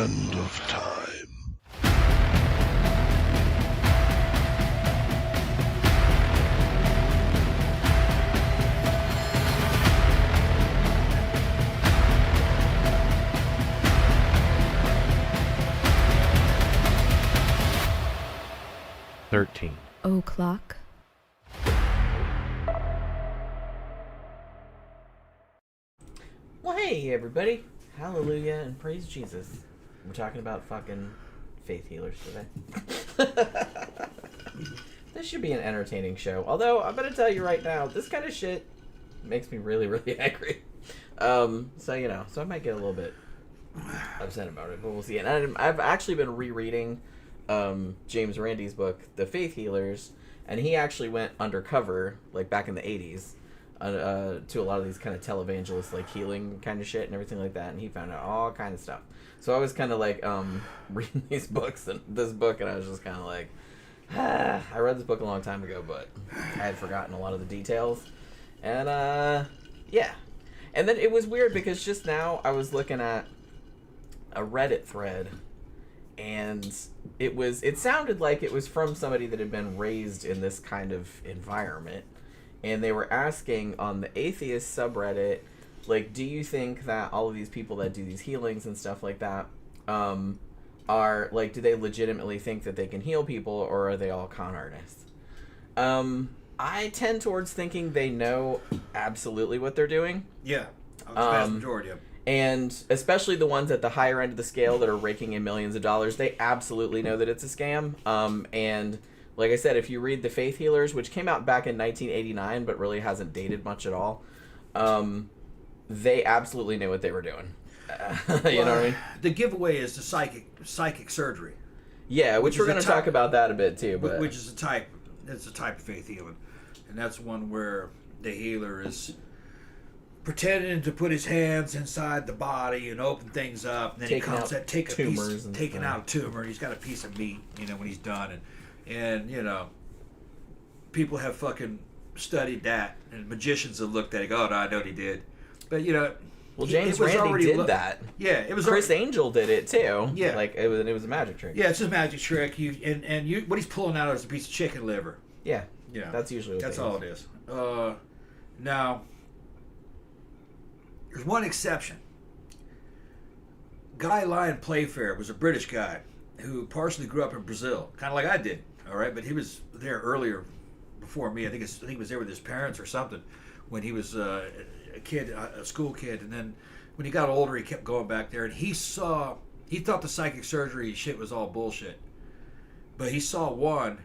end of time. O'clock. Well, hey, everybody. Hallelujah and praise Jesus. We're talking about fucking faith healers today. This should be an entertaining show. Although, I'm going to tell you right now, this kind of shit makes me really, really angry. So I might get a little bit upset about it, but we'll see. And I've actually been rereading James Randi's book, The Faith Healers, and he actually went undercover, like back in the 80s, to a lot of these kind of televangelist, like healing kind of shit and everything like that, and he found out all kind of stuff. So I was kind of like reading these books and this book, and I was just kind of like, I read this book a long time ago, but I had forgotten a lot of the details, and yeah. And then it was weird because just now I was looking at a Reddit thread, and it sounded like it was from somebody that had been raised in this kind of environment, and they were asking on the atheist subreddit, like, do you think that all of these people that do these healings and stuff like that are, like, do they legitimately think that they can heal people, or are they all con artists? I tend towards thinking they know absolutely what they're doing. Yeah, the vast majority of them. And especially the ones at the higher end of the scale that are raking in millions of dollars, they absolutely know that it's a scam. And like I said, if you read The Faith Healers, which came out back in 1989, but really hasn't dated much at all, they absolutely knew what they were doing. You know what I mean? The giveaway is the psychic surgery. Yeah, which we're going to talk about that a bit too. But which is it's a type of faith healing, and that's one where the healer is pretending to put his hands inside the body and open things up, and then he comes at taking out a tumor. He's got a piece of meat, when he's done, and people have fucking studied that, and magicians have looked at it. Oh, no, I know what he did, but well, James Randi did that. Yeah, it was. Chris Angel did it too. Yeah, like it was a magic trick. Yeah, it's just a magic trick. What he's pulling out is a piece of chicken liver. Yeah, that's usually what all it is. Now, there's one exception. Guy Lyon Playfair was a British guy who partially grew up in Brazil, kind of like I did. All right, but he was there earlier, before me. I think he was there with his parents or something when he was a kid, a school kid, and then when he got older, he kept going back there, and he thought the psychic surgery shit was all bullshit, but he saw one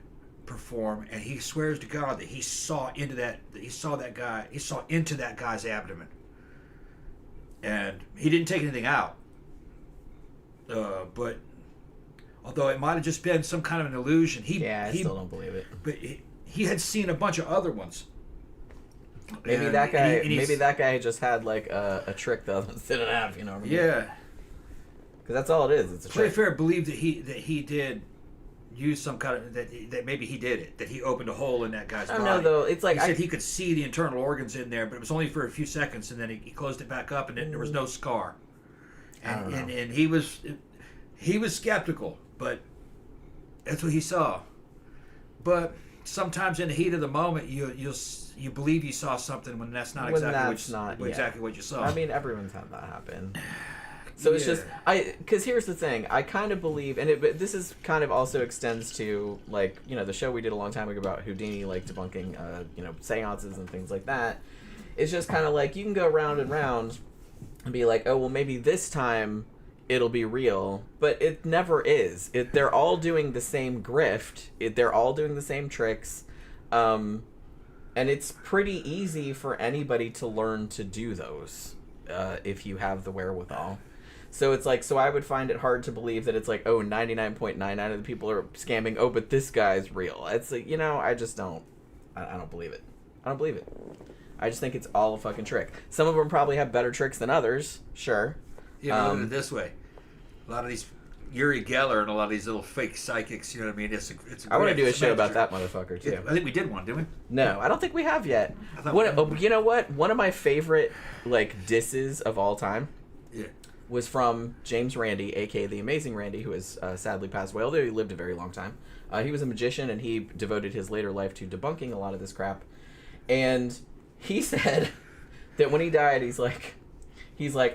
perform, and he swears to God that he saw into that guy's abdomen, and he didn't take anything out, but although it might have just been some kind of an illusion, I still don't believe it. But he had seen a bunch of other ones. Maybe that guy just had like a trick the others didn't have. You know what I mean? Yeah. Because that's all it is. It's a trick. Playfair believed that he did use some kind of that maybe he did it, that he opened a hole in that guy's body. I don't know though. It's like he said he could see the internal organs in there, but it was only for a few seconds, and then he closed it back up, and then there was no scar. And he was skeptical, but that's what he saw. But sometimes in the heat of the moment, you believe you saw something when that's not exactly what you saw. I mean, everyone's had that happen. So it's just because here's the thing. I kind of believe, and this is kind of also extends to like the show we did a long time ago about Houdini, like debunking seances and things like that. It's just kind of like you can go round and round and be like, oh well, maybe this time it'll be real, but it never is. They're all doing the same grift. They're all doing the same tricks, and it's pretty easy for anybody to learn to do those if you have the wherewithal. So it's like, so I would find it hard to believe that it's like, oh, 99.99 of the people are scamming. Oh, but this guy's real. It's like, I just don't. I don't believe it. I don't believe it. I just think it's all a fucking trick. Some of them probably have better tricks than others. Sure. Yeah, look at it this way. A lot of these Uri Geller and a lot of these little fake psychics, you know what I mean? It's I want to do a show about that motherfucker too. I think we did one, didn't we? No, I don't think we have yet. You know what? One of my favorite like disses of all time. Yeah. was from James Randi, aka the Amazing Randi, who has sadly passed away, although he lived a very long time. He was a magician, and he devoted his later life to debunking a lot of this crap. And he said that when he died, he's like,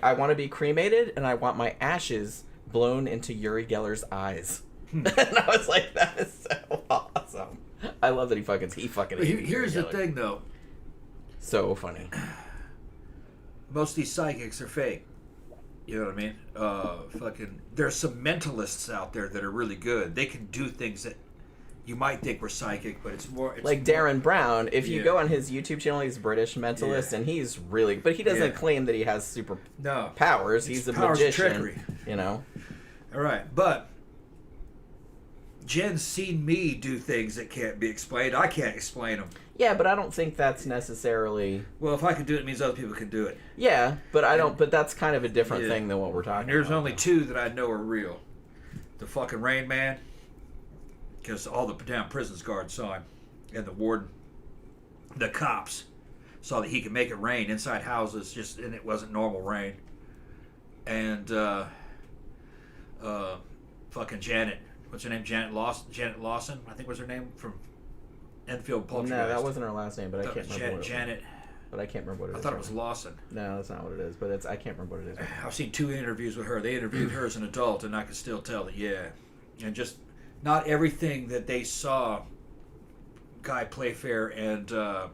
I want to be cremated, and I want my ashes blown into Uri Geller's eyes. And I was like, that is so awesome. I love that he fucking Here's the thing, though. So funny. Most of these psychics are fake. You know what I mean? There's some mentalists out there that are really good. They can do things that you might think were psychic, but it's like Darren Brown. If you go on his YouTube channel, he's a British mentalist, and he's really, but he doesn't claim that he has super powers. He's a magician. Trickery. You know. All right, but Jen's seen me do things that can't be explained. I can't explain them. Yeah, but I don't think that's necessarily... Well, if I can do it, it means other people can do it. Yeah, but I don't... But that's kind of a different thing than what we're talking about. There's only two that I know are real. The fucking Rain Man, because all the damn prisons guards saw him, and the warden. The cops saw that he could make it rain inside houses, and it wasn't normal rain. And fucking Janet... What's her name? Janet Lawson, I think was her name, from Enfield Poltergeist. No, that wasn't her last name, but I can't remember what Janet. it was. But I can't remember what it is. I thought it was Lawson. No, that's not what it is, but I can't remember what it is. I've seen 2 interviews with her. They interviewed her as an adult, and I could still tell that, and just not everything that they saw, Guy Playfair and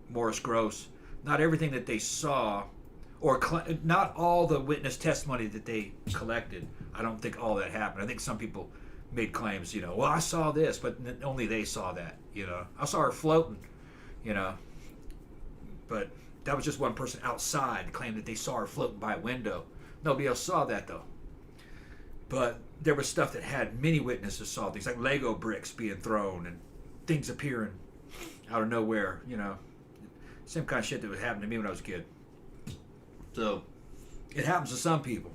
Morris Gross, not everything that they saw, or not all the witness testimony that they collected, I don't think all that happened. I think some people made claims, well, I saw this, but only they saw that, I saw her floating, but that was just one person outside claimed that they saw her floating by a window. Nobody else saw that, though. But there was stuff that had many witnesses saw things, like Lego bricks being thrown and things appearing out of nowhere, same kind of shit that would happen to me when I was a kid. So it happens to some people.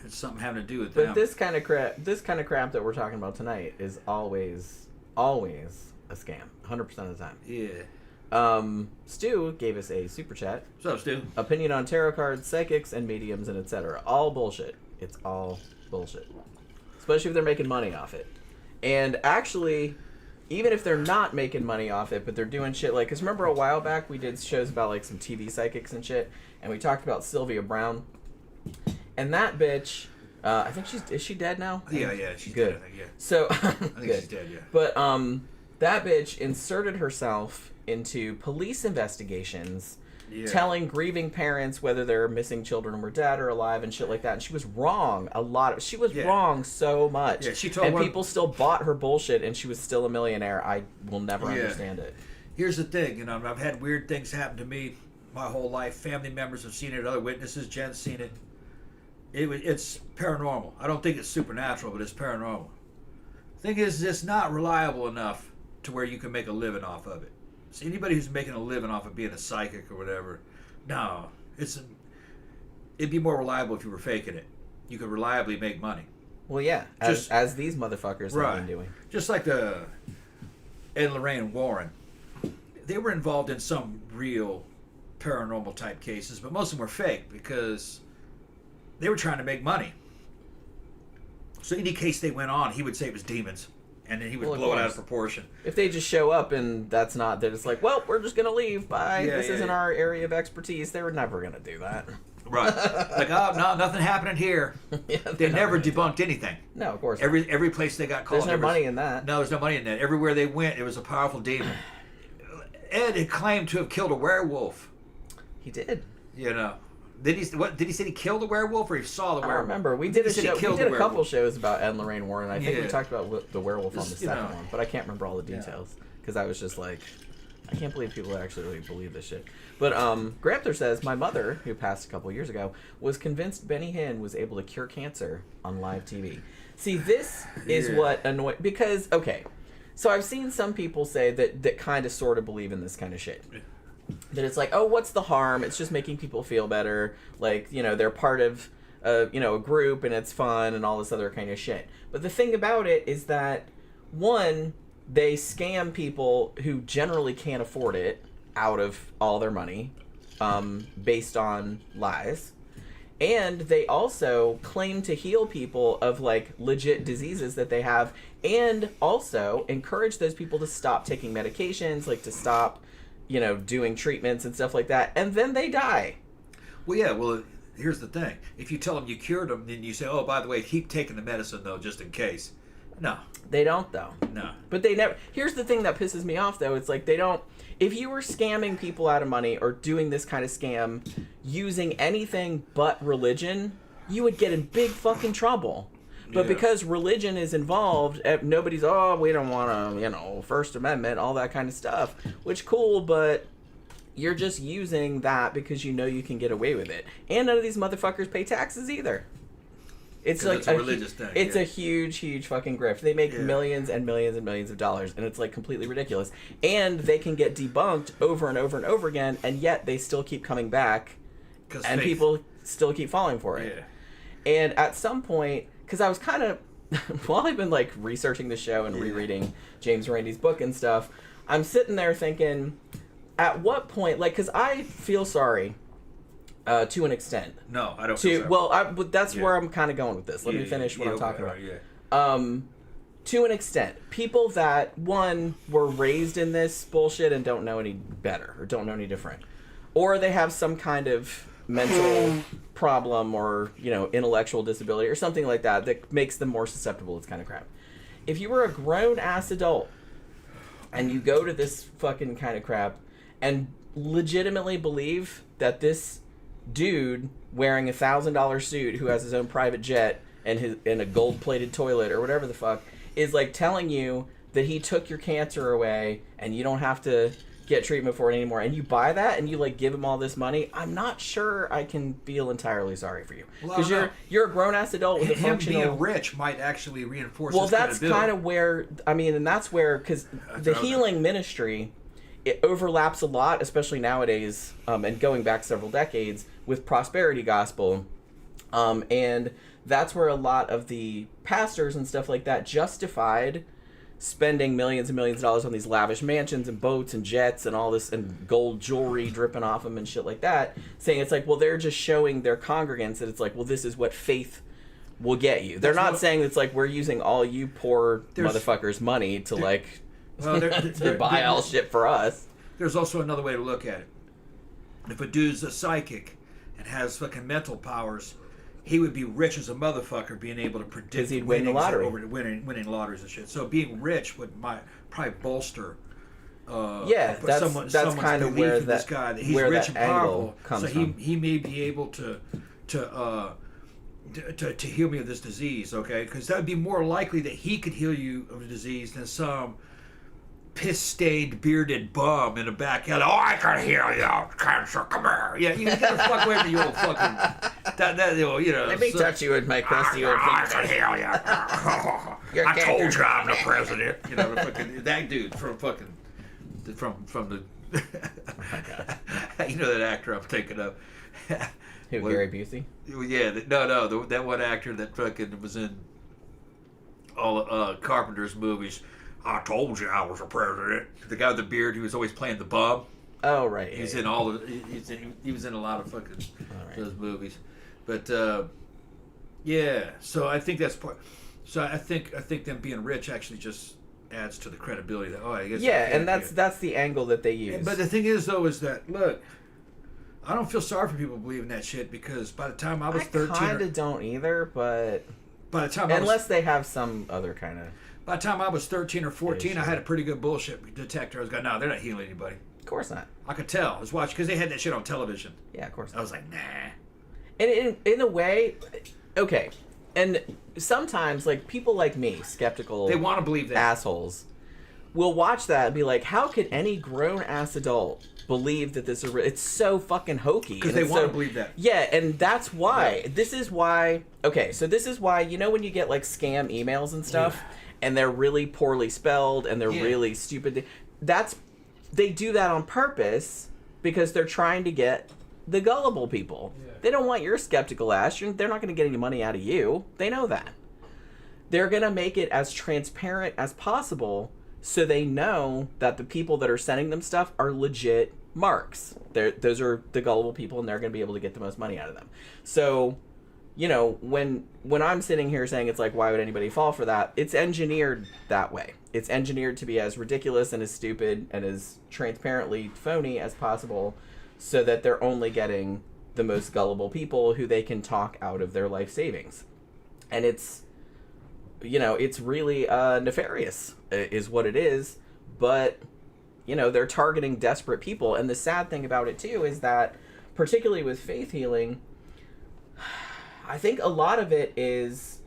It's something having to do with them. But this kind of crap that we're talking about tonight is always a scam, 100% of the time. Yeah. Stu gave us a super chat. What's up, Stu? Opinion on tarot cards, psychics, and mediums, and etc. All bullshit. It's all bullshit. Especially if they're making money off it. And actually, even if they're not making money off it, but they're doing shit like... Because remember a while back we did shows about like some TV psychics and shit, and we talked about Sylvia Brown. And that bitch, I think is she dead now? Yeah, she's good. Dead, I think, yeah. So, I think she's dead, yeah. But that bitch inserted herself into police investigations, telling grieving parents whether their missing children were dead or alive and shit like that. And she was wrong she was wrong so much. Yeah, she told people still bought her bullshit, and she was still a millionaire. I will never understand it. Here's the thing, I've had weird things happen to me my whole life. Family members have seen it, other witnesses, Jen's seen it. It's paranormal. I don't think it's supernatural, but it's paranormal. The thing is, it's not reliable enough to where you can make a living off of it. See, anybody who's making a living off of being a psychic or whatever, no, it'd be more reliable if you were faking it. You could reliably make money. Well, yeah, as these motherfuckers have been doing. Just like the Ed and Lorraine Warren. They were involved in some real paranormal type cases, but most of them were fake because they were trying to make money. So any case they went on, he would say it was demons, and then he would blow it out of proportion. If they just show up and that's not, they're just like, well, we're just going to leave. Bye. This isn't our area of expertise. They were never going to do that. Right. Like, oh, no, nothing happening here. They never debunked anything. No, of course not. Every place they got called. There's no money in that. No, there's no money in that. Everywhere they went, it was a powerful demon. Ed had claimed to have killed a werewolf. He did. Did he say he killed a werewolf, or he saw the werewolf? I remember. We did a couple shows about Ed and Lorraine Warren. I think we talked about the werewolf on the second one, but I can't remember all the details because I was just like, I can't believe people actually really believe this shit. But Granther says, my mother, who passed a couple years ago, was convinced Benny Hinn was able to cure cancer on live TV. See, this is what annoys... Because, okay, so I've seen some people say that kind of sort of believe in this kind of shit. That it's like, oh, what's the harm? It's just making people feel better. Like, they're part of, a group and it's fun and all this other kind of shit. But the thing about it is that, one, they scam people who generally can't afford it out of all their money based on lies. And they also claim to heal people of like legit diseases that they have, and also encourage those people to stop taking medications, like to stop, doing treatments and stuff like that. And then they die. Well, yeah. Well, here's the thing. If you tell them you cured them, then you say, oh, by the way, keep taking the medicine, though, just in case. No. They don't, though. No. But they never... Here's the thing that pisses me off, though. It's like they don't... If you were scamming people out of money or doing this kind of scam using anything but religion, you would get in big fucking trouble. But because religion is involved, nobody's, we don't want to, First Amendment, all that kind of stuff. Which, cool, but you're just using that because you know you can get away with it. And none of these motherfuckers pay taxes either. It's like a religious thing. It's a huge, huge fucking grift. They make millions and millions and millions of dollars, and it's like completely ridiculous. And they can get debunked over and over and over again, and yet they still keep coming back, and people still keep falling for it. Yeah. And at some point, because I was kind of, while I've been like researching the show and rereading James Randi's book and stuff, I'm sitting there thinking, at what point, like, because I feel sorry. To an extent. No, I don't feel sorry. Well, that's where I'm kind of going with this. Let me finish what I'm talking about. To an extent. People that, one, were raised in this bullshit and don't know any better or don't know any different. Or they have some kind of mental problem or, intellectual disability or something like that that makes them more susceptible to this kind of crap. If you were a grown-ass adult and you go to this fucking kind of crap and legitimately believe that this dude wearing $1,000 suit who has his own private jet and in a gold-plated toilet or whatever the fuck is like telling you that he took your cancer away and you don't have to get treatment for it anymore, and you buy that and you like give him all this money, I'm not sure I can feel entirely sorry for you because you're a grown-ass adult with a functional... Him being rich might actually reinforce well, his that's credibility. kind of where and that's where, because the healing ministry, it overlaps a lot, especially nowadays, and going back several decades, with prosperity gospel. And that's where a lot of the pastors and stuff like that justified spending millions and millions of dollars on these lavish mansions and boats and jets and all this and gold jewelry dripping off them and shit like that, saying it's like, well, they're just showing their congregants that it's like, well, this is what faith will get you. They're not saying it's like, we're using all you poor motherfuckers' money to to buy all shit for us. There's also another way to look at it. If a dude's a psychic and has fucking mental powers, he would be rich as a motherfucker, being able to predict he'd win the lottery, winning lotteries and shit. So being rich might probably bolster. That's kind of where this guy that he's rich and powerful. So he may be able to heal me of this disease. Okay, because that would be more likely that he could heal you of a disease than some piss-stained, bearded bum in a back alley. Oh, I can heal you, cancer. Come here. Yeah, you gotta fuck away from your old fucking Let me touch you with my crusty old fingers. I can heal you. I told you I'm the president. Fucking that dude from the. You know that actor I'm thinking of. Who, Gary Busey? Yeah, that one actor that fucking was in all Carpenter's movies. I told you I was a president. The guy with the beard who was always playing the bum. Oh, right. He's in all of. He was in a lot of fucking those movies, but So I think that's part. So I think them being rich actually just adds to the credibility. That I guess. Yeah, and that's the angle that they use. But the thing is, though, is that look, I don't feel sorry for people believing that shit because by the time I was 13, I kind of don't either. But by the time unless they have some other kind of. By the time I was 13 or 14, I had a pretty good bullshit detector. I was going, no, they're not healing anybody. Of course not. I could tell. I was watching because they had that shit on television. Yeah, of course. I was like, nah. And in a way, okay. And sometimes, like, people like me, skeptical, they want to believe that assholes, will watch that and be like, how could any grown-ass adult believe that this is it's so fucking hokey? Because they want to believe that. Yeah, and that's why. Right. This is why. Okay, so this is why, when you get, like, scam emails and stuff... Yeah. And they're really poorly spelled, and they're really stupid. They do that on purpose because they're trying to get the gullible people. Yeah. They don't want your skeptical ass. They're not going to get any money out of you. They know that. They're going to make it as transparent as possible so they know that the people that are sending them stuff are legit marks. Those are the gullible people, and they're going to be able to get the most money out of them. So, you know, when I'm sitting here saying it's like, why would anybody fall for that? It's engineered that way. It's engineered to be as ridiculous and as stupid and as transparently phony as possible, so that they're only getting the most gullible people who they can talk out of their life savings. And it's, you know, it's really nefarious is what it is. But, you know, they're targeting desperate people. And the sad thing about it, too, is that, particularly with faith healing, I think a lot of it is,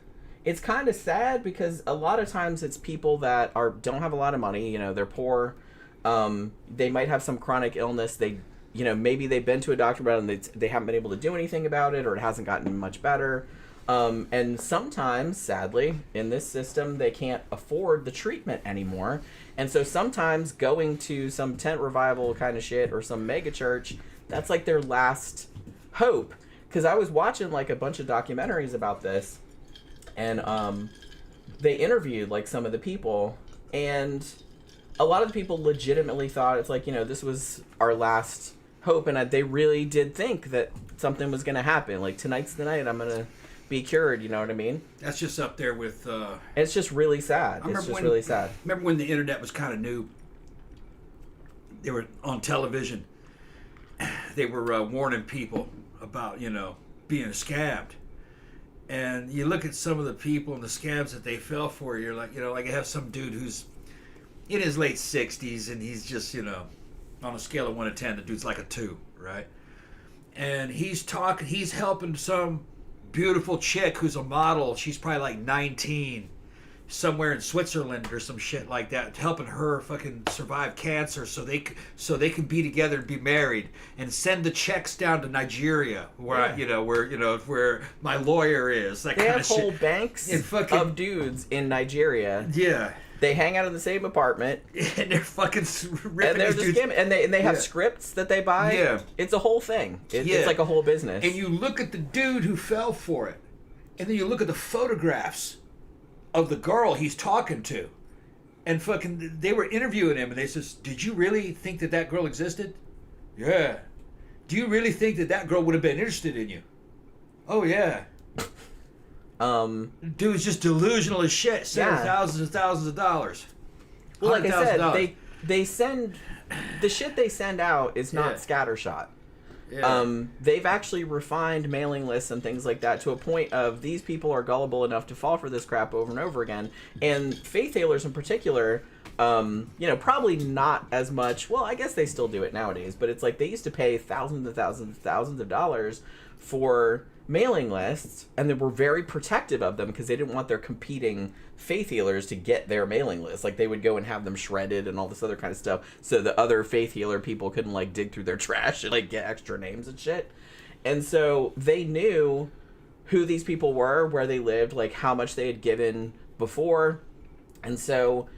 it's kind of sad because a lot of times it's people that don't have a lot of money. You know, they're poor. They might have some chronic illness. You know, maybe they've been to a doctor about it and they haven't been able to do anything about it, or it hasn't gotten much better. And sometimes, sadly, in this system, they can't afford the treatment anymore. And so sometimes going to some tent revival kind of shit or some mega church, that's like their last hope. Because I was watching like a bunch of documentaries about this, and they interviewed like some of the people, and a lot of the people legitimately thought it's like, you know, this was our last hope, and they really did think that something was going to happen. Like, tonight's the night I'm going to be cured, you know what I mean? That's just up there with... it's just really sad. It's just really sad. Remember when the internet was kind of new? They were on television. They were warning people about, you know, being scabbed. And you look at some of the people and the scabs that they fell for, you're like, you know, like I have some dude who's in his late 60s, and he's just, you know, on a scale of 1 to 10, the dude's like a 2, right? And he's helping some beautiful chick who's a model. She's probably like 19, somewhere in Switzerland or some shit like that, helping her fucking survive cancer so they can be together and be married, and send the checks down to Nigeria where where my lawyer is. That they kind have of whole shit. banks of dudes in Nigeria. Yeah. They hang out in the same apartment, and they're fucking ripping and they're these just dudes. and they have scripts that they buy. Yeah. It's a whole thing. It's like a whole business. And you look at the dude who fell for it, and then you look at the photographs of the girl he's talking to, and fucking they were interviewing him, and they says, "Did you really think that girl existed?" Yeah. Do you really think that girl would have been interested in you? Oh yeah. Dude's just delusional as shit. Sending thousands and thousands of dollars. Well, like I said, they send the shit they send out is not scattershot. Yeah. They've actually refined mailing lists and things like that to a point of these people are gullible enough to fall for this crap over and over again. And faith healers in particular, you know, probably not as much. Well, I guess they still do it nowadays, but it's like they used to pay thousands and thousands and thousands of dollars for mailing lists, and they were very protective of them because they didn't want their competing faith healers to get their mailing list. Like, they would go and have them shredded and all this other kind of stuff so the other faith healer people couldn't like dig through their trash and like get extra names and shit. And so they knew who these people were, where they lived, like how much they had given before, and so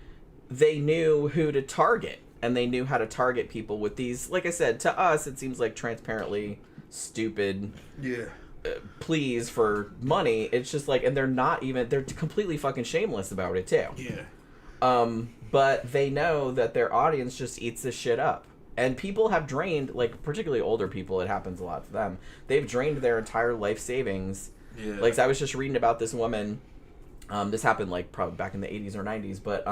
they knew who to target, and they knew how to target people with these, like I said, to us it seems like transparently stupid pleas for money. It's just like, and they're completely fucking shameless about it too. But they know that their audience just eats this shit up, and people have drained, like particularly older people, it happens a lot to them, they've drained their entire life savings. Like, I was just reading about this woman, this happened like probably back in the 80s or 90s, but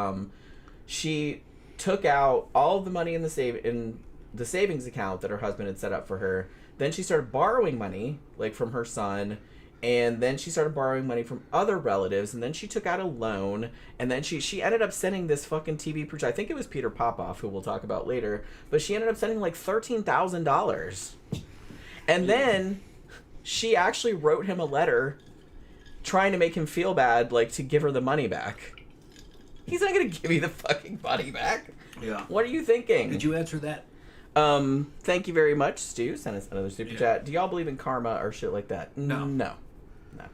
she took out all of the money in the savings account that her husband had set up for her. Then she started borrowing money, like from her son, and then she started borrowing money from other relatives, and then she took out a loan, and then she ended up sending this fucking TV producer, I think it was Peter Popoff, who we'll talk about later, but she ended up sending like $13,000. And then she actually wrote him a letter trying to make him feel bad, like to give her the money back. He's not going to give you the fucking money back. Yeah. What are you thinking? Did you answer that? Thank you very much, Stu. Send us another super chat. Do y'all believe in karma or shit like that? No. No,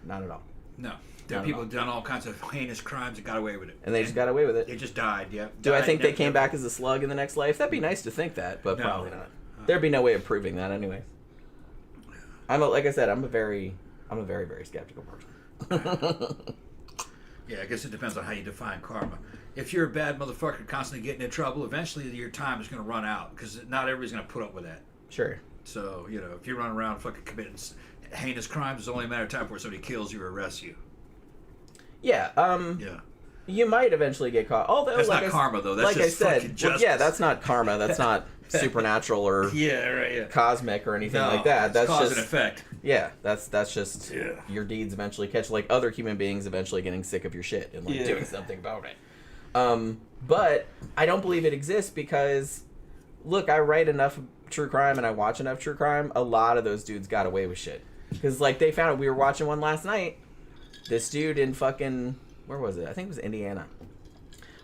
not at all. No. There are people who've done all kinds of heinous crimes and got away with it. And they just got away with it. They just died, Do I think they came back as a slug in the next life? That'd be nice to think that, but probably not. There'd be no way of proving that anyway. Like I said, I'm a very, very skeptical person. Yeah, I guess it depends on how you define karma. If you're a bad motherfucker constantly getting in trouble, eventually your time is going to run out because not everybody's going to put up with that. Sure. So, if you run around fucking committing heinous crimes, it's only a matter of time before somebody kills you or arrests you. Yeah. Yeah. You might eventually get caught. Although, That's like not karma, though. That's like just I said, fucking justice. yeah, that's not karma. That's not supernatural or cosmic or anything like that. That's cause just and effect. Yeah, that's just your deeds eventually catch, like other human beings eventually getting sick of your shit and like doing something about it. But I don't believe it exists because, look, I write enough true crime and I watch enough true crime. A lot of those dudes got away with shit because like they found it. We were watching one last night. This dude in fucking, where was it? I think it was Indiana.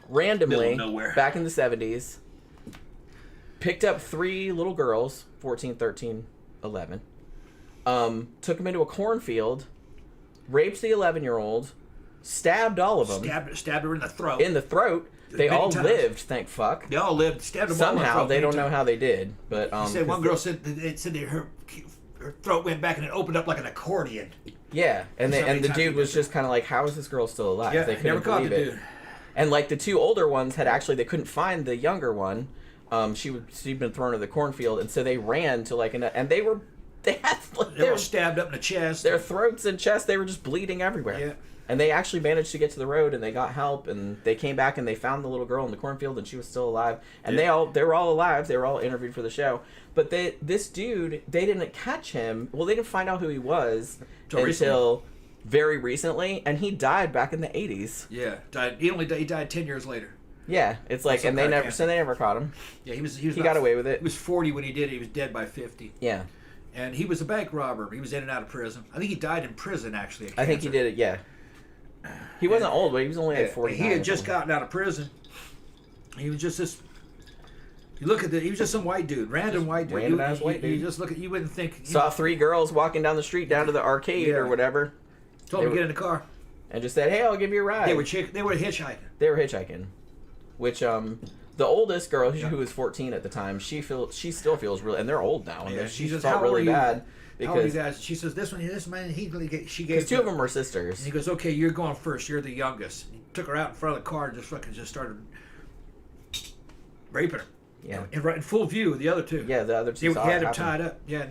Randomly, back in the 70s, picked up 3 little girls, 14, 13, 11. Took them into a cornfield, raped the 11-year-old, stabbed all of them. Stabbed her in the throat. In the throat. They all lived, thank fuck. They all lived. Stabbed them somehow. All they don't know how they did, but he said one girl said her throat went back and it opened up like an accordion. Yeah, and the dude was just kind of like, how is this girl still alive? Yeah, they couldn't never caught the believe it. dude. And like the 2 older ones had actually, they couldn't find the younger one. She'd been thrown to the cornfield, and so they ran to like and they were stabbed up in the chest. Their throats and chest, they were just bleeding everywhere. Yeah. And they actually managed to get to the road, and they got help, and they came back and they found the little girl in the cornfield, and she was still alive. And they were all alive. They were all interviewed for the show. But this dude, they didn't catch him. Well, they didn't find out who he was until very recently, and he died back in the 80s. Yeah, died. He died 10 years later. Yeah, it's like, and they never caught him. Yeah, he got away with it. He was 40 when he did it. He was dead by 50. Yeah. And he was a bank robber. He was in and out of prison. I think he died in prison, actually. I think he did it, yeah. He wasn't old, but he was only like 49. He had just gotten out of prison. He was just this... You look at he was just some white dude, random white dude. Random ass white dude. You just look at, you wouldn't think... Saw 3 girls walking down the street down to the arcade or whatever. Told them to get in the car. And just said, hey, I'll give you a ride. They were hitchhiking. They were hitchhiking. Which, the oldest girl, who was 14 at the time, she still feels really... And they're old now. And she just felt really bad. Because, how old are you guys? She says, this man, she gave... Because 2 of them were sisters. And he goes, okay, you're going first. You're the youngest. And he took her out in front of the car and just started raping her. Yeah. In full view of the other 2. Yeah, the other 2 He had him tied up. Yeah,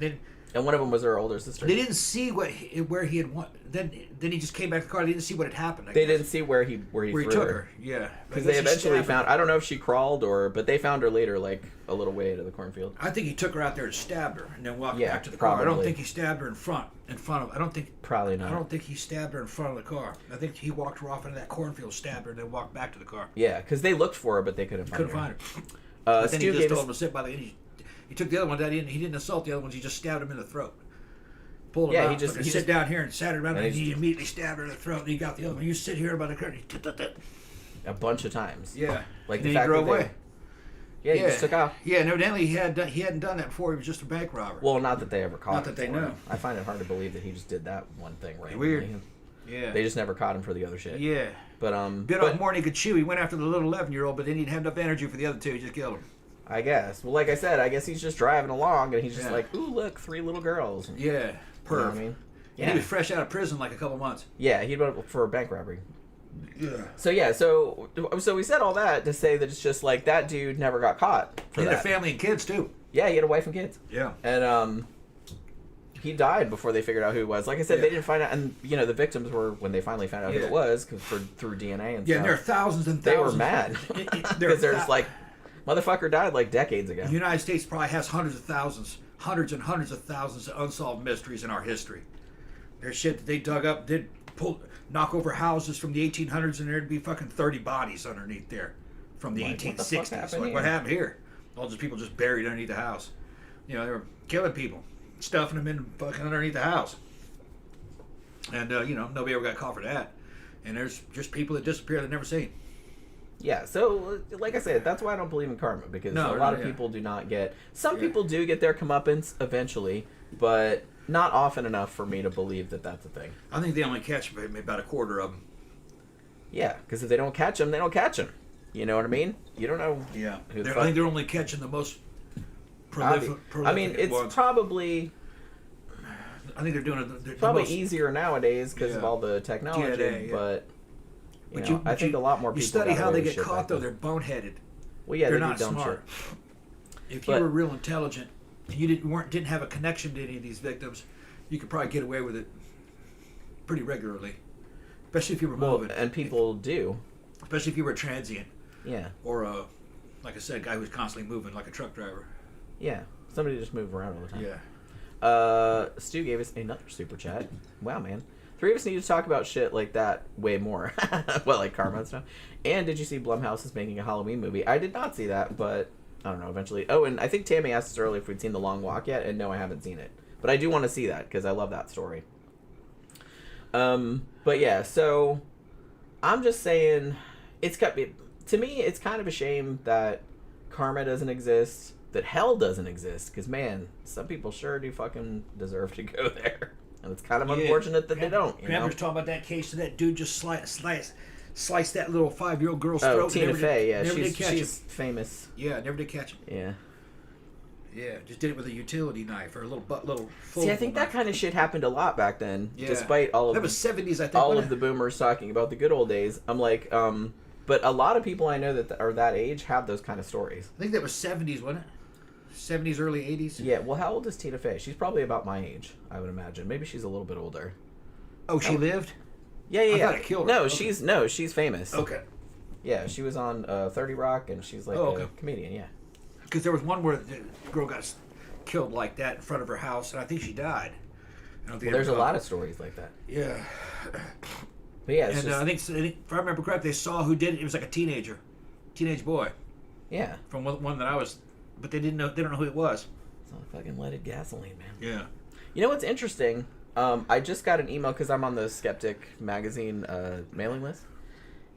and one of them was her older sister. They didn't see where he had won. Then he just came back to the car. They didn't see what had happened. They didn't see where he took her. Yeah, because they eventually found. I don't know if she crawled but they found her later, like a little way to the cornfield. I think he took her out there and stabbed her, and then walked back to the probably. car. I don't think he stabbed her in front of. I don't think. Probably not. I don't think he stabbed her in front of the car. I think he walked her off into that cornfield, stabbed her, and then walked back to the car. Yeah, because they looked for her, but they couldn't find her. But then he just told him to sit by the end. He took the other one. He didn't assault the other ones. He just stabbed him in the throat. Pulled him out. He sit down here and sat her around, and he immediately stabbed her in the throat. And he got the other one. You sit here by the curtain. A bunch of times. Yeah. Like and then he drove away. Yeah, he just took off. Yeah, and evidently he hadn't done that before. He was just a bank robber. Well, not that they ever caught him. Not that they know. I find it hard to believe that he just did that one thing right. Weird. Yeah. They just never caught him for the other shit. Yeah. But bit off more than he could chew. He went after the little 11-year-old, but then he didn't have enough energy for the other 2. He just killed him. I guess. Well, like I said, I guess he's just driving along and he's just like, ooh, look, 3 little girls. Yeah. Perv. You know what I mean? Yeah. And he was fresh out of prison like a couple months. Yeah, he went for a bank robbery. Yeah. So we said all that to say that it's just like that dude never got caught. He had a family and kids too. Yeah, he had a wife and kids. Yeah. And he died before they figured out who it was. Like I said, they didn't find out, and the victims were when they finally found out who it was through DNA and stuff. Yeah, and there are thousands and thousands. They were mad because there's like motherfucker died like decades ago. The United States probably has hundreds and hundreds of thousands of unsolved mysteries in our history. There's shit that they dug up, knock over houses from the 1800s, and there'd be fucking 30 bodies underneath there from the 1860s. What happened here? All those people just buried underneath the house. They were killing people, stuffing them in fucking underneath the house. And, nobody ever got caught for that. And there's just people that disappear that never seen. Yeah, so like I said, that's why I don't believe in karma, because a lot of people do not get... Some people do get their comeuppance eventually, but not often enough for me to believe that that's a thing. I think they only catch maybe about a quarter of them. Yeah, because if they don't catch them, they don't catch them. You know what I mean? You don't know. Yeah, I think they're only catching the most prolific I mean, it's ones. probably... I think they're doing it. Probably easier nowadays because of all the technology, DNA, but I think a lot more people. You study got how away they with get shit caught back though; then. they're boneheaded. Well, yeah, they're they not do dumb smart. shit. If you But- were real intelligent and you didn't have a connection to any of these victims, you could probably get away with it pretty regularly, especially if you were Well, moving. and people do. Especially if you were a transient Yeah, or a, like I said, a guy who's constantly moving, like a truck driver. yeah. Somebody just move around all the time. Yeah. Stu gave us another super chat. Wow, man. 3 of us need to talk about shit like that way more. Well, like karma and stuff. And did you see Blumhouse is making a Halloween movie? I did not see that, but I don't know, eventually. Oh, and I think Tammy asked us earlier if we'd seen The Long Walk yet, and no, I haven't seen it. But I do want to see that, because I love that story. But yeah, so I'm just saying, to me, it's kind of a shame that karma doesn't exist, that hell doesn't exist, because man, some people sure do fucking deserve to go there. And it's kind of unfortunate that they don't. You know? was talking about that case of that dude just sliced that little 5-year-old girl's Oh, throat. Tina Fey, yeah, never did catch she's him. famous. Yeah, never did catch him. Yeah. Yeah, just did it with a utility knife or a little. See, I think that kind of shit happened a lot back then. Yeah. Despite all of that was 70s, I think. all of the boomers talking about the good old days. I'm like, but a lot of people I know that are that age have those kind of stories. I think that was 70s, wasn't it? 70s, early 80s. Yeah. Well, how old is Tina Fey? She's probably about my age, I would imagine. Maybe she's a little bit older. Oh, she lived? Yeah. I thought it killed her. No, Okay. she's famous. Okay. Yeah, she was on 30 Rock, and she's like a comedian. Yeah. Because there was one where the girl got killed like that in front of her house, and I think she died. I don't think Well, there's a lot of stories like that. Yeah. But yeah, it's And just, I think, if I remember correctly, they saw who did it. It was like a teenage boy yeah. from one that I was, but they don't know who it was. It's not fucking leaded gasoline, man. Yeah. You know what's interesting? I just got an email because I'm on the Skeptic magazine mailing list.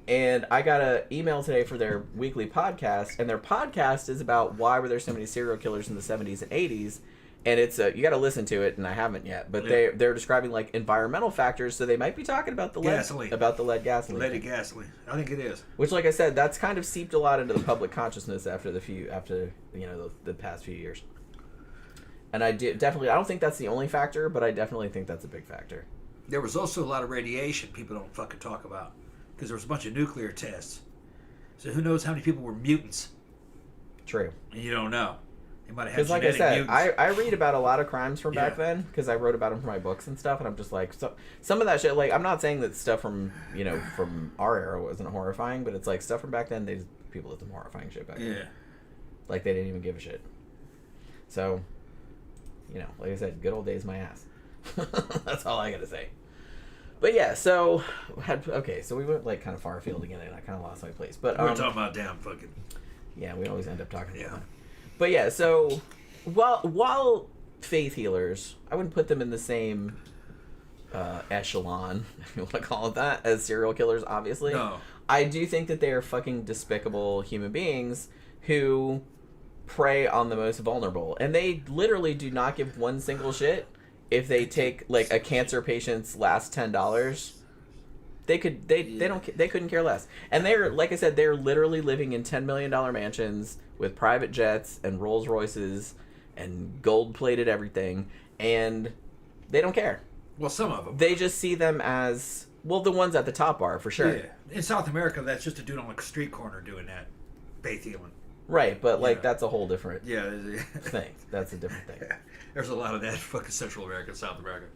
And I got an email today for their weekly podcast. And their podcast is about why were there so many serial killers in the 70s and 80s. And it's you got to listen to it, and I haven't yet. But they're describing like environmental factors, so they might be talking about the Gasoline. lead gasoline. Leaded gasoline. I think it is. Which, like I said, that's kind of seeped a lot into the public consciousness after the past few years. And I don't think that's the only factor, but I definitely think that's a big factor. There was also a lot of radiation people don't fucking talk about because there was a bunch of nuclear tests. So who knows how many people were mutants? True. And you don't know. They might have had Because, like I genetic said, mutants. I read about a lot of crimes from back Yeah. then because I wrote about them for my books and stuff, and I'm just like, some of that shit. Like, I'm not saying that stuff from from our era wasn't horrifying, but it's like stuff from back then. People did some horrifying shit back then. Yeah. Like they didn't even give a shit. So, like I said, good old days, my ass. That's all I gotta say. But yeah, so we went like kind of far afield again, and I kind of lost my place. But We're talking about damn fucking. yeah, we always end up talking about Yeah. that. But yeah, so while faith healers, I wouldn't put them in the same echelon, if you want to call it that, as serial killers, obviously. No. I do think that they are fucking despicable human beings who prey on the most vulnerable. And they literally do not give one single shit if they take like a cancer patient's last $10. They couldn't care less. And they're, like I said, they're literally living in $10 million mansions with private jets and Rolls Royces and gold-plated everything, and they don't care. Well, some of them. They just see them as, well, the ones at the top are, for sure. Yeah. In South America, that's just a dude on like a street corner doing that. Faith healing. Right, but like Yeah. that's a whole different Yeah. thing. That's a different thing. There's a lot of that fucking Central America, South America.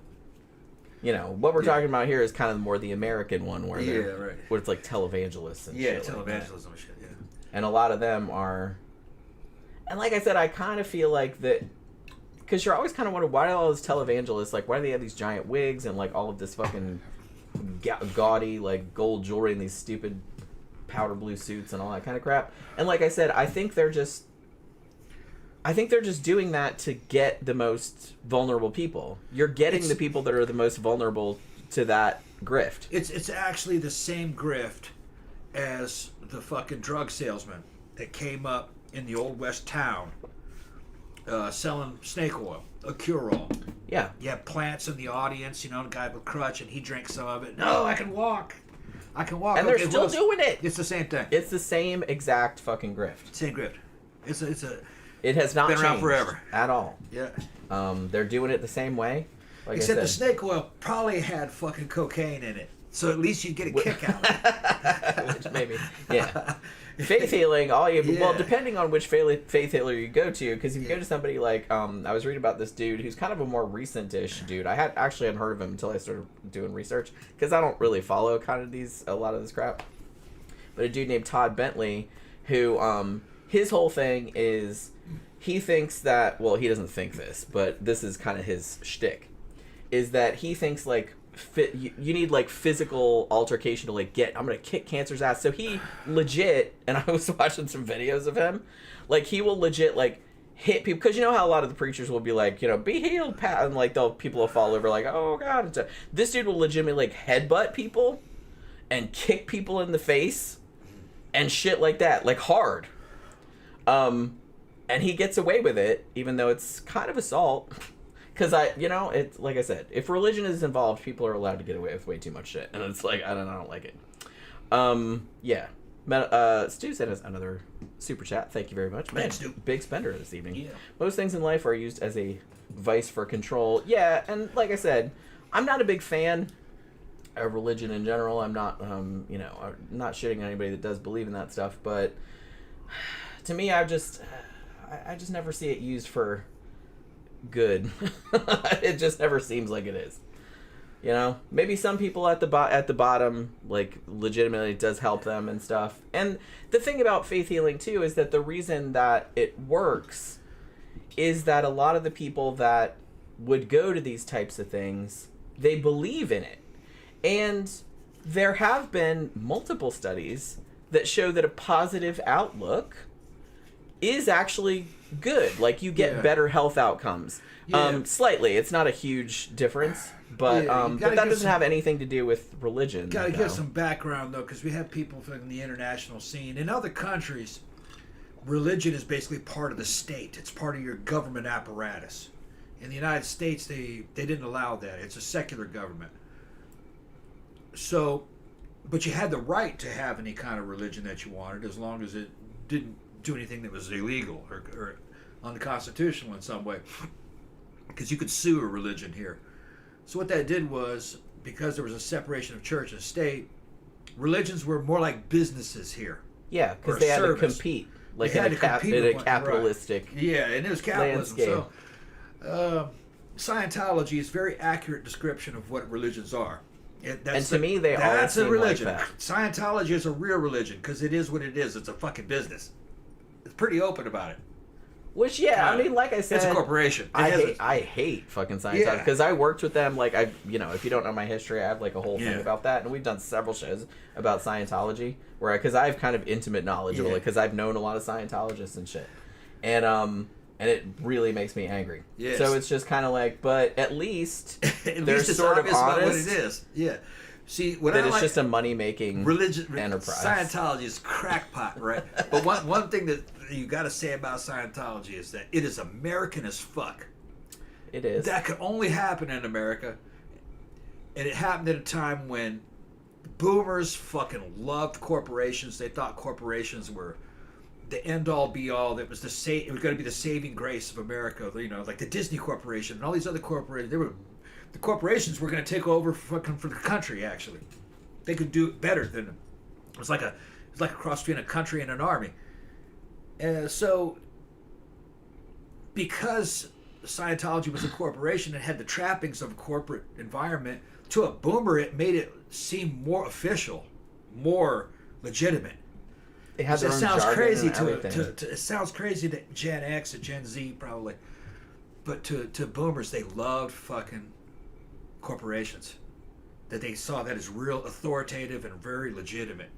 What we're talking about here is kind of more the American one where right. where it's like televangelists and shit. televangelisim like that. and shit, yeah. And a lot of them are, and like I said, I kind of feel like that, because you're always kind of wondering, why do all those televangelists, like, why do they have these giant wigs and, like, all of this fucking gaudy, like, gold jewelry and these stupid powder blue suits and all that kind of crap? And like I said, I think they're just doing that to get the most vulnerable people. You're getting the people that are the most vulnerable to that grift. It's actually the same grift as the fucking drug salesman that came up in the old west town selling snake oil, a cure-all. Yeah. You have plants in the audience, a guy with a crutch, and he drinks some of it. No, I can walk. I can walk. And they're still doing it. It's the same thing. It's the same exact fucking grift. Same grift. It has not been around changed forever. At all. Yeah. They're doing it the same way. Like Except I the said. snake oil probably had fucking cocaine in it. So at least you'd get a kick out of it. Which maybe, yeah. Faith healing, well, depending on which faith healer you go to, because if you go to somebody like, I was reading about this dude who's kind of a more recent-ish dude. I hadn't heard of him until I started doing research, because I don't really follow kind of a lot of this crap. But a dude named Todd Bentley, who, his whole thing is, he thinks that, well, he doesn't think this, but this is kind of his shtick, is that he thinks, like, you need, like, physical altercation to, like, I'm gonna kick cancer's ass. So he legit, and I was watching some videos of him, like, he will legit, like, hit people, because you know how a lot of the preachers will be like, be healed, Pat, and, like, people will fall over, like, oh, God. This dude will legitimately, like, headbutt people and kick people in the face and shit like that, like, hard. And he gets away with it, even though it's kind of assault. Because it's like I said, if religion is involved, people are allowed to get away with way too much shit, and it's like I don't like it. Yeah. Stu sent us another super chat. Thank you very much. Man, Thanks, Stu. Big spender this evening. Yeah. Most things in life are used as a vice for control. Yeah, and like I said, I'm not a big fan of religion in general. I'm not, I'm not shitting on anybody that does believe in that stuff, but to me, I just never see it used for good. It just never seems like it is. Maybe some people at the bottom, like, legitimately it does help them and stuff. And the thing about faith healing too is that the reason that it works is that a lot of the people that would go to these types of things, they believe in it. And there have been multiple studies that show that a positive outlook is actually good. Like, you get better health outcomes. Slightly. It's not a huge difference, but but that doesn't have anything to do with religion. Got to give some background, though, because we have people from the international scene. In other countries, religion is basically part of the state. It's part of your government apparatus. In the United States, they didn't allow that. It's a secular government. So, but you had the right to have any kind of religion that you wanted, as long as it didn't do anything that was illegal or unconstitutional in some way, because you could sue a religion here. So what that did was, because there was a separation of church and state, religions were more like businesses here. Yeah, because they had to compete, like in a capitalistic right. Yeah, and it was capitalism. landscape. So Scientology is a very accurate description of what religions are. And to me, they all seem a religion. like that. Scientology is a real religion because it is what it is. It's a fucking business. It's pretty open about it. Which, I mean, like I said, it's a corporation. I hate fucking Scientology because I worked with them. Like, if you don't know my history, I have like a whole thing about that, and we've done several shows about Scientology, because I have kind of intimate knowledge of it, because I've known a lot of Scientologists and shit, and it really makes me angry. Yes. So it's just kind of like, but at least at they're least it's sort of obvious honest. About what it is. Yeah. See, what that I it's like, just a money-making religion enterprise. Scientology is crackpot, right? But one thing that you got to say about Scientology is that it is American as fuck. It is. That could only happen in America, and it happened at a time when boomers fucking loved corporations. They thought corporations were the end-all, be-all. That was it was going to be the saving grace of America. Like the Disney Corporation and all these other corporations. The corporations were going to take over for the country. Actually, they could do it better than them. It was like a cross between a country and an army. So, because Scientology was a corporation and had the trappings of a corporate environment, to a boomer, it made it seem more official, more legitimate. They had their own sounds jargon crazy and everything. it sounds crazy to Gen X or Gen Z probably, but to boomers, they loved fucking corporations, that they saw that as real authoritative and very legitimate.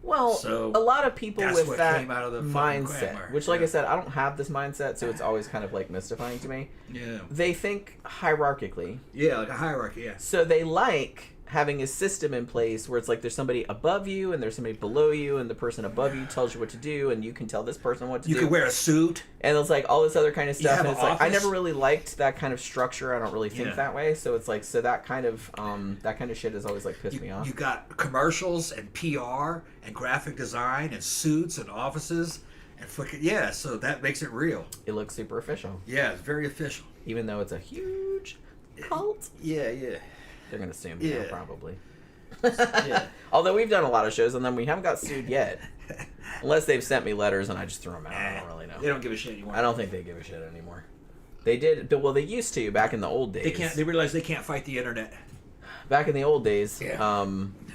Well, so a lot of people with that came out of the mindset, which, like I said, I don't have this mindset, so it's always kind of like mystifying to me. Yeah. They think hierarchically. Yeah, like a hierarchy, yeah. So they like having a system in place where it's like there's somebody above you and there's somebody below you, and the person above you tells you what to do, and you can tell this person what to do. You can wear a suit. And it's like all this other kind of stuff. And it's like, I office. never really liked that kind of structure. I don't really think that way. So it's like, so that kind of shit has always like pissed me off. You got commercials and PR and graphic design and suits and offices and fucking, so that makes it real. It looks super official. Yeah, it's very official. Even though it's a huge cult. Yeah. They're going to sue me now, probably. Yeah. Although we've done a lot of shows on them, we haven't got sued yet. Unless they've sent me letters and I just threw them out. I don't really know. They don't give a shit anymore. I don't think they give a shit anymore. They did, well, they used to back in the old days. They can't. They realize they can't fight the internet. Back in the old days, Yeah.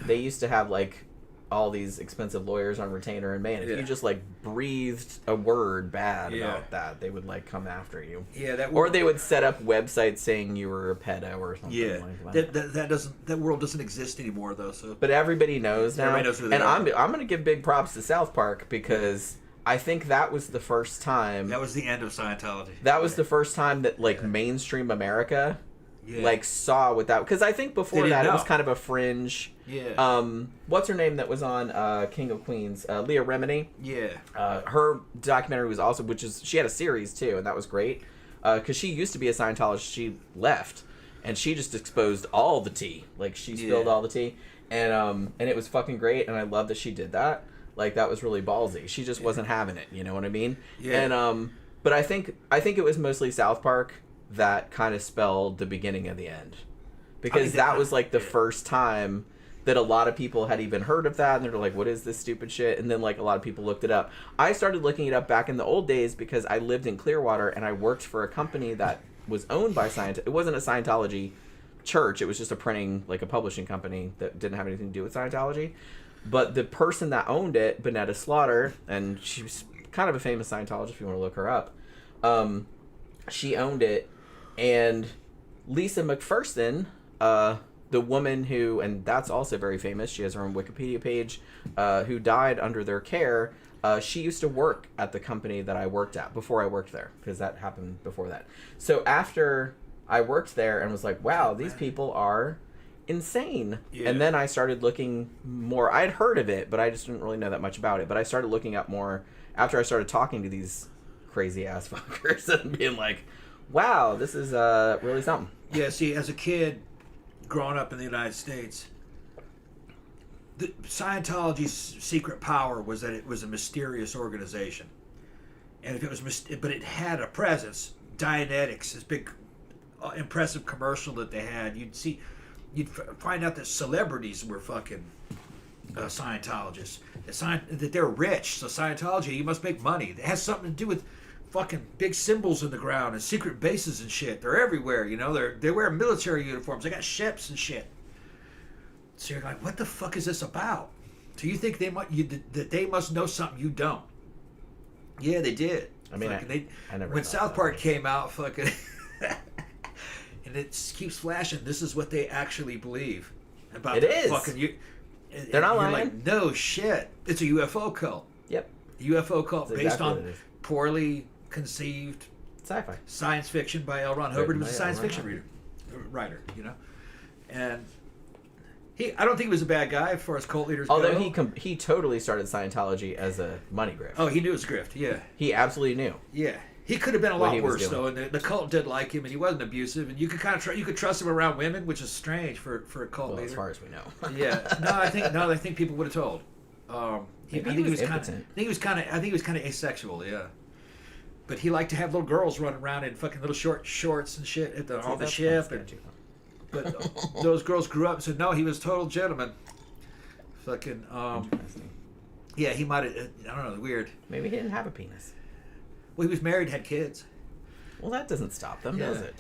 they used to have like all these expensive lawyers on retainer, and man, if Yeah. you just like breathed a word bad Yeah. about that, they would like come after you. Yeah, that. Or they would set up websites saying you were a pedo or something Yeah, like that. that world doesn't exist anymore though. So. But everybody knows now. Everybody knows who they and are. I'm going to give big props to South Park because I think that was the first time. That was the end of Scientology. That was the first time that like mainstream America like saw without, because I think before that it was kind of a fringe. Yeah. What's her name that was on King of Queens? Leah Remini. Yeah. Her documentary was also, she had a series too, and that was great because she used to be a Scientologist. She left, and she just exposed all the tea. Like she spilled all the tea, and it was fucking great. And I love that she did that. Like that was really ballsy. She just wasn't having it. You know what I mean? Yeah. And but I think it was mostly South Park that kind of spelled the beginning of the end, because that was like the first time that a lot of people had even heard of that, and they're like, what is this stupid shit? And then like a lot of people looked it up. I started looking it up back in the old days because I lived in Clearwater and I worked for a company that was owned by Scientology. It wasn't a Scientology church, it was just a printing, like a publishing company that didn't have anything to do with Scientology. But the person that owned it, Bonetta Slaughter, and she was kind of a famous Scientologist if you want to look her up, she owned it. And Lisa McPherson, the woman who, and that's also very famous, she has her own Wikipedia page, who died under their care, she used to work at the company that I worked at before I worked there, because that happened before that. So after I worked there and was like, wow, these people are insane. Yeah. And then I started looking more. I'd heard of it, but I just didn't really know that much about it. But I started looking up more after I started talking to these crazy ass fuckers and being like, wow, this is really something. Yeah, see, as a kid growing up in the United States, Scientology's secret power was that it was a mysterious organization. And if it was, but it had a presence. Dianetics, this big, impressive commercial that they had, you'd find out that celebrities were fucking Scientologists. That they're rich, so Scientology, you must make money. It has something to do with fucking big symbols in the ground and secret bases and shit. They're everywhere, you know. They wear military uniforms. They got ships and shit. So you're like, what the fuck is this about? So you think that they must know something you don't? Yeah, they did. I mean, I never. When South Park came out, fucking, and it keeps flashing. This is what they actually believe about. It is. Fucking you. They're not lying. Like, no shit. It's a UFO cult. Yep. A UFO cult That's based exactly what on it is. poorly conceived Sci-fi. science fiction by L. Ron Hubbard, who was a by science L. Ron fiction writer, you know. And I don't think he was a bad guy as far as cult leaders Although go. he totally started Scientology as a money grift. Oh, he knew his grift. Yeah, He absolutely knew. yeah. He could have been a What lot he was worse doing. though, and the cult did like him, and he wasn't abusive, and you could kind of you could trust him around women, which is strange for a cult Well, leader. as far as we know. Yeah, I think people would have told. Maybe I he think was kind of. impotent. I think he was kind of asexual. Yeah, but he liked to have little girls running around in fucking little short shorts and shit on the That's ship. kinda And, sketchy. but those girls grew up and said no, he was a total gentleman. Fucking Interesting. yeah, he might have. I don't know, weird. Maybe he didn't have a penis. Well, he was married, had kids. Well, that doesn't stop them, Yeah. does it?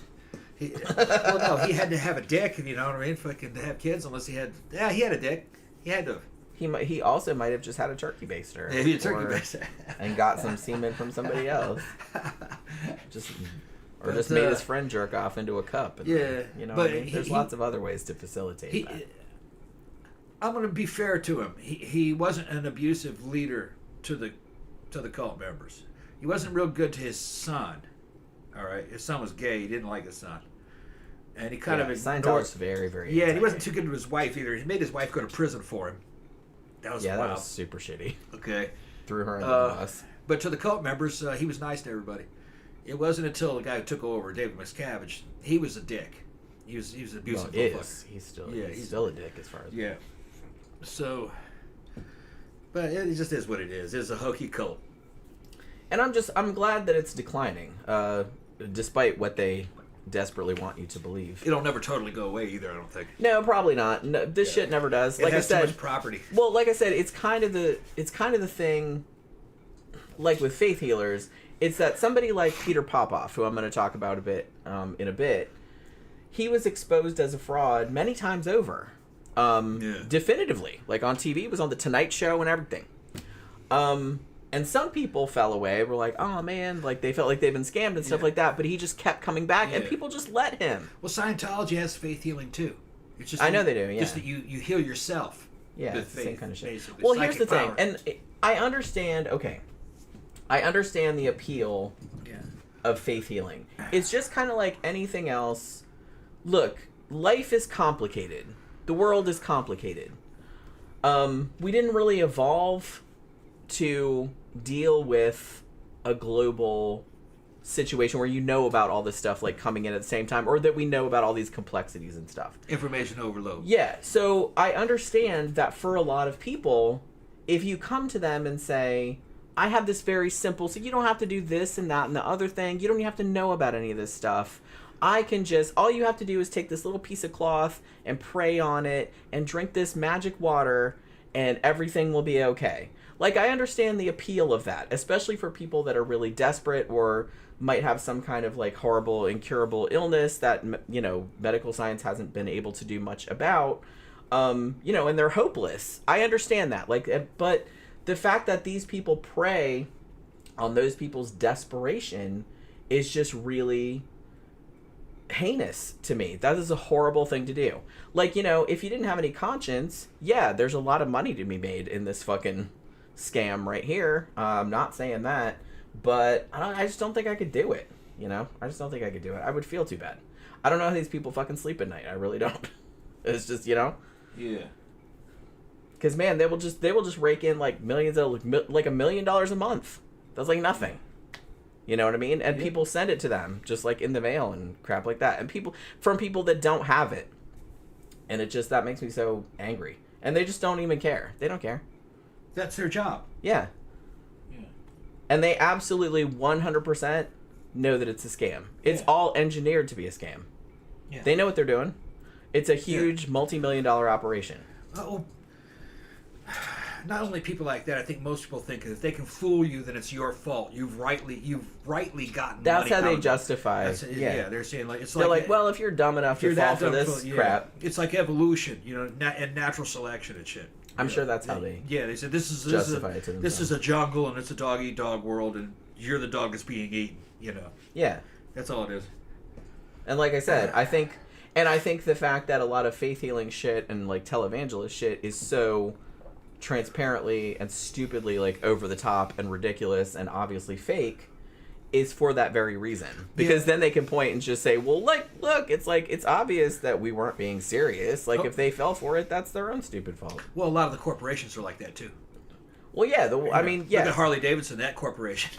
Well, no, he had to have a dick, you know what I mean? Fucking to have kids, unless he had. Yeah, he had a dick. He had to. He also might have just had a turkey baster. Maybe a turkey or- baster. and got some semen from somebody else. Just But, just made his friend jerk off into a cup. And, Yeah, you know but what I mean? There's lots of other ways to facilitate that. I'm going to be fair to him. He wasn't an abusive leader to the cult members. He wasn't real good to his son. All right, his son was gay. He didn't like his son, and he kind of ignored. Scientologist very, very. Yeah, and he wasn't too good to his wife either. He made his wife go to prison for him. That was that wild. was super shitty. Okay. Threw her under the bus. But to the cult members, he was nice to everybody. It wasn't until the guy who took over, David Miscavige, he was a dick. He was an abusive Well, motherfucker. he's still Yeah, he's still a dick as far as Yeah. So, but it just is what it is. It's a hokey cult. And I'm glad that it's declining, despite what they desperately want you to believe. It'll never totally go away either, I don't think. No, probably not. No, this shit never does. It Like has I said, too much property. well, like I said, it's kind of the thing. Like with faith healers, it's that somebody like Peter Popoff, who I'm going to talk about a bit in a bit, he was exposed as a fraud many times over, definitively. Like on TV, it was on the Tonight Show and everything. And some people fell away, were like, oh man, like they felt like they've been scammed and stuff like that, but he just kept coming back and people just let him. Well, Scientology has faith healing too. It's just I know they do, yeah. Just that you heal yourself. Yeah, with it's the faith, same kind of shit. basically. Well, here's the Psychic thing, power. and I understand, I understand the appeal of faith healing. It's just kind of like anything else. Look, life is complicated. The world is complicated. We didn't really evolve to deal with a global situation where you know about all this stuff like coming in at the same time, or that we know about all these complexities and stuff. Information overload. Yeah, so I understand that for a lot of people, if you come to them and say, I have this very simple, so you don't have to do this and that and the other thing, you don't even have to know about any of this stuff. I can just, all you have to do is take this little piece of cloth and pray on it and drink this magic water and everything will be okay. Like, I understand the appeal of that, especially for people that are really desperate or might have some kind of, like, horrible, incurable illness that, you know, medical science hasn't been able to do much about, you know, and they're hopeless. I understand that. Like, but the fact that these people prey on those people's desperation is just really heinous to me. That is a horrible thing to do. Like, you know, if you didn't have any conscience, yeah, there's a lot of money to be made in this fucking scam right here. I'm not saying that, but I just don't think I could do it. You know, I just don't think I could do it. I would feel too bad. I don't know how these people fucking sleep at night. I really don't. It's just, you know. Yeah. Because man, they will just rake in like millions of like $1 million a month. That's like nothing. You know what I mean? And people send it to them just like in the mail and crap like that. And people that don't have it. And it just, that makes me so angry. And they just don't even care. They don't care. That's their job. Yeah. And they absolutely 100% know that it's a scam. It's all engineered to be a scam. Yeah. They know what they're doing. It's a huge multi-million-dollar operation. Oh, not only people like that. I think most people think if they can fool you, then it's your fault. You've rightly gotten. That's money how they out of justify. it. Yeah, they're saying like it's they're like well, if you're dumb enough to fall for this crap, it's like evolution, you know, and natural selection and shit. I'm sure that's how they. Yeah, they said this is a jungle and it's a dog eat dog world and you're the dog that's being eaten. You know. Yeah. That's all it is. And like I said, I think the fact that a lot of faith healing shit and like televangelist shit is so transparently and stupidly like over the top and ridiculous and obviously fake is for that very reason. Because then they can point and just say, well, like, look, it's like, it's obvious that we weren't being serious. Like, if they fell for it, that's their own stupid fault. Well, a lot of the corporations are like that too. Well, yeah, look at Harley Davidson, that corporation.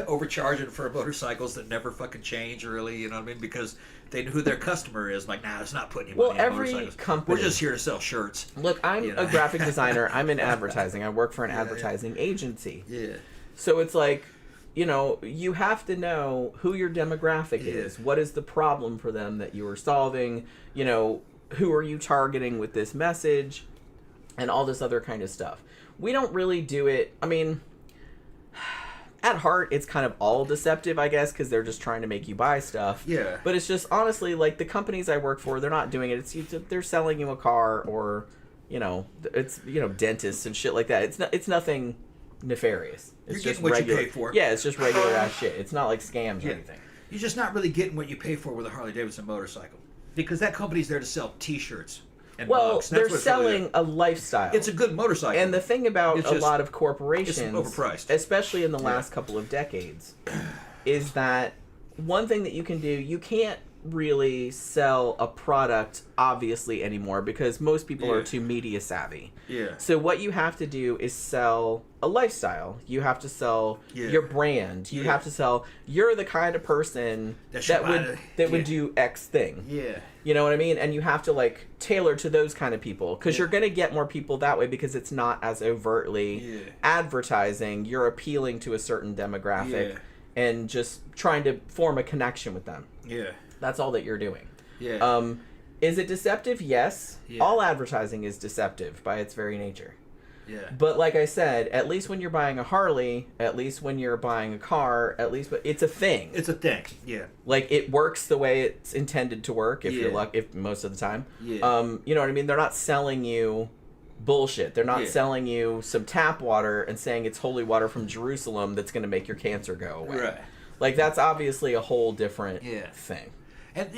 Overcharging for motorcycles that never fucking change, really, you know what I mean? Because they know who their customer is. Like, nah, it's not putting any money in motorcycles. Company. We're just here to sell shirts. Look, I'm a graphic designer. I'm in advertising. I work for an advertising agency. Yeah. So it's like, you know, you have to know who your demographic is. What is the problem for them that you are solving? You know, who are you targeting with this message? And all this other kind of stuff. We don't really do it. I mean, at heart, it's kind of all deceptive, I guess, because they're just trying to make you buy stuff. Yeah. But it's just, honestly, like, the companies I work for, they're not doing it. They're selling you a car or, you know, it's, you know, dentists and shit like that. It's nothing nefarious. It's You're just getting what regular, you pay for. Yeah, it's just regular ass shit. It's not like scams or anything. You're just not really getting what you pay for with a Harley Davidson motorcycle. Because that company's there to sell T-shirts. Well, they're selling a lifestyle. It's a good motorcycle. And the thing about a lot of corporations, it's overpriced, especially in the last couple of decades, is that one thing that you can do, you can't really sell a product, obviously, anymore, because most people are too media savvy. Yeah. So what you have to do is sell a lifestyle. You have to sell your brand. You have to sell, you're the kind of person that would do X thing. Yeah. You know what I mean? And you have to, like, tailor to those kind of people. Because you're going to get more people that way because it's not as overtly advertising. You're appealing to a certain demographic. and just trying to form a connection with them. Yeah. That's all that you're doing. Yeah. Is it deceptive? Yes. Yeah. All advertising is deceptive by its very nature. Yeah. But like I said, at least when you're buying a Harley, at least when you're buying a car, at least it's a thing. It's a thing. Yeah. Like it works the way it's intended to work if you're if most of the time. Yeah. You know what I mean? They're not selling you bullshit. They're not selling you some tap water and saying it's holy water from Jerusalem that's going to make your cancer go away. Right. Like that's obviously a whole different thing. And,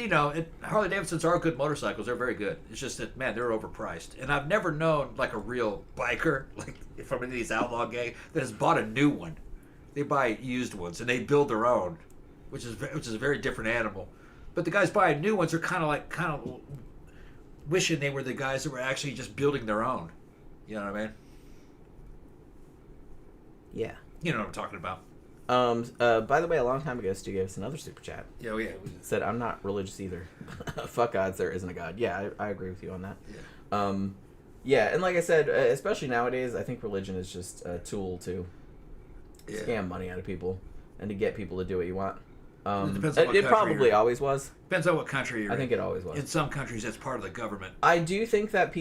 Harley Davidsons are good motorcycles. They're very good. It's just that, man, they're overpriced. And I've never known, like, a real biker, like, from any of these outlaw gang, that has bought a new one. They buy used ones, and they build their own, which is a very different animal. But the guys buying new ones are kind of wishing they were the guys that were actually just building their own. You know what I mean? Yeah. You know what I'm talking about. By the way, a long time ago, Stu gave us another super chat. Yeah, yeah. Said, I'm not religious either. Fuck gods, there isn't a god. Yeah, I agree with you on that. Yeah. Yeah, and like I said, especially nowadays, I think religion is just a tool to scam money out of people and to get people to do what you want. It depends on what it country probably you're in. always was. Depends on what country you're in. I think it always was. In some countries, that's part of the government. I do think that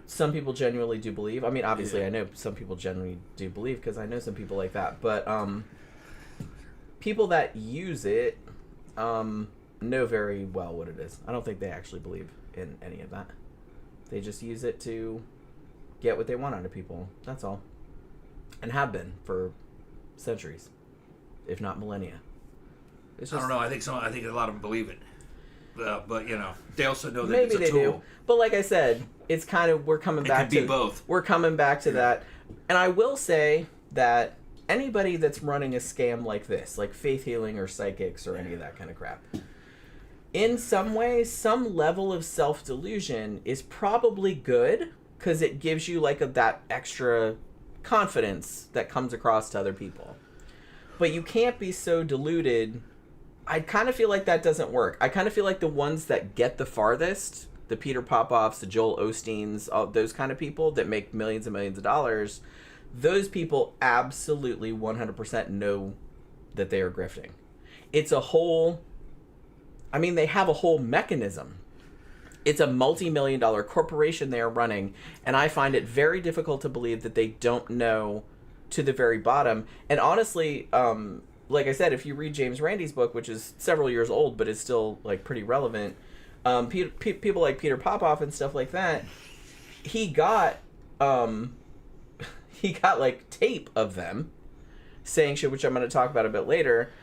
some people genuinely do believe. I mean, obviously, I know some people genuinely do believe because I know some people like that. But people that use it know very well what it is. I don't think they actually believe in any of that. They just use it to get what they want out of people. That's all. And have been for centuries, if not millennia. I don't know. I think a lot of them believe it, but they also know that maybe it's a they tool. do. But like I said, it's kind of we're coming back to both. We're coming back to that, and I will say that anybody that's running a scam like this, like faith healing or psychics or any of that kind of crap, in some ways, some level of self-delusion is probably good because it gives you that extra confidence that comes across to other people. But you can't be so deluded. I kind of feel like that doesn't work. I kind of feel like the ones that get the farthest, the Peter Popoffs, the Joel Osteens, all those kind of people that make millions and millions of dollars, those people absolutely 100% know that they are grifting. It's a whole... I mean, they have a whole mechanism. It's a multi-million-dollar corporation they are running, and I find it very difficult to believe that they don't know to the very bottom. And honestly, like I said, if you read James Randi's book, which is several years old but is still pretty relevant, people like Peter Popoff and stuff like that, he got tape of them saying shit, which I'm going to talk about a bit later,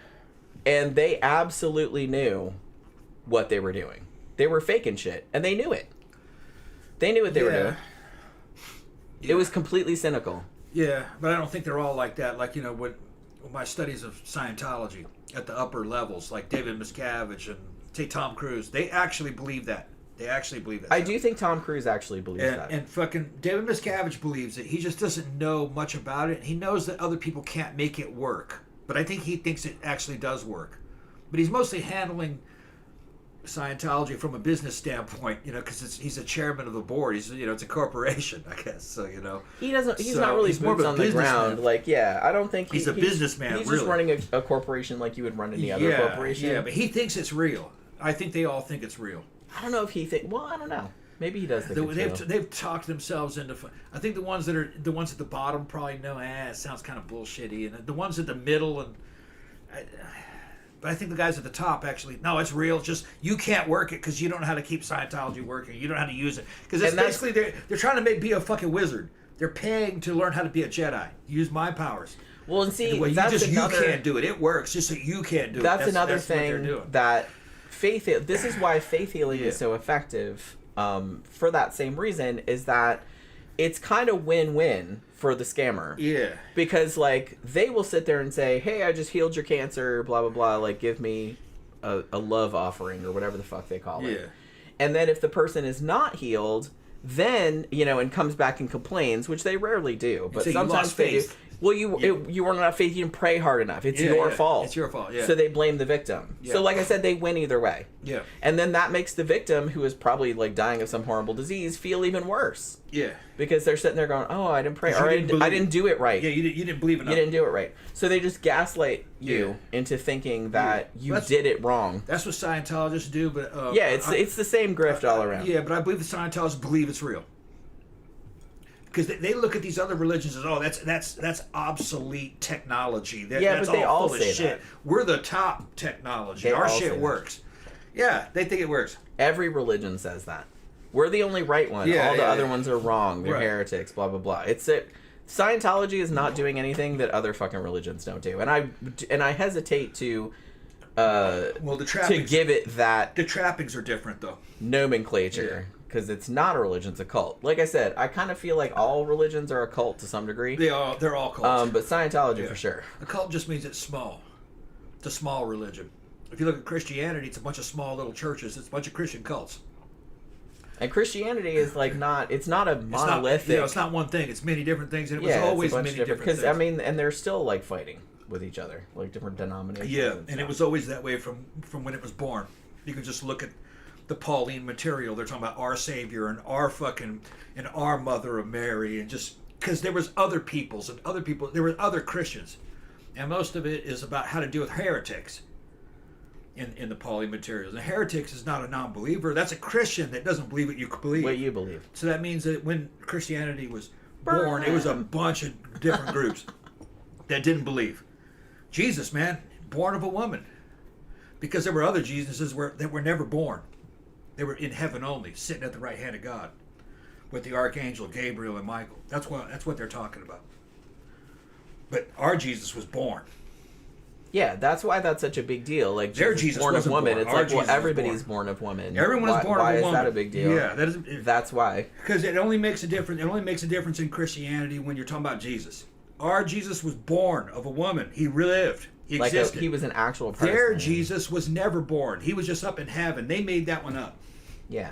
and they absolutely knew what they were doing. They were faking shit, and they knew it. They knew what they were doing. Yeah. It was completely cynical. Yeah, but I don't think they're all like that. Like, with my studies of Scientology at the upper levels, like David Miscavige and, say, Tom Cruise, they actually believe that. I do think Tom Cruise actually believes that. And fucking David Miscavige believes it. He just doesn't know much about it. He knows that other people can't make it work. But I think he thinks it actually does work. But he's mostly handling Scientology from a business standpoint, because he's a chairman of the board. He's, it's a corporation, I guess. So, he doesn't. He's not really boots on the ground. I don't think he's a businessman. He's really just running a corporation like you would run any other corporation. Yeah, but he thinks it's real. I think they all think it's real. I don't know if he thinks. Well, I don't know. Maybe he does think it's real. They've talked themselves into. I think the ones at the bottom probably know. It sounds kind of bullshitty, and the ones at the middle and. But I think the guys at the top actually, no, it's real. It's just you can't work it because you don't know how to keep Scientology working. You don't know how to use it. Because it's basically they're trying to be a fucking wizard. They're paying to learn how to be a Jedi. Use my powers. Well, and see, you can't do it. It works just so you can't do it. That's another thing that faith. This is why faith healing is so effective. For that same reason, is that it's kind of win-win for the scammer. Yeah. Because, they will sit there and say, hey, I just healed your cancer, blah, blah, blah, give me a love offering or whatever the fuck they call it. Yeah. And then if the person is not healed, then, and comes back and complains, which they rarely do, but sometimes they do. Well, you were not faith. You didn't pray hard enough. It's your fault. It's your fault. Yeah. So they blame the victim. Yeah. So like I said, they win either way. Yeah. And then that makes the victim, who is probably like dying of some horrible disease, feel even worse. Yeah. Because they're sitting there going, "Oh, I didn't pray, or I didn't do it right." Yeah, you didn't believe enough. You didn't do it right. So they just gaslight you into thinking that you did it wrong. That's what Scientologists do, but it's the same grift all around. Yeah, but I believe the Scientologists believe it's real. Because they look at these other religions as, oh, that's obsolete technology. That's but they all full of say shit. that. We're the top technology. They Our all say shit that. works. Yeah, they think it works. Every religion says that. We're the only right one. Yeah, all the other ones are wrong. They're Right. heretics. Blah blah blah. Scientology is not doing anything that other fucking religions don't do, and I hesitate to The trappings, give it that the trappings are different though. nomenclature. Because it's not a religion, it's a cult. Like I said, I kind of feel like all religions are a cult to some degree. They're all cults. But Scientology for sure. A cult just means it's small. It's a small religion. If you look at Christianity, it's a bunch of small little churches. It's a bunch of Christian cults. And Christianity is like it's not a monolithic. It's not one thing. It's many different things, and it was always many different things. Because I mean, and they're still like fighting with each other, like different denominations. Yeah, and it was always that way from when it was born. You can just look at the Pauline material. They're talking about our Savior and our Mother of Mary, and just because there was other peoples and other people, there were other Christians, and most of it is about how to deal with heretics. In the Pauline materials, and heretics is not a non-believer. That's a Christian that doesn't believe what you believe. What you believe. So that means that when Christianity was born, it was a bunch of different groups that didn't believe. Jesus, man, born of a woman, because there were other Jesuses that were never born. They were in heaven only, sitting at the right hand of God, with the archangel Gabriel and Michael. That's what they're talking about. But our Jesus was born. Yeah, that's why that's such a big deal. Like their Jesus Jesus born of wasn't woman. born. It's Our like, well, Jesus was everybody's born. born of woman. Everyone is born of a woman. Why is that a big deal? Yeah, that's why. Because it only makes a difference. It only makes a difference in Christianity when you're talking about Jesus. Our Jesus was born of a woman. He lived. He existed. He was an actual person. Their Jesus was never born. He was just up in heaven. They made that one up. Yeah.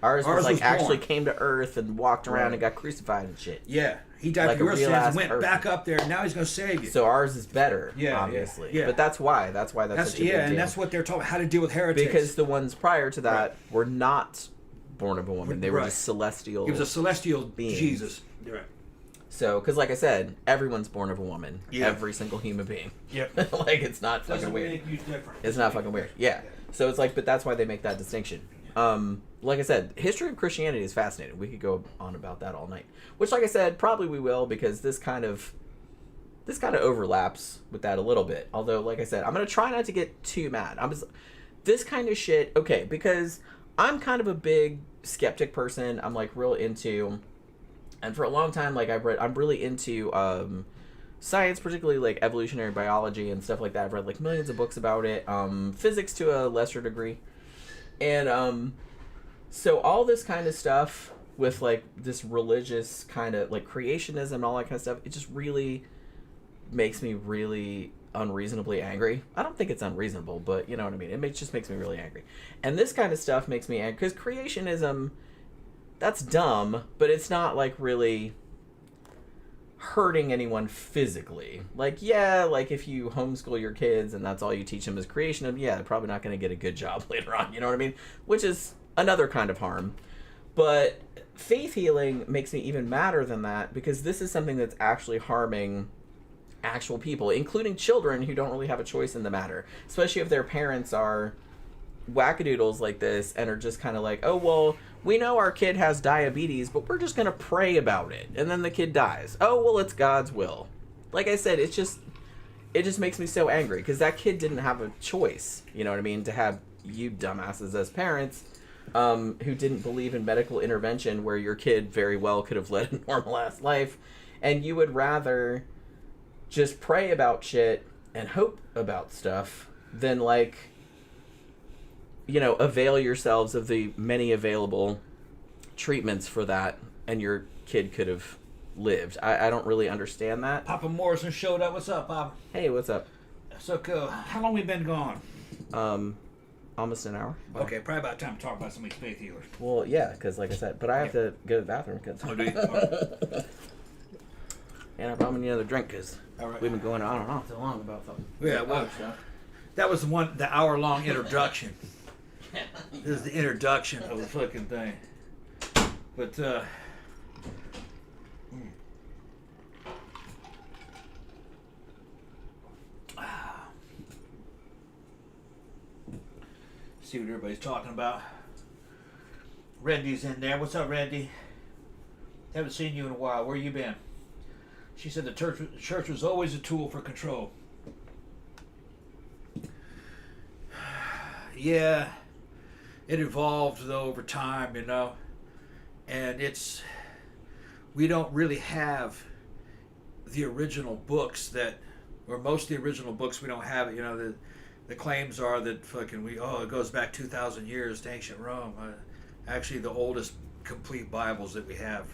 Ours was actually came to earth and walked around and got crucified and shit. Yeah. He died for your sins and went back up there, and now he's going to save you. So ours is better, obviously. Yeah. But that's why that's such a big deal. And that's what they're talking about, how to deal with heretics. Because the ones prior to that were not born of a woman. They were just celestial. He was a celestial beings. Jesus. Right. So, because like I said, everyone's born of a woman. Yeah. Every single human being. Yep. Like, it's not fucking weird. Make you different. It's not fucking weird. Yeah. So it's like, but that's why they make that distinction. Like I said, history of Christianity is fascinating. We could go on about that all night. Which, like I said, probably we will, because this kind of overlaps with that a little bit. Although, like I said, I'm gonna try not to get too mad. This kind of shit, okay, because I'm kind of a big skeptic person. I'm like real into, and for a long time, like I'm really into science, particularly like evolutionary biology and stuff like that. I've read like millions of books about it. Physics to a lesser degree. And so all this kind of stuff with like this religious kind of like creationism and all that kind of stuff, it just really makes me really unreasonably angry. I don't think it's unreasonable, but you know what I mean. It just makes me really angry. And this kind of stuff makes me angry because creationism, that's dumb, but it's not like really hurting anyone physically. Like, yeah, like if you homeschool your kids and that's all you teach them is creationism, yeah, they're probably not going to get a good job later on, you know what I mean? Which is another kind of harm. But faith healing makes me even madder than that, because this is something that's actually harming actual people, including children who don't really have a choice in the matter, especially if their parents are wackadoodles like this and are just kind of like, oh, well, we know our kid has diabetes, but we're just going to pray about it, and then the kid dies. Oh, well, it's God's will. Like I said, it just makes me so angry, because that kid didn't have a choice, you know what I mean, to have you dumbasses as parents who didn't believe in medical intervention, where your kid very well could have led a normal-ass life, and you would rather just pray about shit and hope about stuff than, like, you know, avail yourselves of the many available treatments for that, and your kid could have lived. I don't really understand that. Papa Morrison showed up. What's up, Papa? Hey, what's up? So cool. How long we been gone? Almost an hour. Okay, probably about time to talk about some of these faith healers. Well, yeah, because like I said, but I have to go to the bathroom. Oh, do you? Yeah, I'm gonna need another drink because All right. we've been going on and on so long about something. Yeah, well, that was the hour-long introduction. This is the introduction of the fucking thing. But, see what everybody's talking about. Randy's in there. What's up, Randy? Haven't seen you in a while. Where you been? She said the church was always a tool for control. Yeah, it evolved though over time, you know, and we don't really have the original books or most of the original books we don't have it, you know, the claims are that it goes back 2,000 years to ancient Rome. Actually, the oldest complete Bibles that we have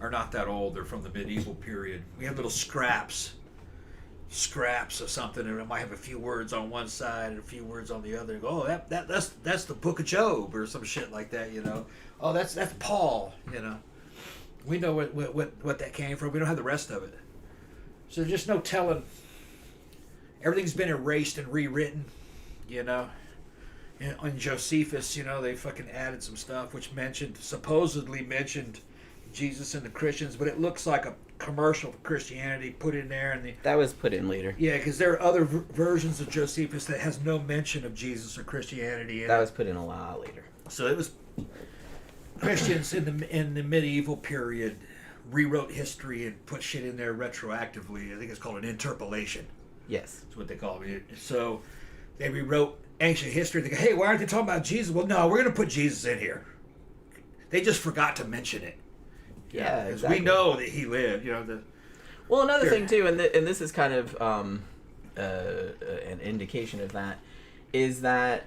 are not that old. They're from the medieval period. We have little scraps of something, and it might have a few words on one side and a few words on the other. And go, oh, that's the Book of Job or some shit like that, you know. Oh, that's Paul, you know. We know what that came from. We don't have the rest of it. So there's just no telling. Everything's been erased and rewritten, you know. And on Josephus, you know, they fucking added some stuff which supposedly mentioned Jesus and the Christians, but it looks like a commercial for Christianity put in there. And that was put in later. Yeah, because there are other versions of Josephus that has no mention of Jesus or Christianity. That was put in a lot later. So it was Christians in the medieval period rewrote history and put shit in there retroactively. I think it's called an interpolation. Yes. That's what they call it. So they rewrote ancient history. They go, hey, why aren't they talking about Jesus? Well, no, we're going to put Jesus in here. They just forgot to mention it. Yeah, because exactly. we know that he lived. You know, well, another thing too, and this is kind of an indication of that, is that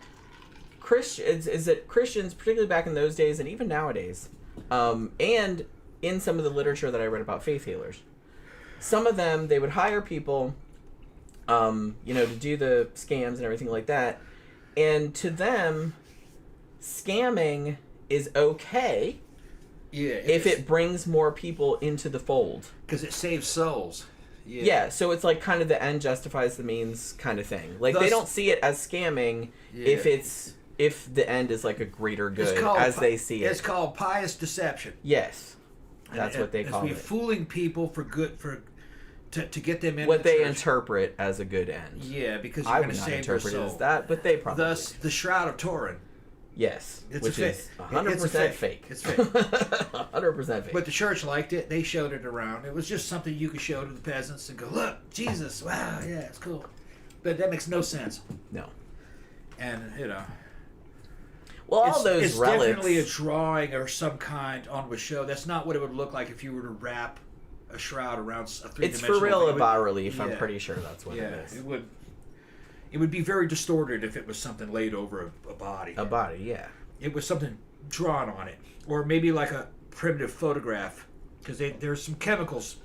Christians, particularly back in those days and even nowadays, and in some of the literature that I read about faith healers, some of them, they would hire people, you know, to do the scams and everything like that, and to them, scamming is okay. Yeah, if it brings more people into the fold. Because it saves souls. Yeah, so it's like kind of the end justifies the means kind of thing. Like they don't see it as scamming if the end is like a greater good as they see it. It's called pious deception. Yes. That's what they call it. Fooling people to get them into what they church. Interpret as a good end. Yeah, because you're going to save their soul. I would not interpret it as that, but they probably Thus, the Shroud of Turin. Yes, it's which is 100% fake. It's fake. 100% fake. But the church liked it. They showed it around. It was just something you could show to the peasants and go, look, Jesus, wow, yeah, it's cool. But that makes no sense. No. And, you know. Well, all those it's relics. It's definitely a drawing or some kind on a show. That's not what it would look like if you were to wrap a shroud around a three-dimensional. It's for real a bas relief. I'm pretty sure that's what it is. It would be very distorted if it was something laid over a body. A body, yeah. It was something drawn on it. Or maybe like a primitive photograph. Because there's some chemicals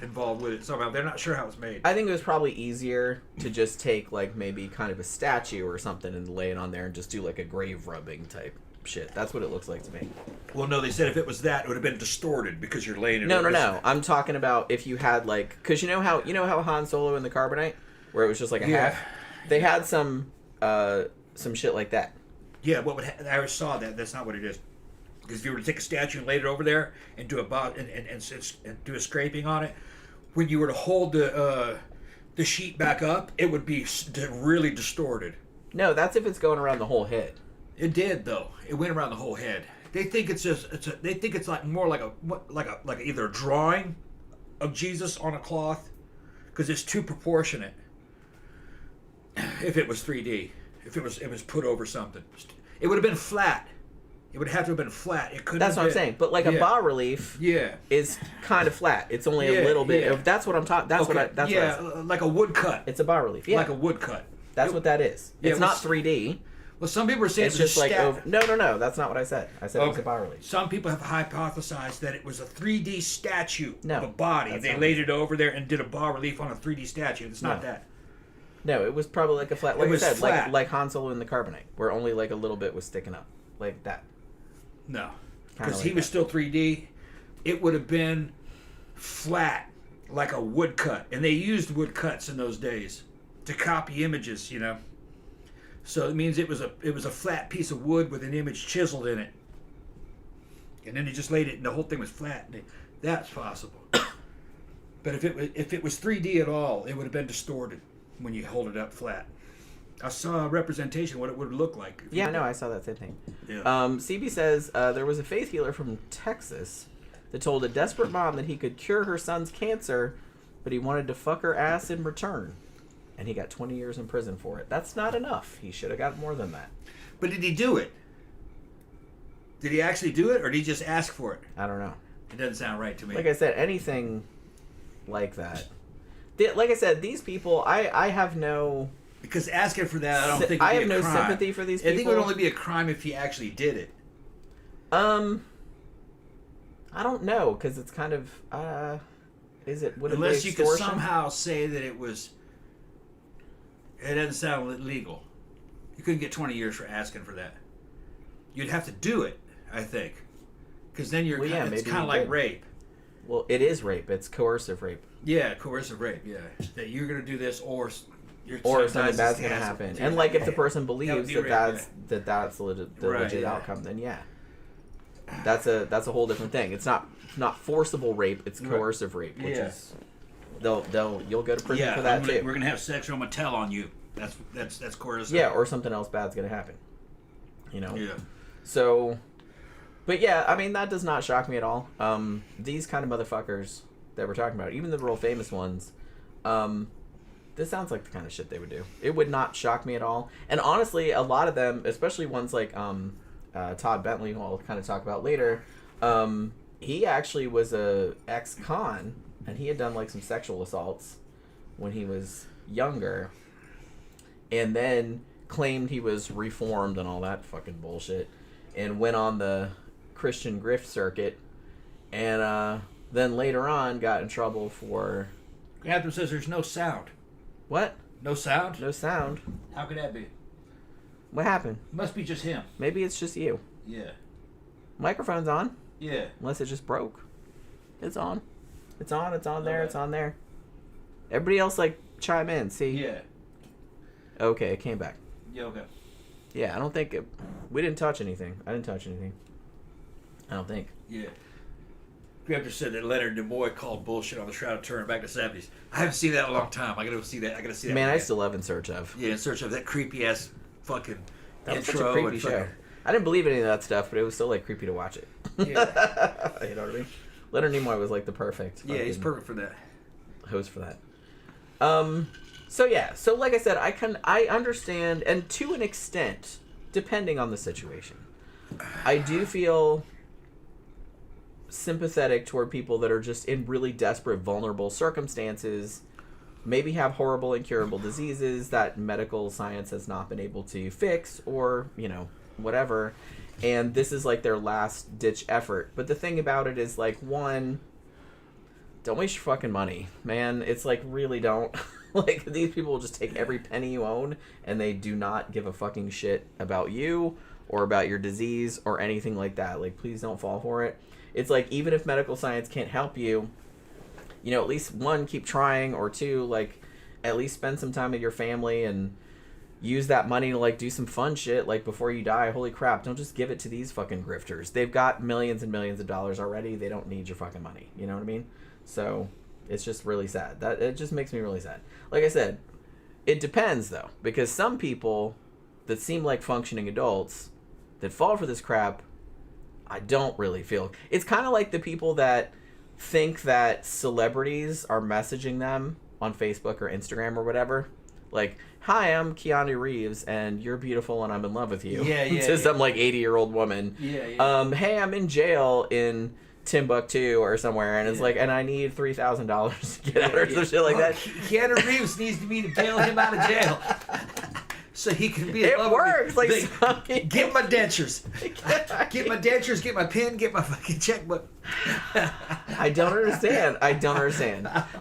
involved with it somehow. They're not sure how it's made. I think it was probably easier to just take like maybe kind of a statue or something and lay it on there and just do like a grave rubbing type shit. That's what it looks like to me. Well, no, they said if it was that, it would have been distorted because you're laying it over. No. I'm talking about if you had like... Because you know how Han Solo in the Carbonite? Where it was just like a half... They had some shit like that. Yeah, I always saw that. That's not what it is. Because if you were to take a statue and lay it over there and do and do a scraping on it, when you were to hold the sheet back up, it would be really distorted. No, that's if it's going around the whole head. It did though. It went around the whole head. They think it's like more like either a drawing of Jesus on a cloth, because it's too proportionate. If it was 3D, if it was put over something, it would have been flat. It would have to have been flat. It couldn't. That's what I'm saying. But like a bas relief, is kind of flat. It's only a little bit. Yeah. That's what I'm talking. That's okay. what I. Like a woodcut. It's a bas relief. Yeah, like a woodcut. That's what that is. It's not 3D. Well, some people are saying it's just like no. That's not what I said. I said it was a bas relief. Some people have hypothesized that it was a 3D statue of a body. They not laid it over there and did a bas relief on a 3D statue. It's not that. No, it was probably like a flat. Like I said, flat. like Han Solo in the Carbonite, where only like a little bit was sticking up, like that. No, because he was still 3D. It would have been flat like a woodcut, and they used woodcuts in those days to copy images, you know. So it means it was a flat piece of wood with an image chiseled in it, and then they just laid it, and the whole thing was flat. That's possible. But if it was 3D at all, it would have been distorted when you hold it up flat. I saw a representation of what it would look like. Yeah, no, I saw that same thing. Yeah. CB says there was a faith healer from Texas that told a desperate mom that he could cure her son's cancer, but he wanted to fuck her ass in return. And he got 20 years in prison for it. That's not enough. He should have got more than that. But did he do it? Did he actually do it, or did he just ask for it? I don't know. It doesn't sound right to me. Like I said, anything like that. Like I said, these people, I have no... Because asking for that, I don't think I would have be a no crime. sympathy for these people. I think it would only be a crime if he actually did it. I don't know, because it's kind of... would it Unless be you could extortion? somehow say that it was... It doesn't sound legal. You couldn't get 20 years for asking for that. You'd have to do it, I think. Because then Well, yeah, it's maybe kind you of like did. rape. Well, it is rape. It's coercive rape. Yeah, coercive rape, yeah. That you're going to do this or Something bad's going to happen. And like if the person believes that's the legit yeah. outcome, then yeah. That's a whole different thing. It's not forcible rape, it's coercive rape, which is you'll go to prison for that too. We're going to have sex or I'm going to tell on you. That's coercive. Yeah, or something else bad's going to happen. You know? Yeah. So, but yeah, I mean, that does not shock me at all. These kind of motherfuckers that we're talking about, even the real famous ones, this sounds like the kind of shit they would do. It would not shock me at all. And honestly, a lot of them, especially ones like Todd Bentley, who I'll kind of talk about later, he actually was a ex-con, and he had done like some sexual assaults when he was younger, and then claimed he was reformed and all that fucking bullshit, and went on the Christian grift circuit, and then later on got in trouble for... Catherine says there's no sound. What? No sound? No sound. How could that be? What happened? Must be just him. Maybe it's just you. Yeah. Microphone's on. Yeah. Unless it just broke. It's on. It's on. It's on there. Okay. It's on there. Everybody else, like, chime in. See? Yeah. Okay, it came back. Yeah, okay. Yeah, I don't think... we didn't touch anything. I didn't touch anything. I don't think. Yeah. Graham just said that Leonard Nimoy called bullshit on the Shroud of Turin back in the 70s. I haven't seen that in a long time. I gotta see that. Man, I again. still love In Search Of. Yeah, In Search Of that creepy ass fucking That was intro. such a creepy and show. fucking- I didn't believe any of that stuff, but it was still, like, creepy to watch it. Yeah. You know what I mean? Leonard Nimoy was, like, the perfect Yeah, he's fucking perfect for that. host for that. So yeah, so like I said, I understand, and to an extent, depending on the situation, I do feel sympathetic toward people that are just in really desperate, vulnerable circumstances, maybe have horrible, incurable diseases that medical science has not been able to fix, or, you know, whatever, and this is like their last ditch effort. But the thing about it is, like, one, don't waste your fucking money, man. It's like, really don't. Like, these people will just take every penny you own, and they do not give a fucking shit about you or about your disease or anything like that. Like, please don't fall for it. It's like, even if medical science can't help you, you know, at least one, keep trying, or two, like, at least spend some time with your family and use that money to, like, do some fun shit, like, before you die. Holy crap, don't just give it to these fucking grifters. They've got millions and millions of dollars already. They don't need your fucking money. You know what I mean? So, it's just really sad. It just makes me really sad. Like I said, it depends, though, because some people that seem like functioning adults that fall for this crap, I don't really feel. It's kind of like the people that think that celebrities are messaging them on Facebook or Instagram or whatever. Like, hi, I'm Keanu Reeves, and you're beautiful, and I'm in love with you. To some, like, 80-year-old woman. Hey, I'm in jail in Timbuktu or somewhere, and it's like, and I need $3,000 to get out, or some shit like that. Keanu Reeves needs me to bail him out of jail. So he can be in It love works. with me. Like, Get my dentures. Get my dentures, get my pen, get my fucking checkbook. I don't understand.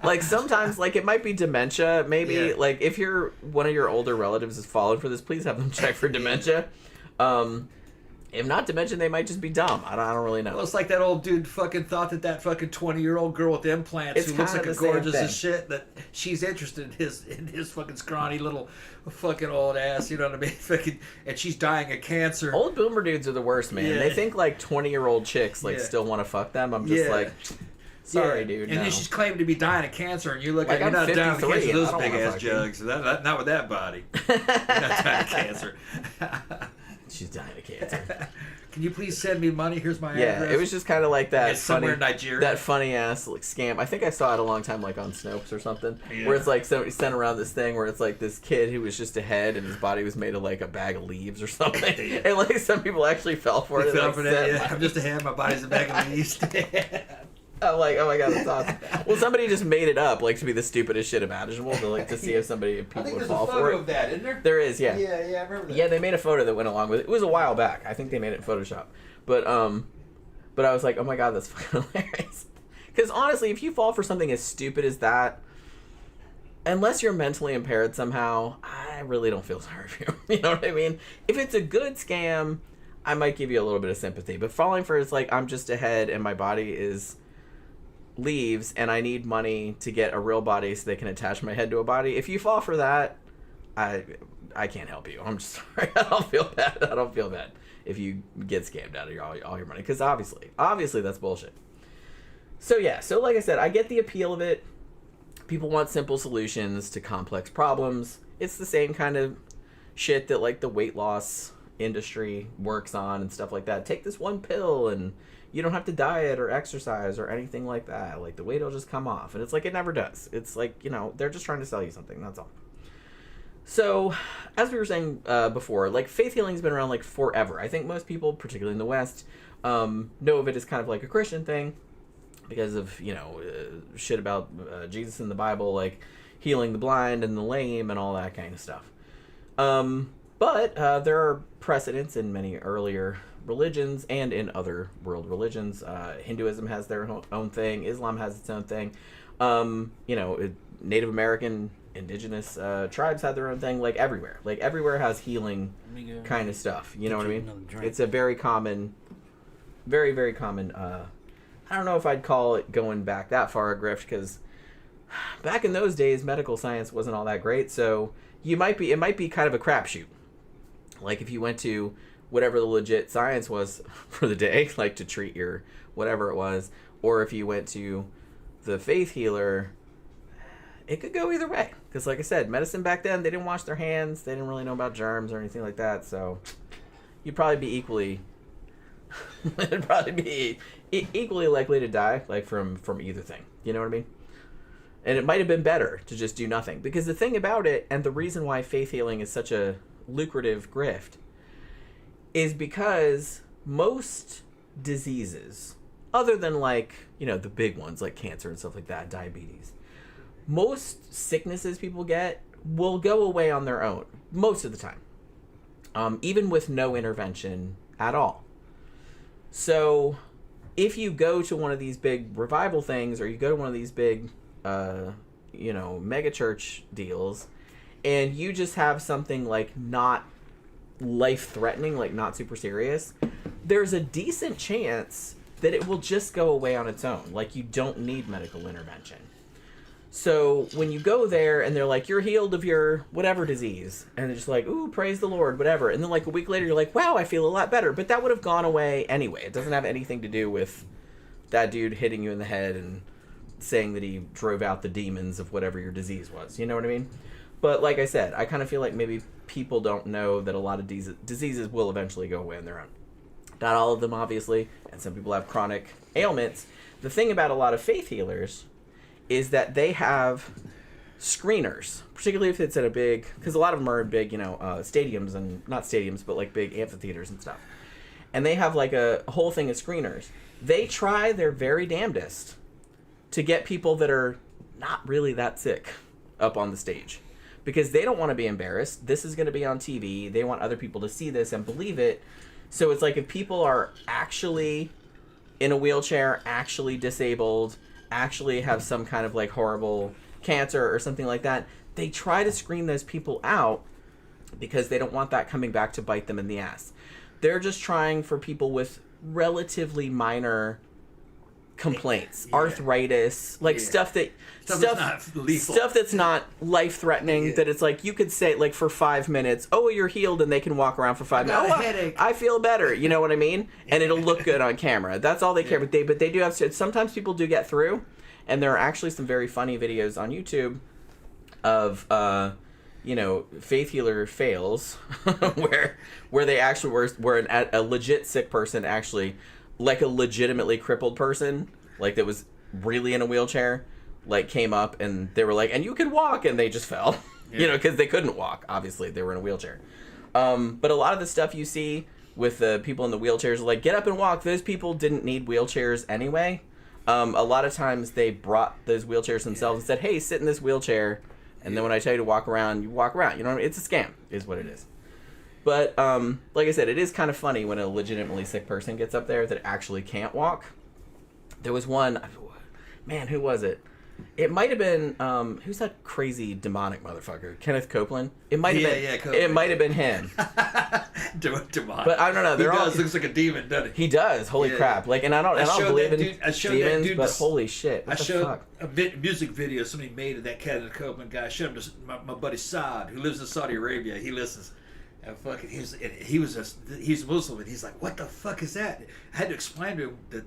Like, sometimes, like, it might be dementia. Maybe, Yeah. like, if you're one of your older relatives is fallen for this, please have them check for dementia. And And not to mention they might just be dumb. I don't really know. Well, it's like that old dude fucking thought that fucking 20-year-old girl with implants It's who looks like kinda a the same gorgeous thing. as shit, that she's interested in his fucking scrawny little fucking old ass, you know what I mean? Fucking, and she's dying of cancer. Old boomer dudes are the worst, man. Yeah. They think like 20-year-old chicks like Yeah. still want to fuck them. I'm just Yeah. like, sorry, Yeah. dude. And no. then she's claiming to be dying of cancer, and you look Like, like you're I'm not dying of 53 cancer with and I those don't big wanna ass fuck you. jugs. Not with that body. You're not dying of cancer. She's dying of cancer. Can you please send me money? Here's my Yeah, address. it was just kind of like that It's somewhere funny, in Nigeria. that funny ass like scam. I think I saw it a long time like on Snopes or something, Yeah. where it's like somebody sent around this thing where it's like this kid who was just a head and his body was made of like a bag of leaves or something, Yeah. and like some people actually fell for it. Fell and, for like, that, sent yeah. money. I'm just a hand. My body's a bag of leaves. I'm like, oh my god, that's awesome. Well, somebody just made it up like to be the stupidest shit imaginable to like to see if people would fall for it. that, isn't there? There is, yeah. Yeah, I remember that. Yeah, they made a photo that went along with it. It was a while back. I think they made it in Photoshop. But I was like, oh my god, that's fucking hilarious. Because honestly, if you fall for something as stupid as that, unless you're mentally impaired somehow, I really don't feel sorry for you. You know what I mean? If it's a good scam, I might give you a little bit of sympathy. But falling for it's like I'm just a head and my body is leaves and I need money to get a real body so they can attach my head to a body. If you fall for that, I can't help you. I'm just sorry. I don't feel bad if you get scammed out of all your money, because obviously that's bullshit. So yeah, so like I said, I get the appeal of it. People want simple solutions to complex problems. It's the same kind of shit that like the weight loss industry works on and stuff like that. Take this one pill and you don't have to diet or exercise or anything like that. Like the weight will just come off. And it's like it never does. It's like, they're just trying to sell you something. That's all. So, as we were saying before, like faith healing's been around like forever. I think most people, particularly in the West, know of it as kind of like a Christian thing because of, shit about Jesus in the Bible, like healing the blind and the lame and all that kind of stuff. But there are precedents in many earlier religions and in other world religions. Hinduism has their own thing. Islam has its own thing. Native American, indigenous tribes had their own thing. Like everywhere has healing kind of stuff. You know what I mean? It's a very common, very, very common. I don't know if I'd call it going back that far a grift, because back in those days, medical science wasn't all that great. So it might be kind of a crapshoot. Like if you went to whatever the legit science was for the day, like to treat your whatever it was, or if you went to the faith healer, it could go either way. Because like I said, medicine back then, they didn't wash their hands. They didn't really know about germs or anything like that. So you'd probably be equally equally likely to die, like from either thing. You know what I mean? And it might have been better to just do nothing. Because the thing about it, and the reason why faith healing is such a lucrative grift, is because most diseases, other than like, the big ones like cancer and stuff like that, diabetes, most sicknesses people get will go away on their own most of the time, even with no intervention at all. So if you go to one of these big revival things, or you go to one of these big mega church deals, and you just have something like not life-threatening, like not super serious, there's a decent chance that it will just go away on its own. Like you don't need medical intervention. So when you go there and they're like, you're healed of your whatever disease, and they're just like, ooh, praise the Lord, whatever. And then like a week later, you're like, wow, I feel a lot better. But that would have gone away anyway. It doesn't have anything to do with that dude hitting you in the head and saying that he drove out the demons of whatever your disease was. You know what I mean? But like I said, I kind of feel like maybe people don't know that a lot of diseases will eventually go away on their own. Not all of them, obviously, and some people have chronic ailments. The thing about a lot of faith healers is that they have screeners, particularly if it's at a big, because a lot of them are in big, stadiums, and not stadiums, but like big amphitheaters and stuff. And they have like a whole thing of screeners. They try their very damnedest to get people that are not really that sick up on the stage, because they don't want to be embarrassed. This is going to be on TV. They want other people to see this and believe it. So it's like if people are actually in a wheelchair, actually disabled, actually have some kind of like horrible cancer or something like that, they try to screen those people out because they don't want that coming back to bite them in the ass. They're just trying for people with relatively minor complaints, arthritis, like stuff that's not lethal. stuff that's not life-threatening. That it's like you could say like for 5 minutes, oh, you're healed, and they can walk around for 5 minutes. I got a headache. I feel better. You know what I mean? And it'll look good on camera. That's all they care. But they do have. Sometimes people do get through, and there are actually some very funny videos on YouTube of faith healer fails where they actually where a legit sick person actually, like a legitimately crippled person, like that was really in a wheelchair, like came up and they were like, and you can walk, and they just fell, because they couldn't walk. Obviously, they were in a wheelchair. But a lot of the stuff you see with the people in the wheelchairs, like get up and walk. Those people didn't need wheelchairs anyway. A lot of times they brought those wheelchairs themselves and said, "Hey, sit in this wheelchair." And then when I tell you to walk around, you walk around. You know what I mean? It's a scam, is what it is. But, like I said, it is kind of funny when a legitimately sick person gets up there that actually can't walk. There was one, man, who was it? It might have been, who's that crazy demonic motherfucker? Kenneth Copeland? It might have been, Copeland. It might have been him. Demonic. But I don't know. Looks like a demon, doesn't he? He does. Holy crap! Like, and I don't believe in demons, but holy shit! What the fuck? A music video somebody made of that Kenneth Copeland guy. I showed him to my buddy Saad, who lives in Saudi Arabia. He listens. And fucking, he's Muslim, and he's like, "What the fuck is that?" I had to explain to him that.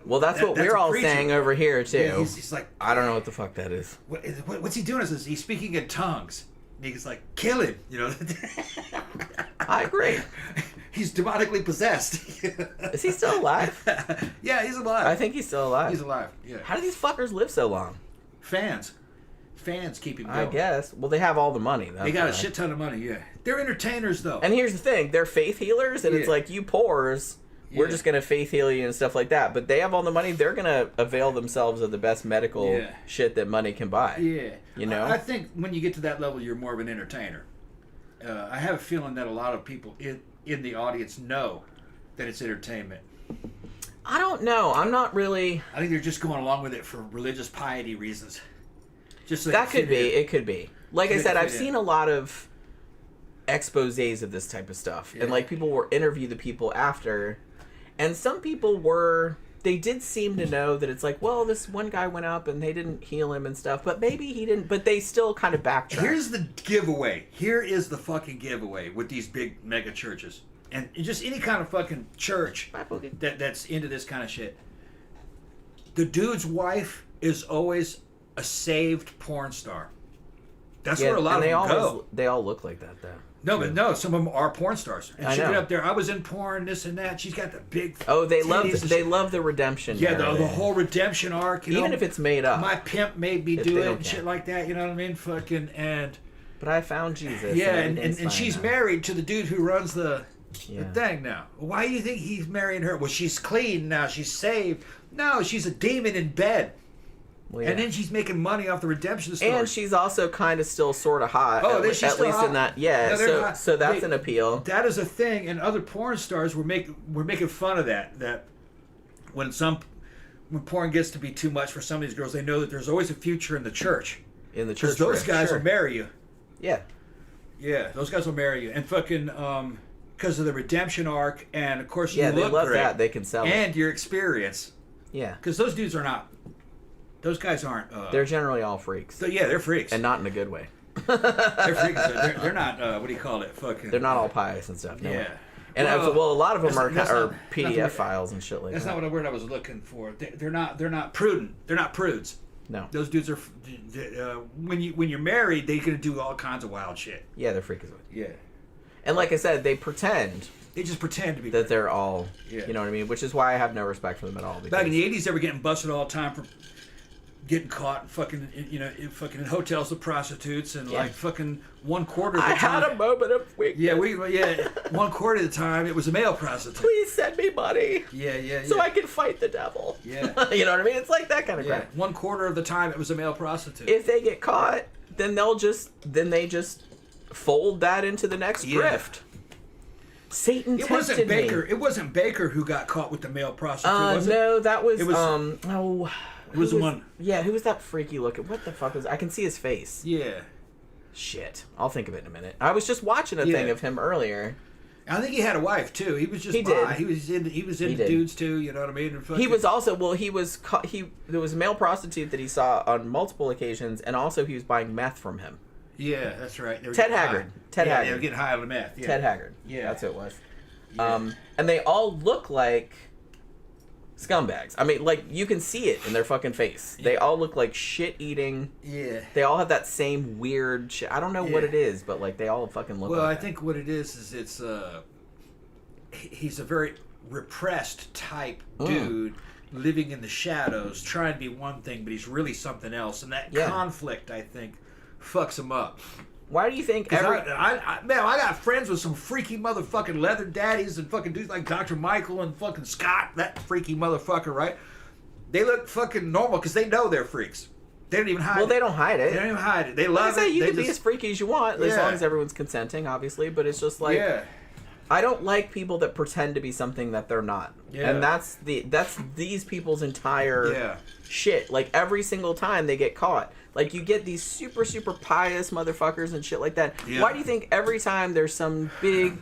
Well, that's what we're all saying over here too. Yeah, he's like, I don't know what the fuck that is. What's he doing? He's speaking in tongues. And he's like, kill him, I agree. He's demonically possessed. Is he still alive? Yeah, he's alive. I think he's still alive. He's alive. Yeah. How do these fuckers live so long? Fans keep him going. I guess. Well, they have all the money. They got a shit ton of money. Yeah, they're entertainers though. And here's the thing: they're faith healers, and it's like you poors. We're just going to faith heal you and stuff like that. But they have all the money. They're going to avail themselves of the best medical shit that money can buy. Yeah. You know? I think when you get to that level, you're more of an entertainer. I have a feeling that a lot of people in the audience know that it's entertainment. I don't know. I'm not really... I think they're just going along with it for religious piety reasons. Just so that could be. It could be. Like I said, I've seen a lot of exposés of this type of stuff. Yeah. And like people will interview the people after... And some people they did seem to know that it's like, well, this one guy went up and they didn't heal him and stuff, but maybe he didn't, but they still kind of backtrack. Here's the giveaway. Here is the fucking giveaway with these big mega churches. And just any kind of fucking church that's into this kind of shit. The dude's wife is always a saved porn star. That's where a lot of them go. They all look like that, though. No, but no, some of them are porn stars. And she'll know. get up there. I was in porn, this and that. She's got the big. Oh, they love the redemption. Yeah, the whole redemption arc. Even if it's made up. My pimp made me do it and shit like that. You know what I mean? Fucking and. But I found Jesus. Yeah, and she's married to the dude who runs the thing now. Why do you think he's marrying her? Well, she's clean now. She's saved. No, she's a demon in bed. Well, yeah. And then she's making money off the redemption story. And she's also kind of still sort of hot. Oh, at least hot. In that. Yeah, no, so that's an appeal. That is a thing, and other porn stars were making fun of that. That when porn gets to be too much for some of these girls, they know that there's always a future in the church. In the church, because those guys will marry you. Yeah. Yeah, those guys will marry you, and fucking because of the redemption arc, and of course you look great. Yeah, they love that. They can sell it. And your experience. Yeah. Because those dudes are not. Those guys aren't. They're generally all freaks. They're freaks, and not in a good way. They're freaks. They're not. What do you call it? Fucking. They're not all pious and stuff. No yeah. Way. And a lot of them are PDF files and shit like that. That's not what the word I was looking for. They're not prudent. They're not prudes. No. Those dudes are. When you're married, they're gonna do all kinds of wild shit. Yeah, they're freakazoid. Yeah. And like I said, they pretend. They just pretend to be. That they're all. Yeah. You know what I mean? Which is why I have no respect for them at all. Back in the '80s, they were getting busted all the time for. Getting caught in fucking in hotels with prostitutes and like fucking 1/4 of the time. I had a moment of weakness. Yeah, 1/4 of the time it was a male prostitute. Please send me money. Yeah. So I can fight the devil. Yeah. You know what I mean? It's like that kind of crap. 1/4 of the time it was a male prostitute. If they get caught, then they just fold that into the next grift. Satan tempted me. It wasn't Baker who got caught with the male prostitute, was it? No, that was, It was the one. Yeah, who was that freaky looking? What the fuck was? I can see his face. Yeah. Shit, I'll think of it in a minute. I was just watching a thing of him earlier. Yeah. I think he had a wife too. He was just He did. He was into did. dudes too. You know what I mean? And He was also there was a male prostitute that he saw on multiple occasions, and also he was buying meth from him. Yeah, that's right. They were Ted getting high. Haggard. Ted They Haggard. were getting high on the meth. Yeah. Ted Haggard. Yeah. That's who it was. Yeah. And they all look like scumbags. I mean, like, you can see it in their fucking face. They all look like shit-eating. Yeah. They all have that same weird shit. I don't know what it is, but, like, they all fucking look Well, like I that. think what it is it's he's a very repressed type dude living in the shadows, trying to be one thing, but he's really something else, and that conflict, I think, fucks him up. Why do you think Man, I got friends with some freaky motherfucking leather daddies and fucking dudes like Dr. Michael and fucking Scott, that freaky motherfucker, right? They look fucking normal because they know they're freaks. They don't even hide it. Well, they don't hide it. They don't even hide it. They Like I love say, it. you They can be just- as freaky as you want, as long as everyone's consenting, obviously, but it's just like... Yeah. I don't like people that pretend to be something that they're not. Yeah. And that's these people's entire shit. Like, every single time they get caught. Like, you get these super, super pious motherfuckers and shit like that. Yeah. Why do you think every time there's some big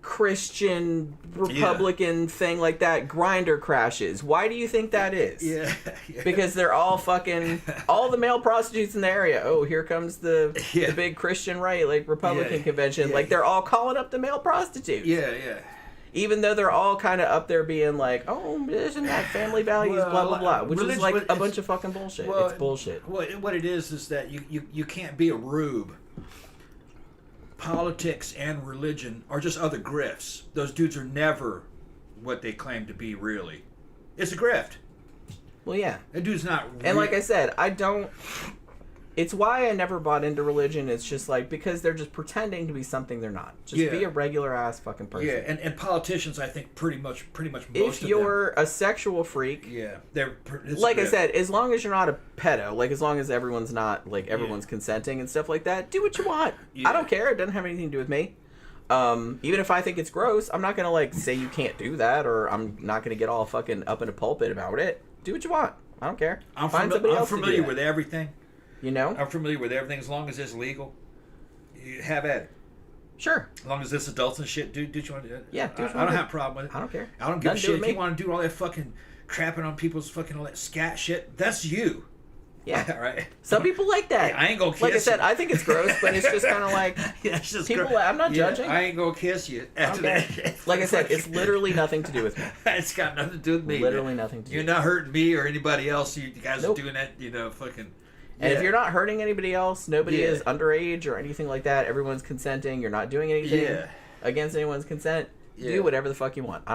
Christian Republican thing like that, Grinder crashes? Why do you think that is? Yeah. Because they're all fucking... all the male prostitutes in the area. Oh, here comes the big Christian right, like, Republican convention. Yeah. Like, they're all calling up the male prostitutes. Yeah. Even though they're all kind of up there being like, oh, isn't that family values, blah, blah, blah. Which is like a bunch of fucking bullshit. Well, it's bullshit. Well, what it is that you can't be a rube. Politics and religion are just other grifts. Those dudes are never what they claim to be, really. It's a grift. Well, yeah. That dude's not And like I said, I don't... It's why I never bought into religion. It's just like, because they're just pretending to be something they're not. Just be a regular ass fucking person. Yeah, and politicians, I think, pretty much most if of you're a sexual freak, it's like I said, as long as you're not a pedo, like as long as everyone's not, like everyone's consenting and stuff like that, do what you want. I don't care. It doesn't have anything to do with me. Even if I think it's gross, I'm not gonna like say you can't do that, or I'm not gonna get all fucking up in a pulpit about it. Do what you want. I don't care. I'm else familiar with everything. You know? I'm familiar with everything. As long as it's legal, you have at it. Sure. As long as it's adults and shit, do what you want to do. Yeah, do what you I want don't to have a problem with it. I don't care. I don't give a Nothing to shit. do If with you me. want to do all that fucking crapping on people's fucking all that scat shit, that's you. Yeah. Right? Some people like that. I ain't gonna kiss Like I said, you. I think it's gross, but it's just kind of like it's just people. gross. I'm not judging. I ain't gonna kiss you after Okay. that. Like I said, it's literally nothing to do with me. It's got nothing to do with me. Literally nothing to do. You're not hurting me or anybody else. You guys Nope. are doing that, fucking. And if you're not hurting anybody else, nobody Yeah. is underage or anything like that. Everyone's consenting. You're not doing anything against anyone's consent. Yeah. Do whatever the fuck you want. I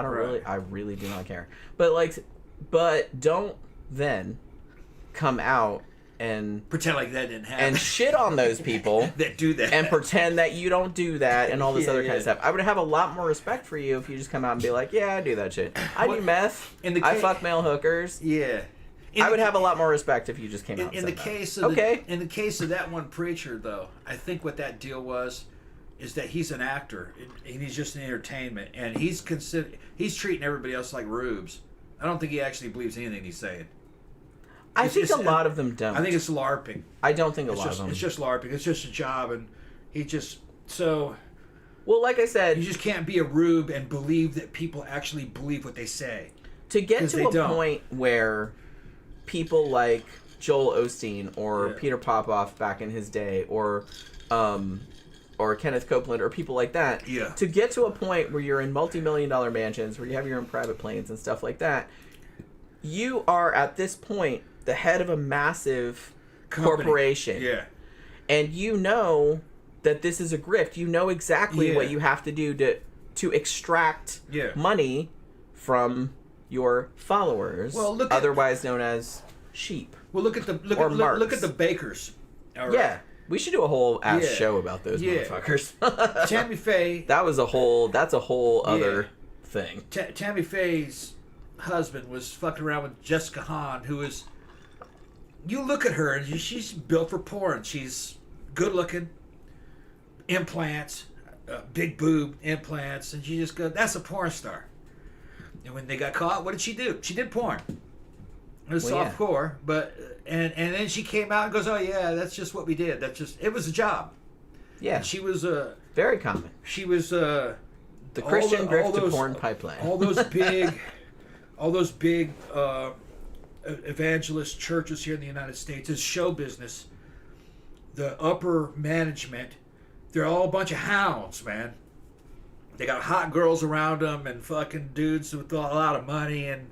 really do not care. But don't then come out and pretend like that didn't happen and shit on those people that do that and pretend that you don't do that and all this other kind of stuff. I would have a lot more respect for you if you just come out and be like, yeah, I do that shit. I do meth. I fuck male hookers. Yeah. I would have a lot more respect if you just came out and in said the that. case of in the case of that one preacher, though, I think what that deal was is that he's an actor and he's just an entertainment, and he's treating everybody else like rubes. I don't think he actually believes anything he's saying. I think a lot of them don't. I think it's LARPing. I don't think a lot of them. It's just LARPing. It's just a job, and he just so. Well, like I said, you just can't be a rube and believe that people actually believe what they say. To get to a point where people like Joel Osteen or Peter Popoff back in his day, or Kenneth Copeland, or people like that, to get to a point where you're in multi-million-dollar mansions, where you have your own private planes and stuff like that, you are at this point the head of a massive corporation. Yeah. And you know that this is a grift. You know exactly what you have to do to extract money from your followers, otherwise known as sheep. Well, look at the bakers. All right. Yeah, we should do a whole ass show about those motherfuckers. Tammy Faye. That's a whole other thing. Tammy Faye's husband was fucking around with Jessica Hahn, who is. You look at her and she's built for porn. She's good looking, implants, big boob implants, and she just goes, "That's a porn star." And when they got caught, what did she do? She did porn. It was softcore, but and then she came out and goes, "Oh yeah, that's just what we did. It was a job." Yeah, and she was very common. She was The Christian grift to porn pipeline. all those big evangelist churches here in the United States is show business. The upper management, they're all a bunch of hounds, man. They got hot girls around them and fucking dudes with a lot of money, and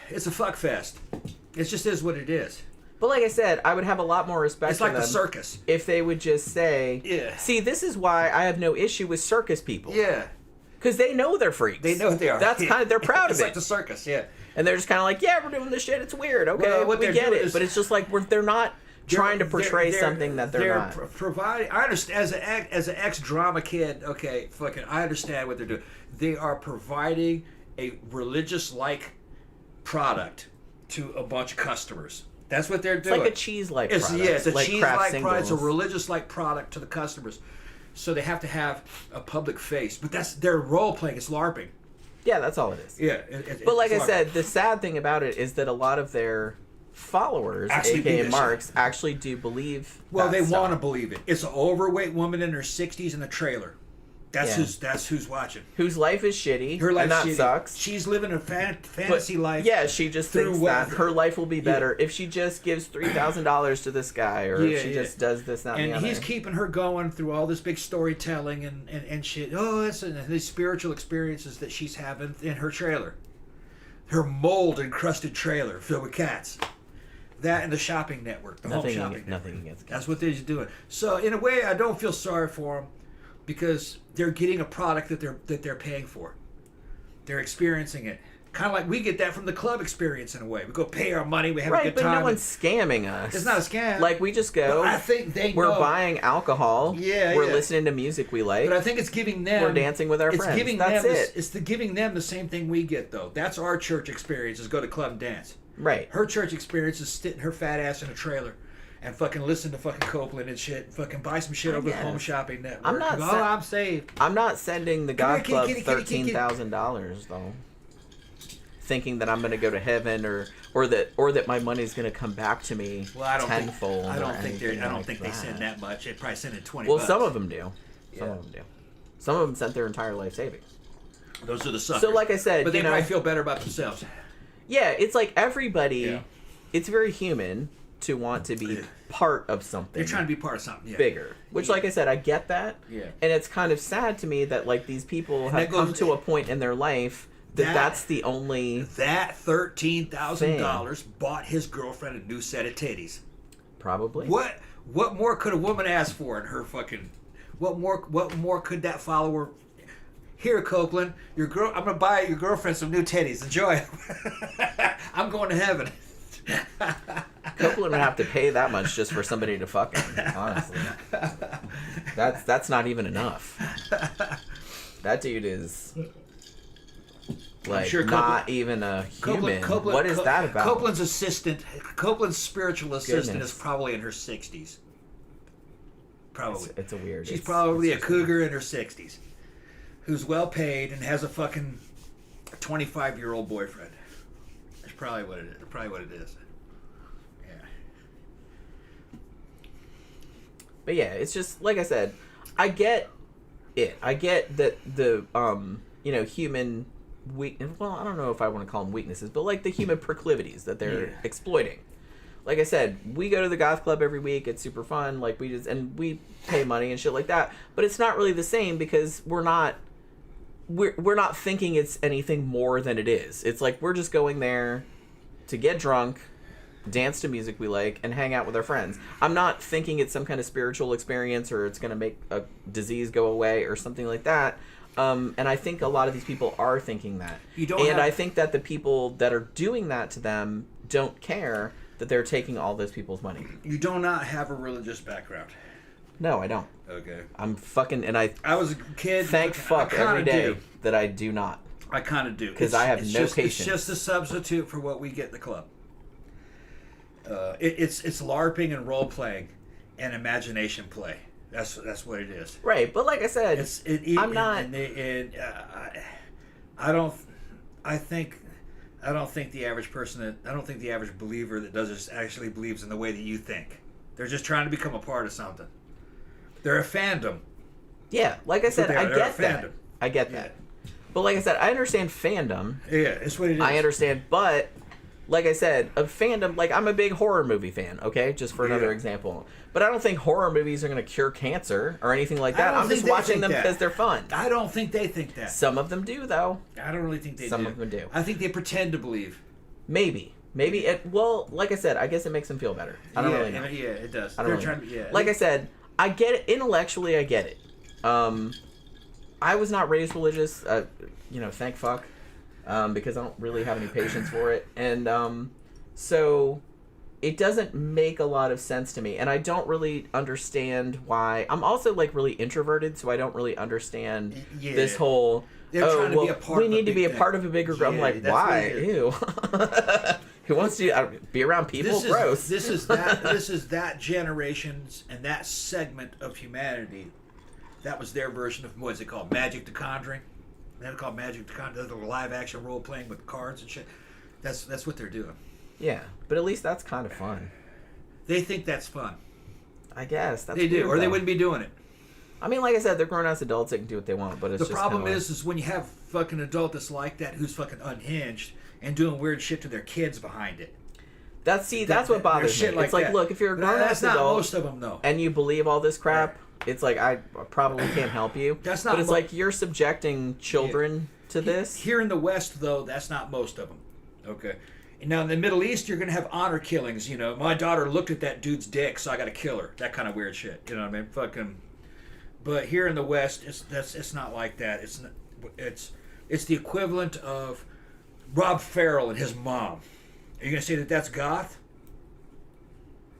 it's a fuck fest. It just is what it is. But like I said, I would have a lot more respect It's for like the them circus. if they would just say, Yeah. See, this is why I have no issue with circus people. Yeah. Because they know they're freaks. They know what they are. That's kind of, they're proud of It's it. like the circus, yeah. And they're just kind of like, yeah, we're doing this shit. It's weird. Okay, Well, what we they're get doing it. is- But it's just like they're not trying to portray They're- something that they're not. Providing. I understand as an ex-drama kid. Okay, fucking, I understand what they're doing. They are providing a religious-like product to a bunch of customers. That's what they're It's doing. like a cheese-like It's, product. yeah, it's a like craft cheese-like product. It's a singles. religious-like product to the customers. So they have to have a public face. But that's their role-playing. It's LARPing. Yeah, that's all it is. Yeah. But like it's I LARPing. said, the sad thing about it is that a lot of their followers, Actually aka believe it. marks, actually do believe. Well, that they stuff. want to believe it. It's an overweight woman in her 60s in a trailer. That's Yeah. who's watching. Whose life is shitty. Her life and that shitty. sucks. She's living a But, fantasy life. yeah, she just through thinks what- that her life will be better if she just gives $3,000 to this guy, or if she just does this, that, and And the other. he's keeping her going through all this big storytelling and shit. Oh, that's these spiritual experiences that she's having in her trailer. Her mold encrusted trailer filled with cats. That and the shopping network, the home shopping network. Nothing against cats. That's what they're doing. So in a way, I don't feel sorry for them because they're getting a product that they're paying for. They're experiencing it. Kind of like we get that from the club experience in a way. We go pay our money, we have a Right, good but time. no one's scamming us. It's not a scam. Like, we just go. But I think they We're know. buying alcohol. Yeah, We're yeah. listening to music we like. But I think it's giving them. We're dancing with our it's friends. Giving That's them it. It's giving them the same thing we get though. That's our church experience: is go to club and dance. Right. Her church experience is sitting her fat ass in a trailer and fucking listen to fucking Copeland and shit. Fucking buy some shit over the guess. home shopping network. I'm not Oh, sa- I'm saved. I'm not sending the Come here, God Club kitty. $13,000 though, thinking that I'm going to go to heaven or that my money's going to come back to me Well, I don't tenfold. think. I don't or think anything they. I don't like think they send that much. They probably send it 20. Well, bucks. some of them do. Some Yeah. of them do. Some of them sent their entire life savings. Those are the suckers. So, like I said, but they you know, probably feel better about themselves. yeah, it's like everybody. Yeah. It's very human to want to be Yeah. part of something. They're trying to be part of something. Yeah. bigger. Which, like I said, I get that. Yeah. And it's kind of sad to me that like these people And have that goes- come to a point in their life that that's the only That $13,000 bought his girlfriend a new set of titties. probably. What more could a woman ask for in her fucking? What more could that follower? Here, Copeland, I'm gonna buy your girlfriend some new titties. Enjoy. I'm going to heaven. Copeland would have to pay that much just for somebody to fuck him, honestly. That's not even enough. That dude is like sure not even a human. What is that about? Copeland's spiritual assistant Goodness. is probably in her 60s. Probably. It's a weird. She's it's- probably it's a cougar in her 60s who's well paid and has a fucking 25-year-old boyfriend. That's probably what it is. Probably what it is. Yeah. But yeah, it's just like I said, I get it. I get that the human well, I don't know if I want to call them weaknesses, but like the human proclivities that they're exploiting. Like I said, we go to the goth club every week. It's super fun. Like we pay money and shit like that. But it's not really the same because we're not thinking it's anything more than it is. It's like we're just going there to get drunk, dance to music we like, and hang out with our friends. I'm not thinking it's some kind of spiritual experience or it's going to make a disease go away or something like that. And I think a lot of these people are thinking that. I think that the people that are doing that to them don't care that they're taking all those people's money. You do not have a religious background. No, I don't. Okay. I'm fucking, and I was a kid. thank fuck every day that I do not. I kind of do. Because I have no patience. It's just a substitute for what we get in the club. It's LARPing and role playing and imagination play. That's what it is. Right, but like I said, I'm not. I don't think the average person. I don't think the average believer that does this actually believes in the way that you think. They're just trying to become a part of something. They're a fandom. Yeah, like I said, But I they're a get that. fandom. I get that. But like I said, I understand fandom. Yeah, it's what it is. I understand, but like I said, a fandom, like I'm a big horror movie fan, okay? Just for another example. But I don't think horror movies are going to cure cancer or anything like that. I'm just watching them because they're fun. I don't think they think that. Some of them do, though. I don't really think they do. Some of them do. I think they pretend to believe. Maybe. Well, like I said, I guess it makes them feel better. I don't really know. Yeah, it does. I don't really know. Like I said, I get it. Intellectually, I get it. I was not raised religious, thank fuck, because I don't really have any patience for it. And so it doesn't make a lot of sense to me. And I don't really understand why. I'm also, like, really introverted, so I don't really understand this whole... They're trying to be a part we need to be a part of a bigger group. I'm like, why? Ew. Who wants to be around people? Gross. This is that generation's and that segment of humanity. That was their version of, what is it called? Magic the Conjuring? They're called Magic the Conjuring. They're live action role playing with cards and shit. That's what they're doing. Yeah, but at least that's kind of fun. They think that's fun. I guess that's they do, weird, or they though. wouldn't be doing it. I mean, like I said, they're grown ass adults. They can do what they want, but it's the just problem kinda is when you have fucking adult that's like that, who's fucking unhinged and doing weird shit to their kids behind it. That's what bothers me. Shit like it's like, that. look, if you're a grown ass that's not adult, most of them though, and you believe all this crap, it's like I probably can't help you. That's not. But it's like you're subjecting children to this. Here in the West, though, that's not most of them. Okay. And now in the Middle East, you're gonna have honor killings. You know, my daughter looked at that dude's dick, so I got to kill her. That kind of weird shit. You know what I mean? Fucking. But here in the West, it's not like that. It's the equivalent of Rob Farrell and his mom. Are you gonna say that that's goth?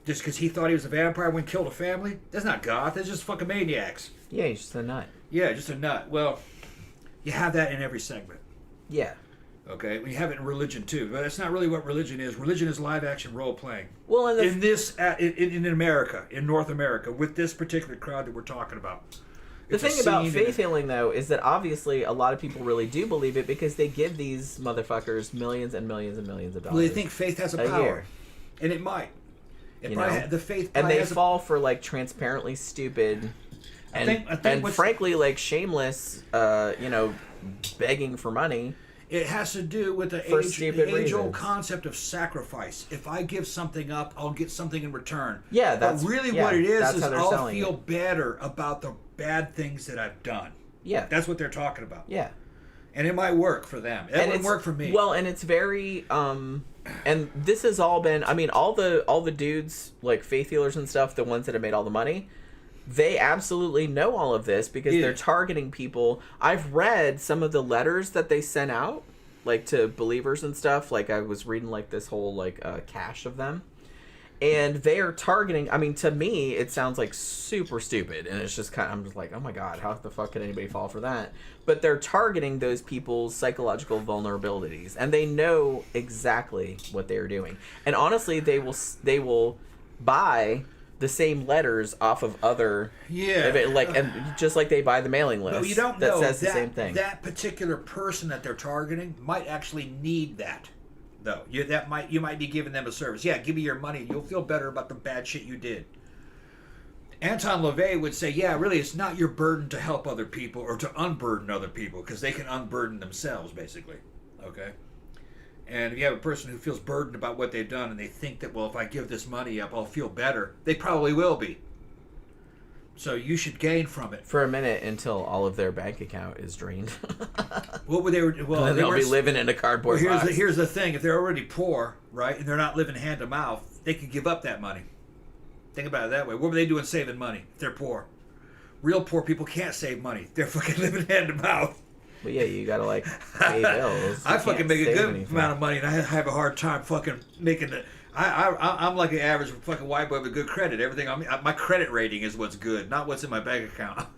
Just because he thought he was a vampire when he killed a family? That's not goth. That's just fucking maniacs. Yeah, he's just a nut. Yeah, just a nut. Well, you have that in every segment. Yeah. Okay, we have it in religion too, but that's not really what religion is. Religion is live action role playing. Well, and in America, in North America, with this particular crowd that we're talking about. The thing about faith healing, though, is that obviously a lot of people really do believe it because they give these motherfuckers millions and millions and millions of dollars. Well, they think faith has a power, year. And it might. The faith, and they fall for like transparently stupid, and frankly like shameless, begging for money. It has to do with the age-old concept of sacrifice. If I give something up, I'll get something in return. Yeah, that's what it is I'll feel it. better about the bad things that I've done. Yeah. That's what they're talking about. Yeah. And it might work for them. It wouldn't work for me. Well, and it's very and this has all been, I mean, all the dudes, like faith healers and stuff, the ones that have made all the money, they absolutely know all of this because they're targeting people. I've read some of the letters that they sent out, like to believers and stuff. Like I was reading like this whole like cache of them, and they are targeting. I mean, to me, it sounds like super stupid, and it's just I'm just like, oh my god, how the fuck could anybody fall for that? But they're targeting those people's psychological vulnerabilities, and they know exactly what they are doing. And honestly, they will buy the same letters off of other and just like they buy the mailing list. But you don't that know says the same thing. That particular person that they're targeting might actually need that, though. You might be giving them a service. Yeah, give me your money. You'll feel better about the bad shit you did. Anton LaVey would say, yeah, really, it's not your burden to help other people or to unburden other people because they can unburden themselves, basically. Okay. And if you have a person who feels burdened about what they've done and they think that, well, if I give this money up, I'll feel better, they probably will be. So you should gain from it. For a minute until all of their bank account is drained. What would they were? Well, and they'll be living in a cardboard box. Here's the thing. If they're already poor, right, and they're not living hand to mouth, they could give up that money. Think about it that way. What were they doing saving money if they're poor? Real poor people can't save money. They're fucking living hand to mouth. But yeah, you gotta like pay bills. I fucking make a good amount of money, and I have a hard time fucking making it. I'm like an average fucking white boy with good credit. Everything my credit rating is what's good, not what's in my bank account.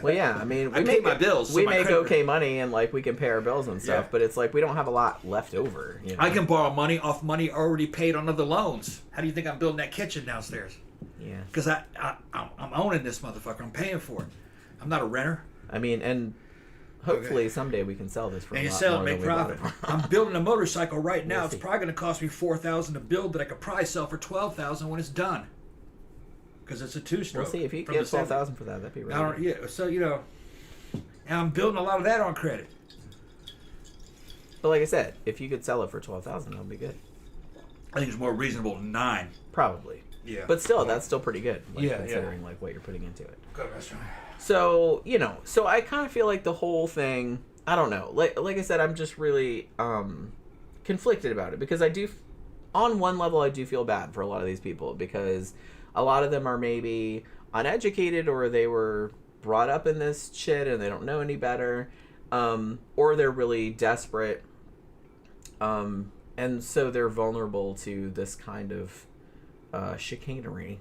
Well, yeah, I mean, I pay my bills. We make okay money, and like we can pay our bills and stuff. Yeah. But it's like we don't have a lot left over. You know? I can borrow money off money already paid on other loans. How do you think I'm building that kitchen downstairs? Yeah, because I'm owning this motherfucker. I'm paying for it. I'm not a renter. I mean, and hopefully someday we can sell this for a lot more more and make profit. I'm building a motorcycle right now. It's probably going to cost me $4,000 to build, but I could probably sell for $12,000 when it's done. because it's a two-stroke. We'll see if you from get the 70s. 12,000 for that. That'd be really I don't, good. yeah, so, you know, and I'm building a lot of that on credit. But like I said, if you could sell it for 12,000, that would be good. I think it's more reasonable than 9. Probably. Yeah. But still, that's still pretty good. Like, Yeah, considering like what you're putting into it. Good restaurant. So, you know, so I kind of feel like the whole thing, I don't know. Like I said, I'm just really conflicted about it because I do, on one level, I do feel bad for a lot of these people because a lot of them are maybe uneducated or they were brought up in this shit and they don't know any better, or they're really desperate, and so they're vulnerable to this kind of chicanery.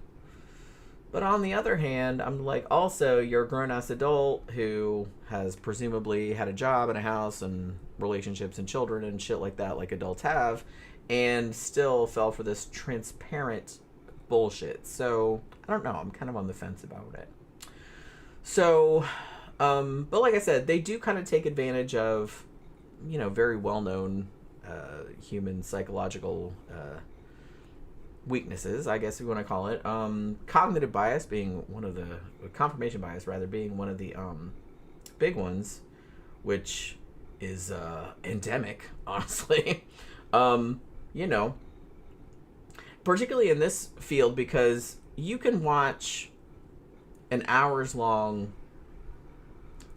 But on the other hand, I'm like, also, you're a grown-ass adult who has presumably had a job and a house and relationships and children and shit like that, like adults have, and still fell for this transparent bullshit. So, I don't know. I'm kind of on the fence about it. So, but like I said, they do kind of take advantage of, you know, very well-known human psychological weaknesses, I guess we want to call it. Cognitive bias being one of the, confirmation bias rather, being one of the big ones, which is endemic, honestly. You know, particularly in this field, because you can watch an hours long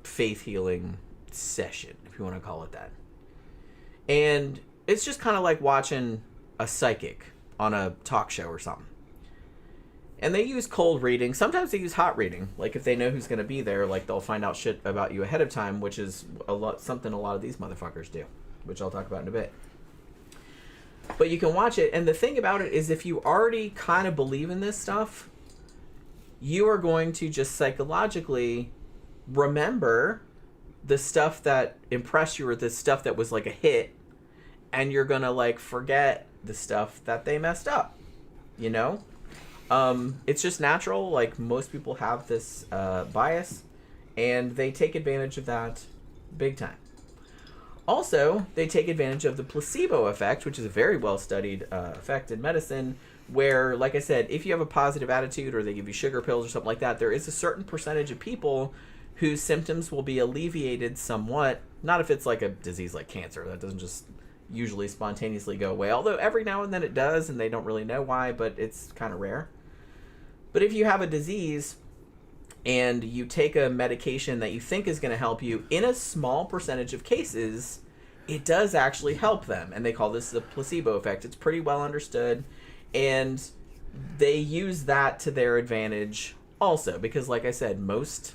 faith healing session, if you want to call it that. And it's just kind of like watching a psychic on a talk show or something. And they use cold reading. Sometimes they use hot reading. Like if they know who's going to be there, like they'll find out shit about you ahead of time, which is something a lot of these motherfuckers do, which I'll talk about in a bit. But you can watch it, and the thing about it is if you already kind of believe in this stuff, you are going to just psychologically remember the stuff that impressed you or the stuff that was like a hit, and you're going to like forget the stuff that they messed up, you know? It's just natural. Like most people have this bias, and they take advantage of that big time. Also, they take advantage of the placebo effect, which is a very well-studied effect in medicine, where, like I said, if you have a positive attitude or they give you sugar pills or something like that, there is a certain percentage of people whose symptoms will be alleviated somewhat. Not if it's like a disease like cancer. That doesn't just usually spontaneously go away, although every now and then it does, and they don't really know why, but it's kind of rare. But if you have a disease and you take a medication that you think is going to help you, in a small percentage of cases, it does actually help them. And they call this the placebo effect. It's pretty well understood. And they use that to their advantage also. Because like I said, most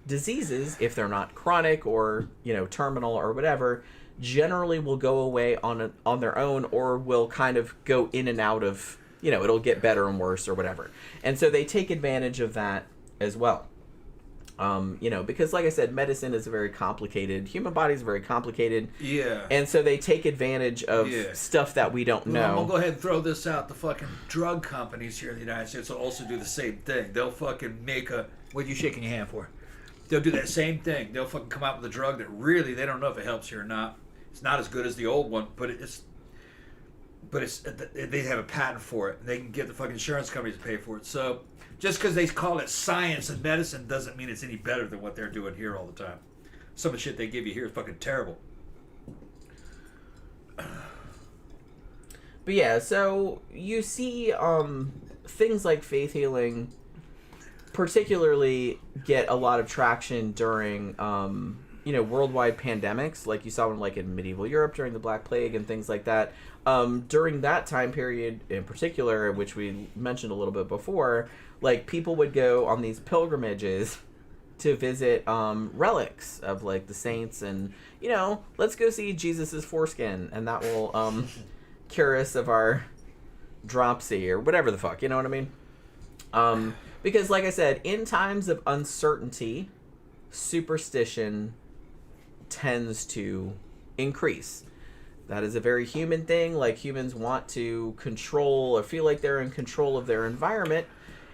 diseases, if they're not chronic or, you know, terminal or whatever, generally will go away on their own, or will kind of go in and out of, you know, it'll get better and worse or whatever. And so they take advantage of that as well. You know, because like I said, medicine is very complicated. Human body is very complicated. Yeah. And so they take advantage of stuff that we don't know. Well, I'm going to go ahead and throw this out. The fucking drug companies here in the United States will also do the same thing. They'll fucking make a... What are you shaking your hand for? They'll do that same thing. They'll fucking come out with a drug that really, they don't know if it helps you or not. It's not as good as the old one, but they have a patent for it. They can get the fucking insurance companies to pay for it. So just because they call it science and medicine doesn't mean it's any better than what they're doing here all the time. Some of the shit they give you here is fucking terrible. But yeah, so you see things like faith healing particularly get a lot of traction during you know, worldwide pandemics, like you saw in medieval Europe during the Black Plague and things like that. During that time period in particular, which we mentioned a little bit before, like people would go on these pilgrimages to visit relics of like the saints, and you know, let's go see Jesus's foreskin, and that will cure us of our dropsy or whatever the fuck, you know what I mean? Because like I said, in times of uncertainty, superstition tends to increase. That is a very human thing. Like humans want to control or feel like they're in control of their environment.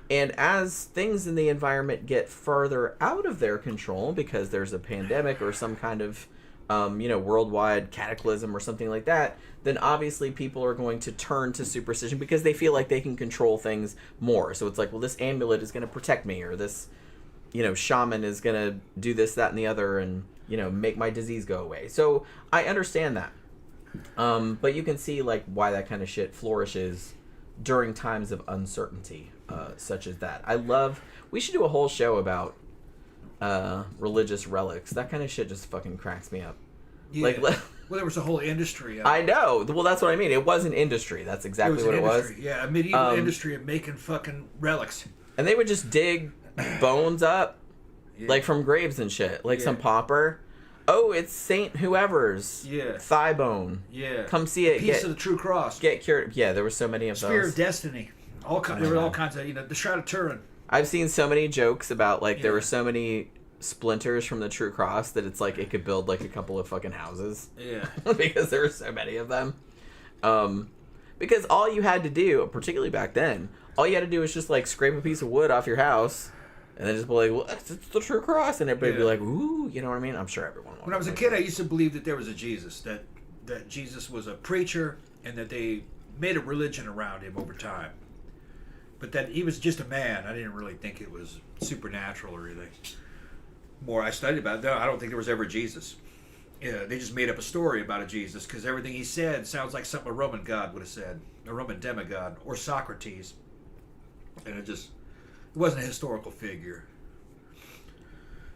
And as things in the environment get further out of their control because there's a pandemic or some kind of worldwide cataclysm or something like that, then obviously people are going to turn to superstition because they feel like they can control things more. So it's like, well, this amulet is going to protect me, or this, shaman is going to do this, that, and the other, and, make my disease go away. So I understand that. But you can see, like, why that kind of shit flourishes during times of uncertainty, such as that. We should do a whole show about religious relics. That kind of shit just fucking cracks me up. Yeah. Well, there was a whole industry. I know. Well, that's what I mean. It was an industry. That's exactly what it was. Yeah, a medieval industry of making fucking relics. And they would just dig bones up, like from graves and shit. Like some pauper. Oh, it's Saint whoever's thigh bone. Yeah. Come see it. Piece of the true cross. Get cured. Yeah, there were so many of those. Spear of Destiny. There were all kinds of, the Shroud of Turin. I've seen so many jokes about, like, there were so many splinters from the true cross that it's like it could build, like, a couple of fucking houses. Yeah. Because there were so many of them. Because all you had to do, particularly back then, all you had to do was just, like, scrape a piece of wood off your house and then just be like, well, it's the true cross. And everybody would be like, ooh, you know what I mean? I'm sure everyone would. When I was a kid, I used to believe that there was a Jesus, that Jesus was a preacher and that they made a religion around him over time. But that he was just a man. I didn't really think it was supernatural or anything. More I studied about it, no, I don't think there was ever Jesus. Yeah, they just made up a story about a Jesus because everything he said sounds like something a Roman god would have said, a Roman demigod, or Socrates. And it wasn't a historical figure.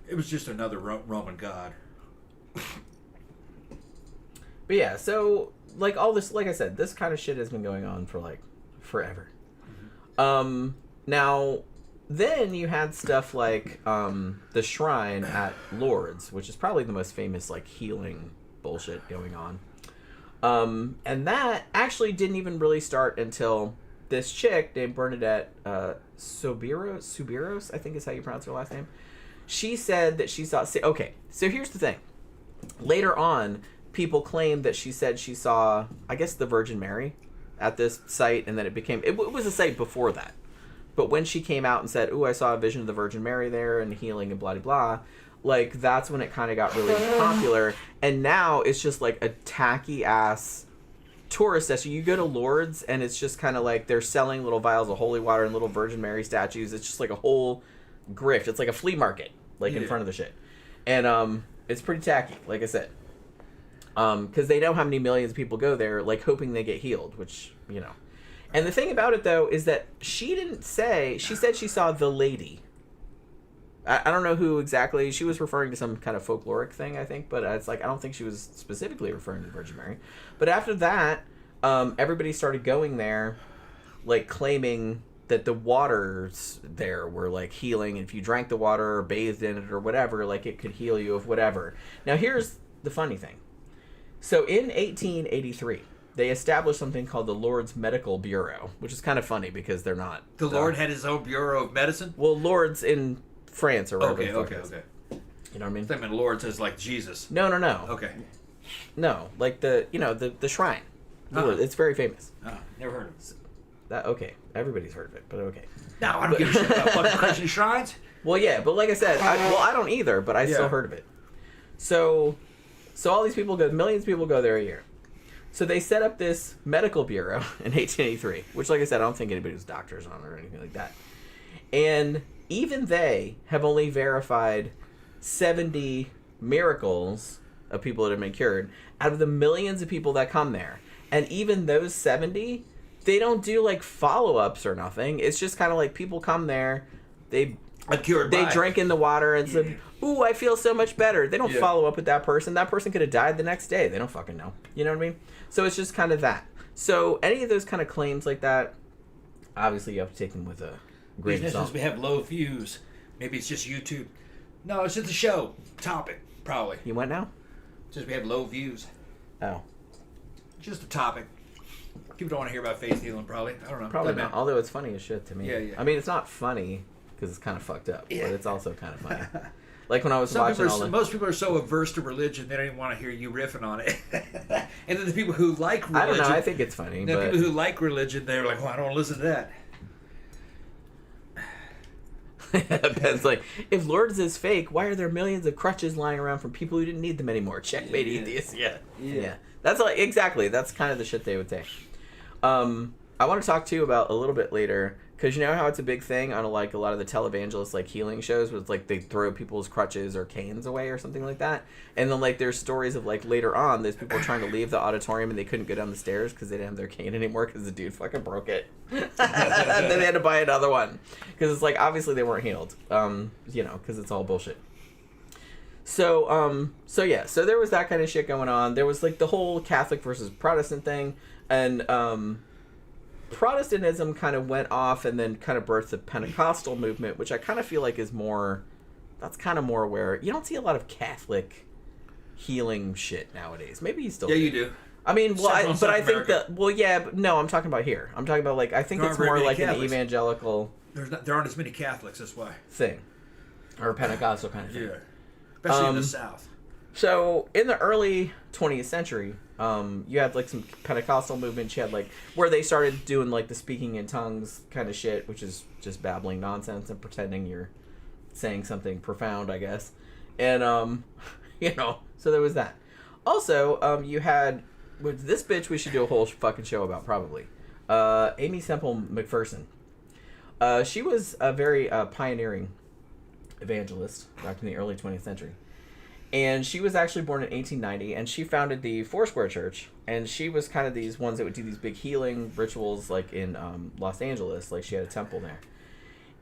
It was just another Roman god. But yeah, so, like, all this, like I said, this kind of shit has been going on for, like, forever. Now, then you had stuff like the shrine at Lourdes, which is probably the most famous, like, healing bullshit going on. And that actually didn't even really start until this chick named Bernadette Subiros, I think is how you pronounce her last name. She said that she saw... Okay, so here's the thing. Later on, people claimed that she said she saw, I guess, the Virgin Mary at this site, and then it was a site before that. But when she came out and said, ooh, I saw a vision of the Virgin Mary there and healing and blah, blah, blah, like, that's when it kind of got really popular. And now it's just, like, a tacky-ass tourist destination. You go to Lourdes, and it's just kind of like they're selling little vials of holy water and little Virgin Mary statues. It's just like a whole grift. It's like a flea market, like, in front of the shit. And it's pretty tacky, like I said. Because they know how many millions of people go there, like, hoping they get healed, which, And the thing about it, though, is that she didn't say... She said she saw the lady. I don't know who exactly... She was referring to some kind of folkloric thing, I think, but it's like, I don't think she was specifically referring to the Virgin Mary. But after that, everybody started going there, like, claiming that the waters there were, like, healing. And if you drank the water or bathed in it or whatever, like, it could heal you of whatever. Now, here's the funny thing. So, in 1883... they established something called the Lourdes Medical Bureau, which is kind of funny because they're not... The Lord had his own Bureau of Medicine? Well, Lourdes in France or wherever. Okay. You know what I mean? I mean, Lourdes is like Jesus. No. Okay. No, like the shrine. It's very famous. Never heard of it. Okay, everybody's heard of it, but okay. No, I don't give a shit about fucking Christian shrines. Well, yeah, but like I said, I don't either, but I still heard of it. So all these people millions of people go there a year. So they set up this medical bureau in 1883, which, like I said, I don't think anybody was doctors on it or anything like that. And even they have only verified 70 miracles of people that have been cured out of the millions of people that come there. And even those 70, they don't do, like, follow-ups or nothing. It's just kind of like people come there, they drink in the water and said, ooh, I feel so much better. They don't follow up with that person. That person could have died the next day. They don't fucking know. You know what I mean? So it's just kind of that. So any of those kind of claims like that, obviously you have to take them with a grain of salt. We have low views. Maybe it's just YouTube. No, it's just a show topic, probably. You went now? Just we have low views. Oh. Just a topic. People don't want to hear about faith healing, probably. I don't know. Probably not. Although it's funny as shit to me. Yeah. I mean, it's not funny because it's kind of fucked up, but it's also kind of funny. Like when I was watching most people are so averse to religion they don't even want to hear you riffing on it. And then the people who like religion, I don't know. I think it's funny. The people who like religion, they're like, "Well, I don't want to listen to Ben's like, if Lourdes is fake, why are there millions of crutches lying around from people who didn't need them anymore? Checkmate, atheists. Yeah. That's like exactly. That's kind of the shit they would say. I want to talk to you about a little bit later, because you know how it's a big thing on like a lot of the televangelist like healing shows, with like they throw people's crutches or canes away or something like that, and then like there's stories of like later on there's people trying to leave the auditorium and they couldn't go down the stairs because they didn't have their cane anymore because the dude fucking broke it. And then they had to buy another one because it's like obviously they weren't healed, you know, because it's all bullshit. So so there was that kind of shit going on. There was like the whole Catholic versus Protestant thing, and Protestantism kind of went off and then kind of birthed the Pentecostal movement, which I kind of feel like is more, that's kind of more where you don't see a lot of Catholic healing shit nowadays. Maybe you still Yeah, do. you do. I mean, well, I South think America. that, well, yeah, but no, I'm talking about here. I'm talking about like, I think There it's aren't very more many like an Catholics. evangelical There aren't as many Catholics, that's why. thing, or Pentecostal kind of thing. Yeah. Especially in the South. So in the early 20th century, you had like some Pentecostal movements. You had like where they started doing like the speaking in tongues kind of shit, which is just babbling nonsense and pretending you're saying something profound, I guess. And you know, so there was that. Also, you had with this bitch we should do a whole fucking show about probably. Amy Semple McPherson. She was a very pioneering evangelist back in the early 20th century. And she was actually born in 1890, and she founded the Foursquare Church. And she was kind of these ones that would do these big healing rituals, like in Los Angeles. Like she had a temple there,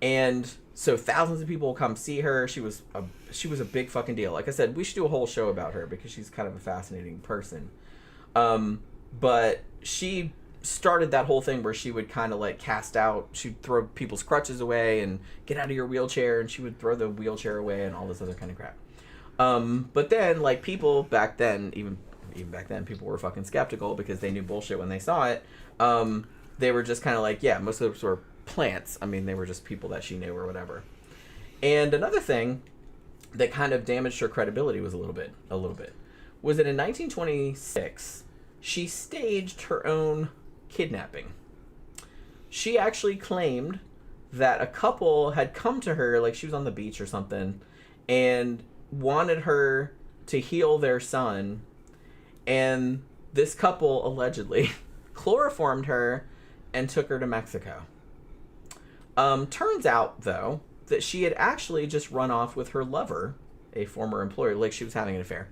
and so thousands of people will come see her. She was a big fucking deal. Like I said, we should do a whole show about her because she's kind of a fascinating person. But she started that whole thing where she would kind of like cast out. She'd throw people's crutches away and get out of your wheelchair, and she would throw the wheelchair away and all this other kind of crap. But then, like, people back then, even back then, people were fucking skeptical because they knew bullshit when they saw it. They were just kind of like, yeah, most of those were plants. I mean, they were just people that she knew or whatever. And another thing that kind of damaged her credibility was a little bit, was that in 1926, she staged her own kidnapping. She actually claimed that a couple had come to her, like she was on the beach or something, and wanted her to heal their son, and this couple allegedly chloroformed her and took her to Mexico. Turns out, though, that she had actually just run off with her lover, a former employer, like she was having an affair,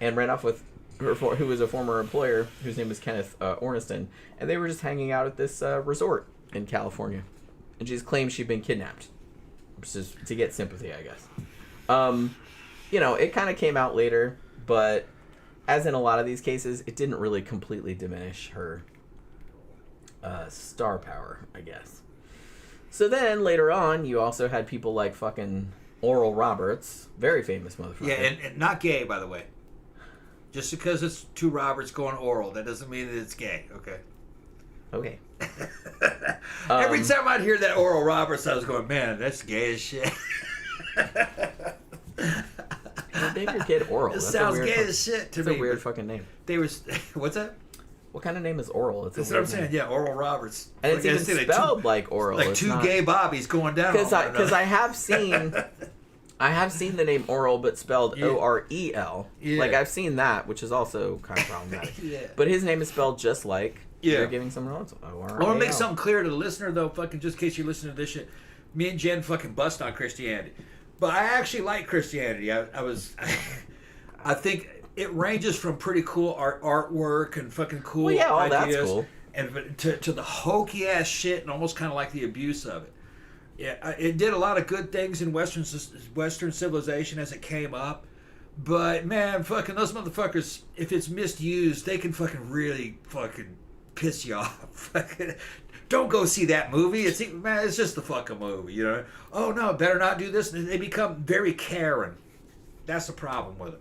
and ran off with her, who was a former employer, whose name was Kenneth Orniston, and they were just hanging out at this resort in California, and she just claimed she'd been kidnapped, just to get sympathy, I guess. You know, it kind of came out later, but as in a lot of these cases, it didn't really completely diminish her star power, I guess. So then, later on, you also had people like fucking Oral Roberts, very famous motherfucker. Yeah, and not gay, by the way. Just because it's two Roberts going oral, that doesn't mean that it's gay, okay? Okay. Every time I'd hear that Oral Roberts, I was going, man, that's gay as shit. Name your kid Oral. It That's sounds a weird gay as shit to It's me. a weird fucking name. They were, what's that? What kind of name is Oral? It's That's a what I'm weird saying. name. Yeah, Oral Roberts. And it's Like I even said, spelled like Oral. Like It's two not... gay bobbies going down. Because I have seen the name Oral, but spelled Orel. Yeah. Like I've seen that, which is also kind of problematic. Yeah. But his name is spelled just like you're giving someone else. I want to make something clear to the listener, though, fucking just in case you're listening to this shit. Me and Jen fucking bust on Christianity, but I actually like Christianity. I think it ranges from pretty cool artwork and fucking cool all ideas, that's cool. and to the hokey ass shit and almost kind of like the abuse of it. Yeah, it did a lot of good things in Western civilization as it came up, but man, fucking those motherfuckers, if it's misused, they can fucking really fucking piss you off. Fucking, don't go see that movie. It's just a fucking movie, you know. Oh no, better not do this. They become very Karen. That's the problem with it.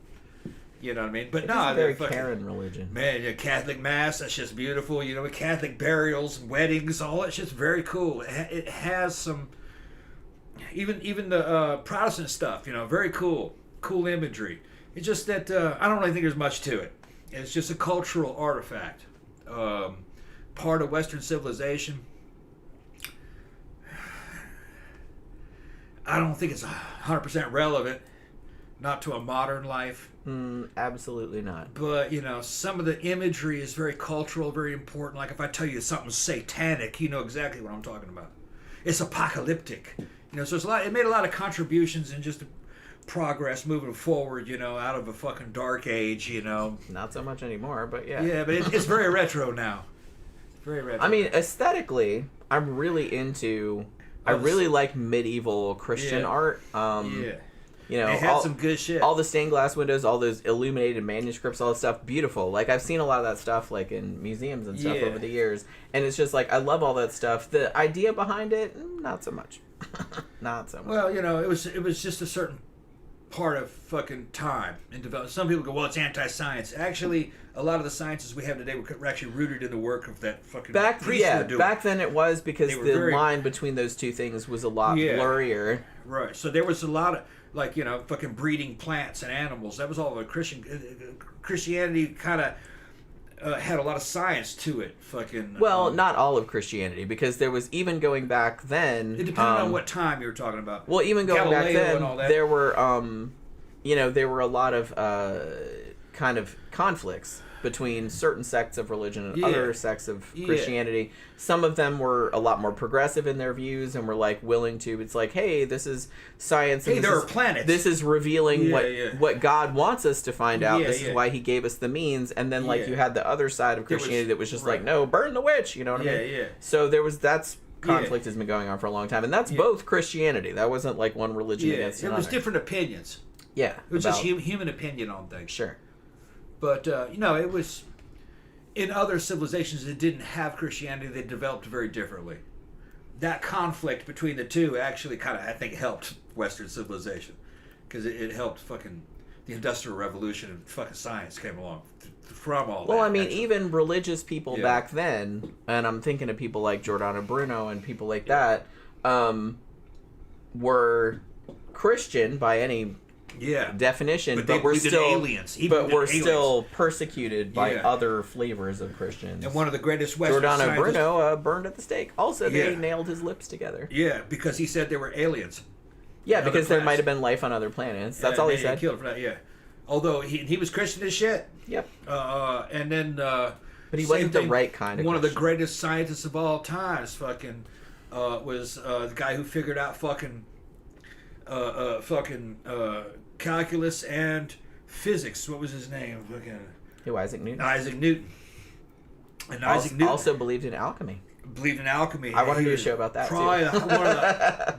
You know what I mean? But It's no, a very fucking, Karen religion. man, yeah, Catholic Mass, that's just beautiful. You know, Catholic burials, weddings, all that shit's very cool. It has some, even the Protestant stuff, you know, very cool imagery. It's just that I don't really think there's much to it. It's just a cultural artifact, part of Western civilization. I don't think it's 100% relevant, not to a modern life. Absolutely not. But, some of the imagery is very cultural, very important. Like if I tell you something's satanic, you know exactly what I'm talking about. It's apocalyptic. So it made a lot of contributions in just progress moving forward, out of a fucking dark age, Not so much anymore, but yeah. Yeah, but it's very retro now. Very retro. I mean, aesthetically, I'm really into... I really like medieval Christian art. They had some good shit. All the stained glass windows, all those illuminated manuscripts, all that stuff, beautiful. Like, I've seen a lot of that stuff, like, in museums and stuff over the years. And it's just, like, I love all that stuff. The idea behind it, not so much. Not so much. Well, it was just a certain part of fucking time in development. Some people go, well, it's anti-science. Actually, a lot of the sciences we have today were actually rooted in the work of that fucking priest were doing. Back then it was, because the line between those two things was a lot blurrier. Right. So there was a lot of, like, fucking breeding plants and animals. That was all the Christianity kind of had a lot of science to it. Fucking. Well, not all of Christianity, because there was, even going back then. It depended on what time you were talking about. Well, even going Galileo back then, and all that. there were, there were a lot of kind of conflicts between certain sects of religion and other sects of Christianity. Some of them were a lot more progressive in their views and were like willing to. It's like, hey, this is science. And there are planets. This is revealing what God wants us to find out. This is why He gave us the means. And then you had the other side of Christianity that was just like, no, burn the witch. You know what I mean? Yeah. So that's conflict has been going on for a long time, and that's both Christianity. That wasn't like one religion against another. It was different opinions. Yeah, it was just human opinion on things. Sure. But, it was... In other civilizations that didn't have Christianity, they developed very differently. That conflict between the two actually kind of, I think, helped Western civilization. Because it helped fucking... The Industrial Revolution and fucking science came along from all that. Well, I mean, even religious people back then, and I'm thinking of people like Giordano Bruno and people like that, were Christian by any... definition, but we're still aliens. Still persecuted by other flavors of Christians. And one of the greatest Western Giordano Bruno burned at the stake. Also, they nailed his lips together. Yeah, because he said they were aliens. Yeah, because there might have been life on other planets. That's all he said. Killed for that. Yeah, although he was Christian as shit. Yep. And then, but he wasn't the right kind of. One of the greatest scientists of all times, fucking, was the guy who figured out fucking calculus and physics. What was his name? Isaac Newton. Isaac Newton. And Isaac Newton also believed in alchemy. I want to do a show about that probably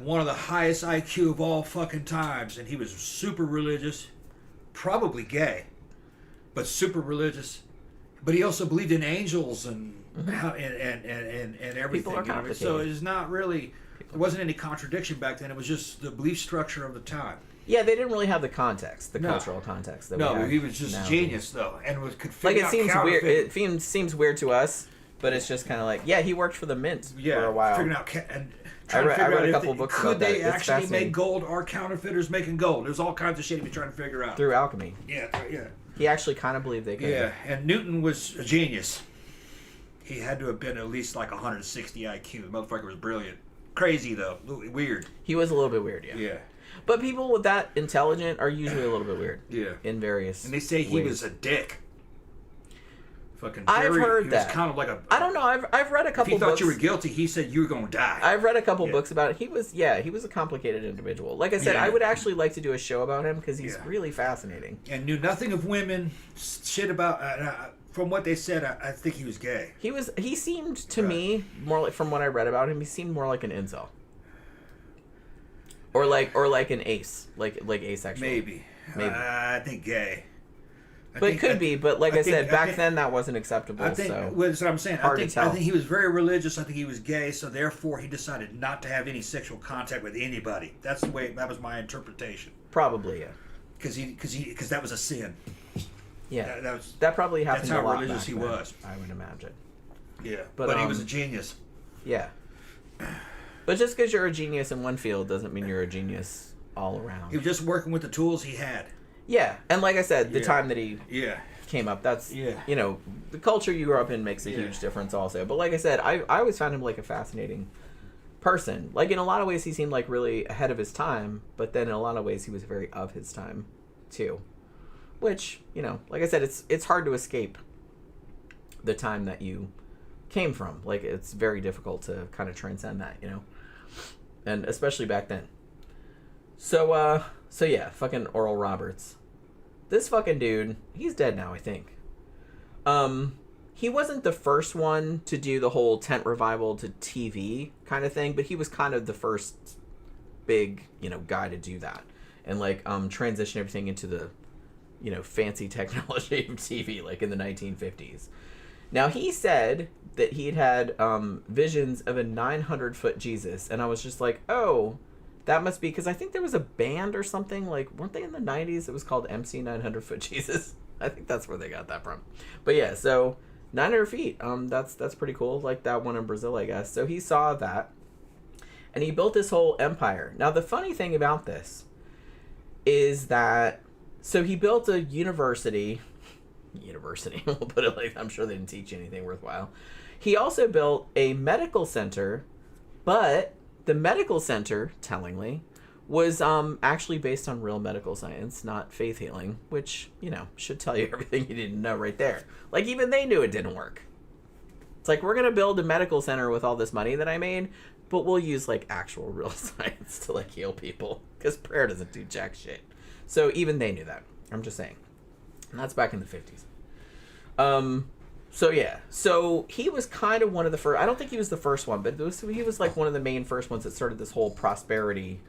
one of the highest IQ of all fucking times, and he was super religious, probably gay, but super religious. But he also believed in angels and everything. People are complicated. So it's not really. There wasn't any contradiction back then. It was just the belief structure of the time. Yeah, they didn't really have the context, cultural context. That we have he was just now. Genius though, and could like figure it out seems weird. counterfeit. It seems weird to us, but it's just kind of like, he worked for the mint for a while. Figuring out and I read a couple books about that. Could they actually make gold? Are counterfeiters making gold? There's all kinds of shit he was trying to figure out through alchemy. Yeah. He actually kind of believed they could. Yeah, and Newton was a genius. He had to have been at least like 160 IQ. The motherfucker was brilliant. Crazy though, weird. He was a little bit weird, Yeah. But people with that intelligent are usually a little bit weird. Yeah. In various. And they say he was a dick. Fucking. I've heard that. He was kind of like a. I don't know. I've read a couple. If he thought you were guilty, he said you were going to die. I've read a couple books about it. He was a complicated individual. Like I said, I would actually like to do a show about him because he's really fascinating. And knew nothing of women. Shit about. From what they said, I think he was gay. He seemed to me more like, from what I read about him, he seemed more like an incel. Or like an ace, like asexual. Maybe. I think gay. But it could be. But like I said, back then that wasn't acceptable. I think that's what I'm saying. I think he was very religious. I think he was gay. So therefore, he decided not to have any sexual contact with anybody. That's the way. That was my interpretation. Probably, yeah. Because that was a sin. Yeah. That probably happened a lot. That's how religious he was. I would imagine. Yeah. But he was a genius. Yeah. But just because you're a genius in one field doesn't mean you're a genius all around. He was just working with the tools he had. Yeah, and like I said, the time that he came up, that's, the culture you grew up in makes a huge difference also. But like I said, I always found him like a fascinating person. Like, in a lot of ways, he seemed like really ahead of his time, but then in a lot of ways, he was very of his time, too. Which, you know, like I said, it's hard to escape the time that you came from. Like, it's very difficult to kind of transcend that, you know? And especially back then. So yeah, fucking Oral Roberts. This fucking dude, he's dead now, I think. He wasn't the first one to do the whole tent revival to TV kind of thing, but he was kind of the first big, you know, guy to do that. And, like, transition everything into the, you know, fancy technology of TV, like in the 1950s. Now, he said that he had visions of a 900-foot Jesus, and I was just like, oh, that must be, because I think there was a band or something, like, weren't they in the 90s? It was called MC 900-foot Jesus. I think that's where they got that from. But yeah, so 900 feet, that's pretty cool, like that one in Brazil, I guess. So he saw that, and he built this whole empire. Now, the funny thing about this is that, so he built a university, we'll put it like, I'm sure they didn't teach you anything worthwhile. He also built a medical center, but the medical center, tellingly, was actually based on real medical science, not faith healing, which, you know, should tell you everything you need to know right there. Like, even they knew it didn't work. It's like, we're going to build a medical center with all this money that I made, but we'll use, like, actual real science to, like, heal people, because prayer doesn't do jack shit. So even they knew that. I'm just saying. And that's back in the 50s. So yeah, so he was kind of one of the first. I don't think he was the first one, but he was like one of the main first ones that started this whole prosperity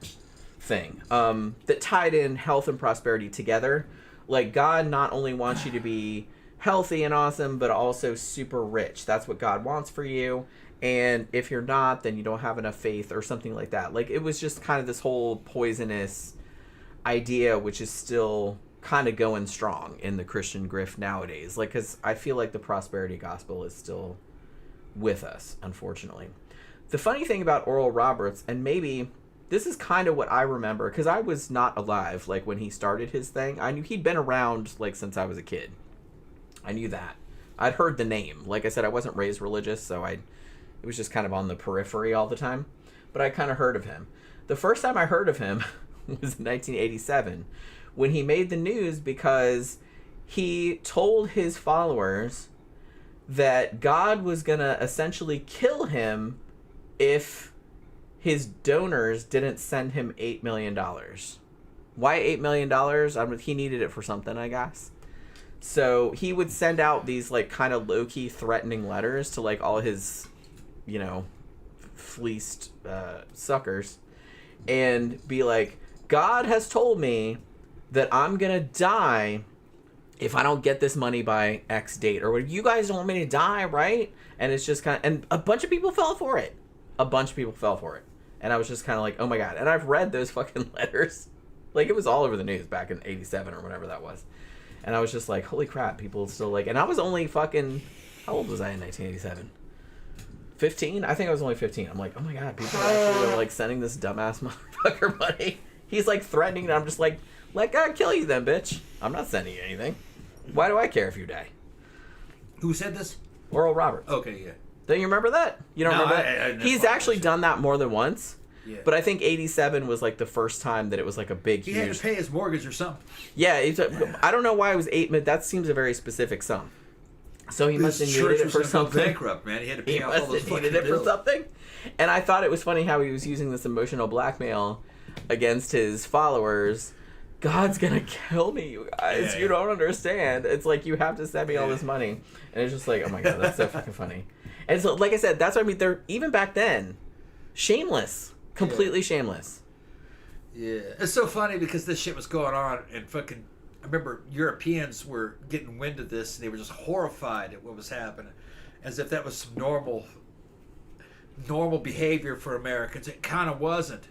thing that tied in health and prosperity together. Like, God not only wants you to be healthy and awesome, but also super rich. That's what God wants for you. And if you're not, then you don't have enough faith or something like that. Like, it was just kind of this whole poisonous idea, which is still kind of going strong in the Christian grift nowadays. Like, because I feel like the prosperity gospel is still with us, unfortunately. The funny thing about Oral Roberts, and maybe this is kind of what I remember, because I was not alive, like, when he started his thing. I knew he'd been around, like, since I was a kid. I knew that. I'd heard the name. Like I said, I wasn't raised religious, so it was just kind of on the periphery all the time. But I kind of heard of him. The first time I heard of him was in 1987, when he made the news because he told his followers that God was going to essentially kill him if his donors didn't send him $8 million. Why $8 million? He needed it for something, I guess. So he would send out these, like, kind of low-key threatening letters to, like, all his, you know, fleeced suckers, and be like, God has told me that I'm going to die if I don't get this money by X date. Or you guys don't want me to die, right? And it's just kind of... And a bunch of people fell for it. And I was just kind of like, oh my God. And I've read those fucking letters. Like, it was all over the news back in 87 or whatever that was. And I was just like, holy crap, people still like... And I was only fucking... How old was I in 1987? 15? I think I was only 15. I'm like, oh my God, people actually are, like, sending this dumbass motherfucker money. He's, like, threatening, and I'm just like, let God kill you then, bitch. I'm not sending you anything. Why do I care if you die? Who said this? Oral Roberts. Okay, yeah. Don't you remember that? You don't remember that? He's actually done that more than once. Yeah. But I think 87 was, like, the first time that it was, like, a big, He huge... had to pay his mortgage or something. Yeah, I don't know why it was 8, but that seems a very specific sum. So he must have needed it for something. Bankrupt, man. He had to pay off all those fucking needed it bills. for something. And I thought it was funny how he was using this emotional blackmail against his followers. God's gonna kill me, you guys. Yeah. You don't understand. It's like, you have to send me all this money. And it's just like, oh my God, that's so fucking funny. And so, like I said, that's what I mean. They're, even back then, shameless. Completely shameless. Yeah. It's so funny because this shit was going on and fucking... I remember Europeans were getting wind of this and they were just horrified at what was happening. As if that was some normal behavior for Americans. It kind of wasn't.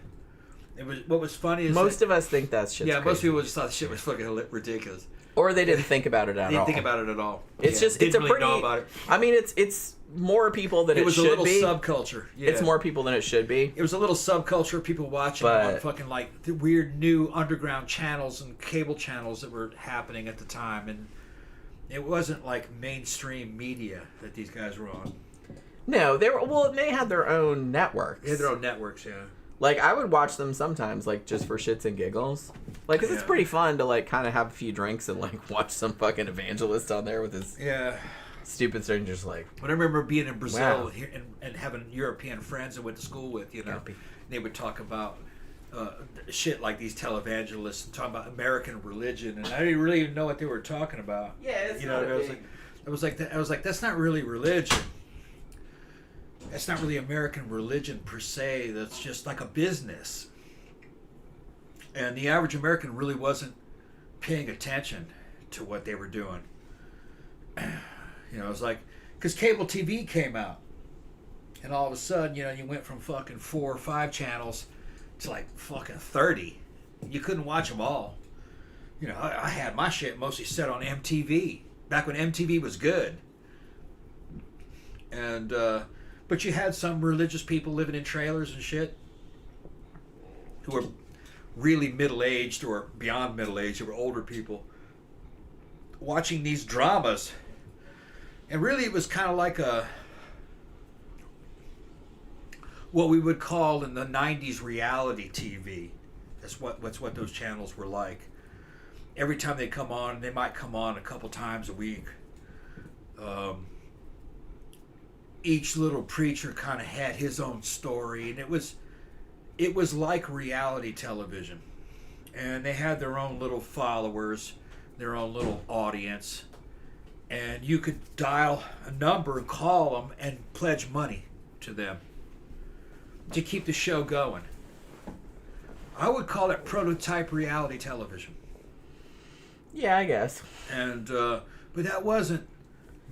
It was. What was funny is Most of us think that's shit's crazy. most people just thought the shit was fucking ridiculous. Or they didn't think about it at all. They didn't think about it at all. It's just, it's didn't a really pretty... know about it. I mean, it's more people than it should be. It was a little subculture. Yeah. It's more people than it should be. It was a little subculture of people watching on fucking, like, the weird new underground channels and cable channels that were happening at the time. And it wasn't like mainstream media that these guys were on. No, they had their own networks. They had their own networks, yeah. Like, I would watch them sometimes, like, just for shits and giggles. Like, 'cause it's pretty fun to, like, kind of have a few drinks and, like, watch some fucking evangelist on there with his stupid strangers, like... But I remember being in Brazil Wow. here and having European friends I went to school with, you know. They would talk about shit like these televangelists, talking about American religion, and I didn't really even know what they were talking about. Yeah, it's I was like, that's not really religion. That's not really American religion per se. That's just like a business. And the average American really wasn't paying attention to what they were doing. You know, it was like, because cable TV came out. And all of a sudden, you know, you went from fucking 4 or 5 channels to like fucking 30. You couldn't watch them all. You know, I had my shit mostly set on MTV. Back when MTV was good. And, but you had some religious people living in trailers and shit who were really middle-aged or beyond middle-aged, who were older people, watching these dramas. And really it was kind of like what we would call in the 90s reality TV. That's what those channels were like. Every time they come on, they might come on a couple times a week. Each little preacher kind of had his own story, and it was like reality television. And they had their own little followers, their own little audience, and you could dial a number and call them and pledge money to them to keep the show going. I would call it prototype reality television. Yeah, I guess. And but that wasn't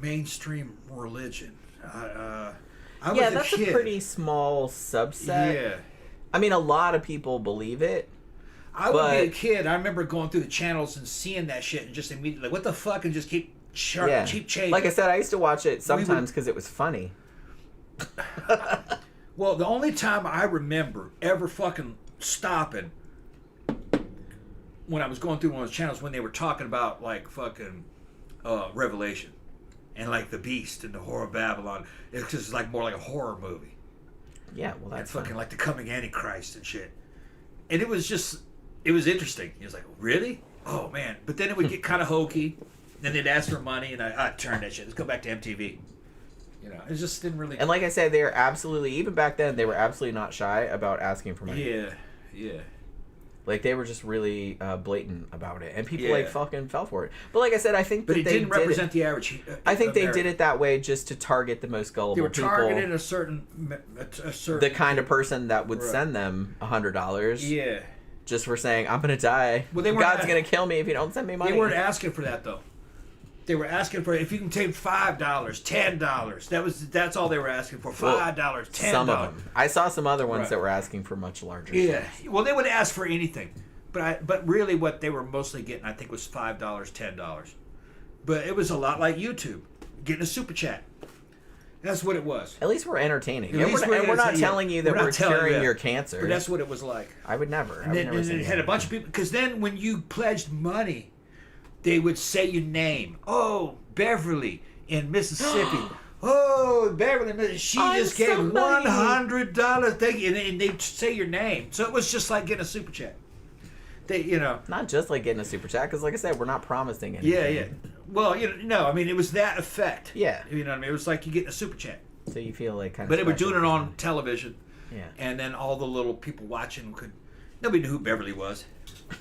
mainstream religion. I was that's a kid. a pretty small subset. Yeah. I mean, a lot of people believe it. I would be a kid. I remember going through the channels and seeing that shit and just immediately like, what the fuck, and just keep chasing. Like I said, I used to watch it sometimes because it was funny. Well, the only time I remember ever fucking stopping when I was going through one of those channels when they were talking about like fucking Revelation and like the beast and the whore of Babylon. It's like more like a horror movie. Yeah, well, that's fucking like the coming Antichrist and shit. And it was interesting. It was like, really? Oh man! But then it would get kind of hokey. Then they'd ask for money, and I'd turn that shit. Let's go back to MTV. You know, it just didn't really. And like I said, they were absolutely, even back then, they were absolutely not shy about asking for money. Yeah. Like, they were just really blatant about it. And people, like, fucking fell for it. But like I said, I think but that it they didn't represent the average I think American. they did it that way just to target the most gullible people. people. They were targeting a certain the kind of person that would send them $100. Yeah. Just for saying, I'm going to die. Well, God's going to kill me if you don't send me money. They weren't asking for that, though. They were asking for, if you can take $5, $10. That's all they were asking for. $5, $10. Some of them. I saw some other ones that were asking for much larger. Yeah. sums. Well, they would ask for anything. But really what they were mostly getting, I think, was $5, $10. But it was a lot like YouTube. Getting a super chat. That's what it was. At least we're entertaining. At least we're not telling you that we're curing your cancer. But that's what it was like. I would never. And it had a bunch of people. Because then when you pledged money, they would say your name. Oh, Beverly in Mississippi. Oh, Beverly, she just gave $100. Thank you. And they'd say your name. So it was just like getting a super chat. They, you know. Not just like getting a super chat, because like I said, we're not promising anything. Yeah. Well, I mean, it was that effect. Yeah. You know what I mean? It was like you getting a super chat. So you feel like kind of. But they were doing it on television. Yeah. And then all the little people watching nobody knew who Beverly was.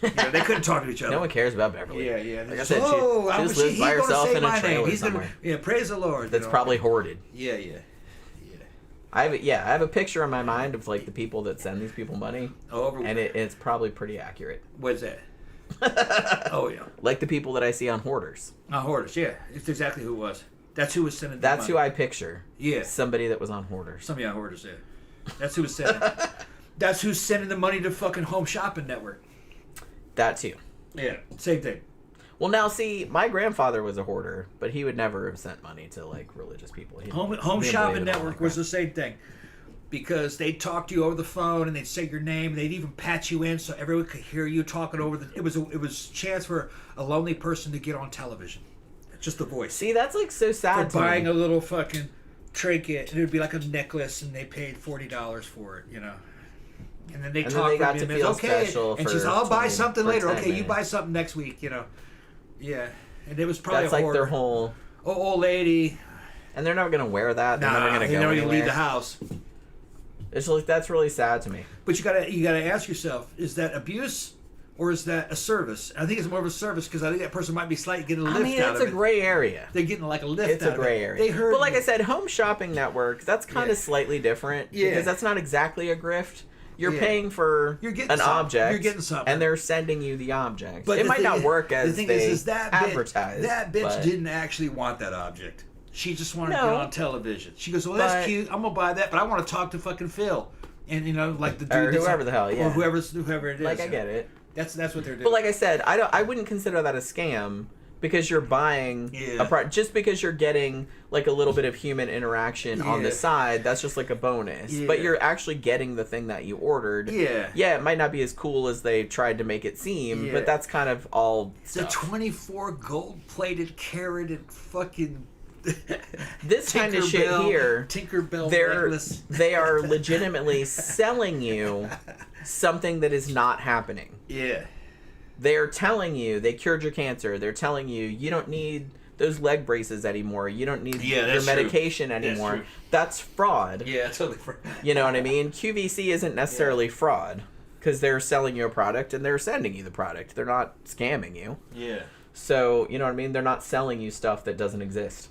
You know, they couldn't talk to each other. No one cares about Beverly. Yeah. Like I said, she just lives by herself in a trailer somewhere. Praise the Lord. That's probably hoarded. Yeah. I have a picture in my mind of like the people that send these people money. And it's probably pretty accurate. What's that? Oh yeah. Like the people that I see on Hoarders. On Hoarders, yeah. It's exactly who it was. That's who was sending. That's who I picture. Yeah. Somebody that was on Hoarders. Somebody on Hoarders, yeah. That's who was sending. That's who's sending the money to fucking Home Shopping Network. That too. Yeah, same thing. Well, now see, my grandfather was a hoarder, but he would never have sent money to like religious people. Home Shopping Network was the same thing, because they'd talk to you over the phone and they'd say your name. They'd even patch you in so everyone could hear you talking over the. It was a chance for a lonely person to get on television, just the voice. See, that's like so sad. For buying a little fucking trinket, and it would be like a necklace, and they paid $40 for it, you know. And then they And talk then they got with to me, and feel it's okay. special And for she's, I'll buy 20 something for later. 10 Okay, you minutes. buy something next week, you know. Yeah. And it was probably That's a like whore. their whole... Oh, old lady. And they're never going to wear that. They're never going to they go never even anywhere. leave the house. It's like, that's really sad to me. But you gotta ask yourself: is that abuse or is that a service? I think it's more of a service because I think that person might be slightly getting a lift I mean, out it's of a it. gray area. They're getting like a lift It's out a gray of it. area. They heard. But like me. I said, Home Shopping Network, that's kind of Yeah. slightly different. Yeah. Because that's not exactly a grift. You're Yeah. paying for You're getting an something. object. You're getting something. And they're sending you the object. But it the might thing not is- work as the thing they is that advertise. That bitch but- didn't actually want that object. She just wanted to No. get on television. She goes, "Well, that's But- cute. I'm gonna buy that, but I want to talk to fucking Phil." And you know, like the dude, Or that's whoever the hell, yeah. or whoever it is. Like, I get it. That's what they're doing. But like I said, I wouldn't consider that a scam because you're buying Yeah. just because you're getting like a little bit of human interaction on the Yeah. side. That's just like a bonus. Yeah. But you're actually getting the thing that you ordered. Yeah. Yeah, it might not be as cool as they tried to make it seem, Yeah. but that's kind of all the stuff. 24 gold-plated carroted fucking. This kind of shit Tinkerbell- here, Tinkerbell they're necklace. they are legitimately selling you something that is not happening. Yeah. They're telling you they cured your cancer. They're telling you you don't need those leg braces anymore. You don't need Yeah, your that's true. medication That's anymore. true. That's fraud. Yeah, totally. You know what I mean? QVC isn't necessarily fraud because they're selling you a product and they're sending you the product. They're not scamming you. Yeah. So, you know what I mean? They're not selling you stuff that doesn't exist.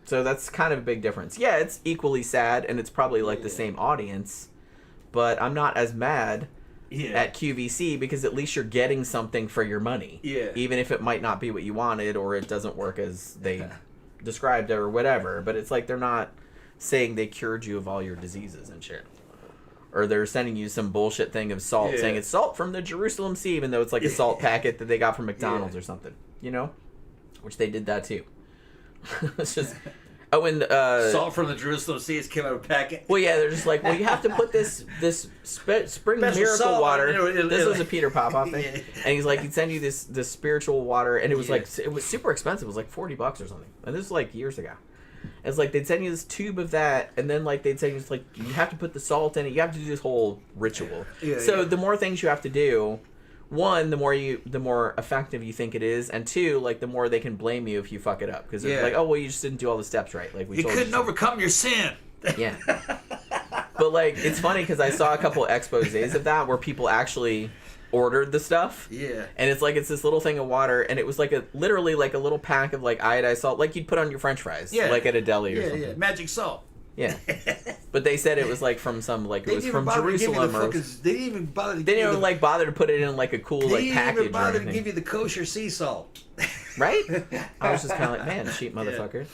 So that's kind of a big difference. Yeah, it's equally sad and it's probably like the Yeah. same audience, but I'm not as mad Yeah. at QVC because at least you're getting something for your money. Yeah. Even if it might not be what you wanted or it doesn't work as they described it or whatever. But it's like they're not saying they cured you of all your diseases and shit. Or they're sending you some bullshit thing of salt, Yeah. saying it's salt from the Jerusalem Sea, even though it's like a salt packet that they got from McDonald's or something. You know? Which they did that too. It's just... Oh, and Salt from the Jerusalem Sea came out of a packet. well, yeah, they're just like, well, you have to put this spring Special miracle salt, water. it'll- This was a Peter Popoff thing, Yeah. and he's like, he'd send you this spiritual water, and it was Yeah. like it was super expensive. It was like $40 or something, and this was like years ago. It's like they'd send you this tube of that, and then like they'd say it's like you have to put the salt in it. You have to do this whole ritual. Yeah, So yeah. the more things you have to do, one, the more effective you think it is, and two, like the more they can blame you if you fuck it up because it's Yeah. like, oh well, you just didn't do all the steps right. Like we You told couldn't you. overcome your sin. Yeah. But like it's funny because I saw a couple exposés of that where people actually ordered the stuff. Yeah. And it's like it's this little thing of water, and it was like literally like a little pack of like iodized salt, like you'd put on your French fries, Yeah. like at a deli or Yeah, something. yeah. Magic salt. Yeah. But they said it was like from some like it was from Jerusalem or They didn't even bother to they give you didn't even the, like bother to put it in like a cool they like didn't package even or bother to anything. give you the kosher sea salt. Right? I was just kind of like, man, cheap motherfucker.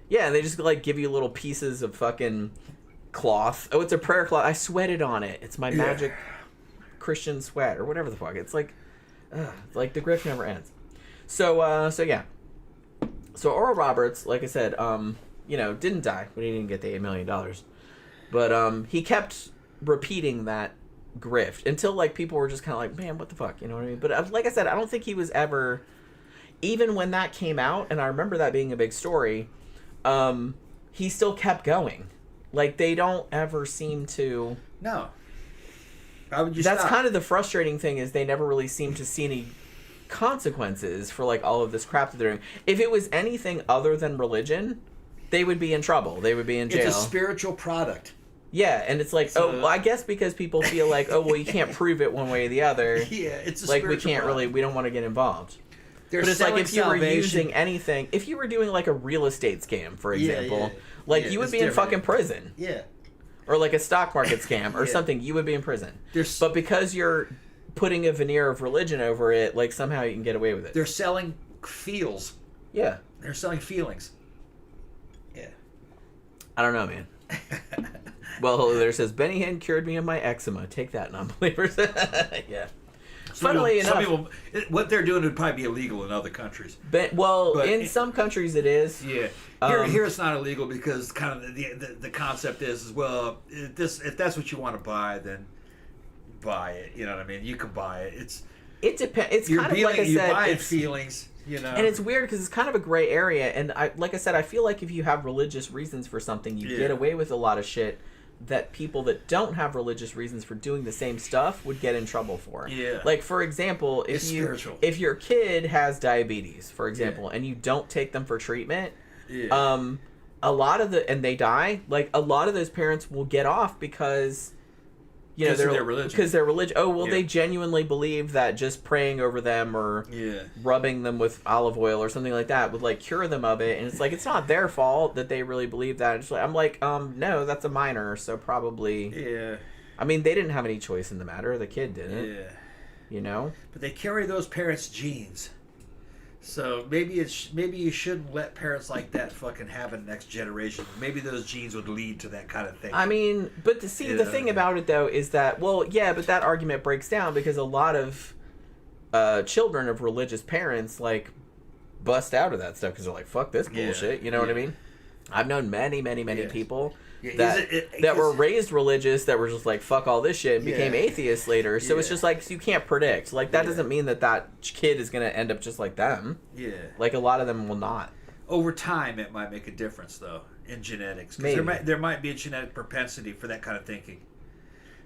Yeah, and they just like give you little pieces of fucking cloth. Oh, it's a prayer cloth. I sweated on it. It's my Yeah. magic Christian sweat or whatever the fuck. It's like the grift never ends. So yeah. So Oral Roberts, like I said, you know, didn't die, but he didn't get the $8 million. But he kept repeating that grift until like people were just kind of like, man, what the fuck, you know what I mean? But like I said, I don't think he was ever, even when that came out, and I remember that being a big story, he still kept going. Like they don't ever seem to. No. Why would you That's stop? kind of the frustrating thing is they never really seem to see any consequences for like all of this crap that they're doing. If it was anything other than religion, they would be in trouble. They would be in jail. It's a spiritual product. Yeah, and it's like, So- well, I guess because people feel like, oh, well, you can't prove it one way or the other. Yeah, it's a Like, we spiritual can't really, product. we don't want to get involved. They're But it's like selling if you were salvation. using anything, if you were doing like a real estate scam, for Yeah, example, yeah. like Yeah, you would it's be in different. fucking prison. Yeah. Or like a stock market scam or Yeah. something, you would be in prison. There's- But because you're putting a veneer of religion over it, like somehow you can get away with it. They're selling feels. Yeah. They're selling feelings. Yeah. I don't know, man. Well, there says, Benny Hinn cured me of my eczema. Take that, non-believers. Yeah. Funnily enough, some people, what they're doing would probably be illegal in other countries. but in some countries it is. Yeah, here it's not illegal because kind of the concept is well, if that's what you want to buy, then buy it. You know what I mean? You can buy it. It depends. It's You're kind of like I you said. buy It's, feelings, you know. and it's weird because it's kind of a gray area. And like I said, I feel like if you have religious reasons for something, you get away with a lot of shit that people that don't have religious reasons for doing the same stuff would get in trouble for. Yeah. Like, for example, if your kid has diabetes, for example, and you don't take them for treatment, a lot of and they die, like, a lot of those parents will get off because, you know, they're religious. Oh, well, they genuinely believe that just praying over them or rubbing them with olive oil or something like that would, like, cure them of it. And it's like, it's not their fault that they really believe that. It's like, I'm like, no, that's a minor, so probably. Yeah. I mean, they didn't have any choice in the matter. The kid didn't. Yeah. You know? But they carry those parents' genes. So maybe you shouldn't let parents like that fucking have a next generation. Maybe those genes would lead to that kind of thing. I mean, but to see the thing about it though is that, well, yeah, but that argument breaks down because a lot of children of religious parents like bust out of that stuff because they're like, fuck this bullshit. You know what I mean? I've known many people that were raised religious that were just like, fuck all this shit and became atheists later. So it's just like, you can't predict. Like, that doesn't mean that kid is going to end up just like them. Yeah. Like, a lot of them will not. Over time, it might make a difference, though, in genetics. Because there might be a genetic propensity for that kind of thinking.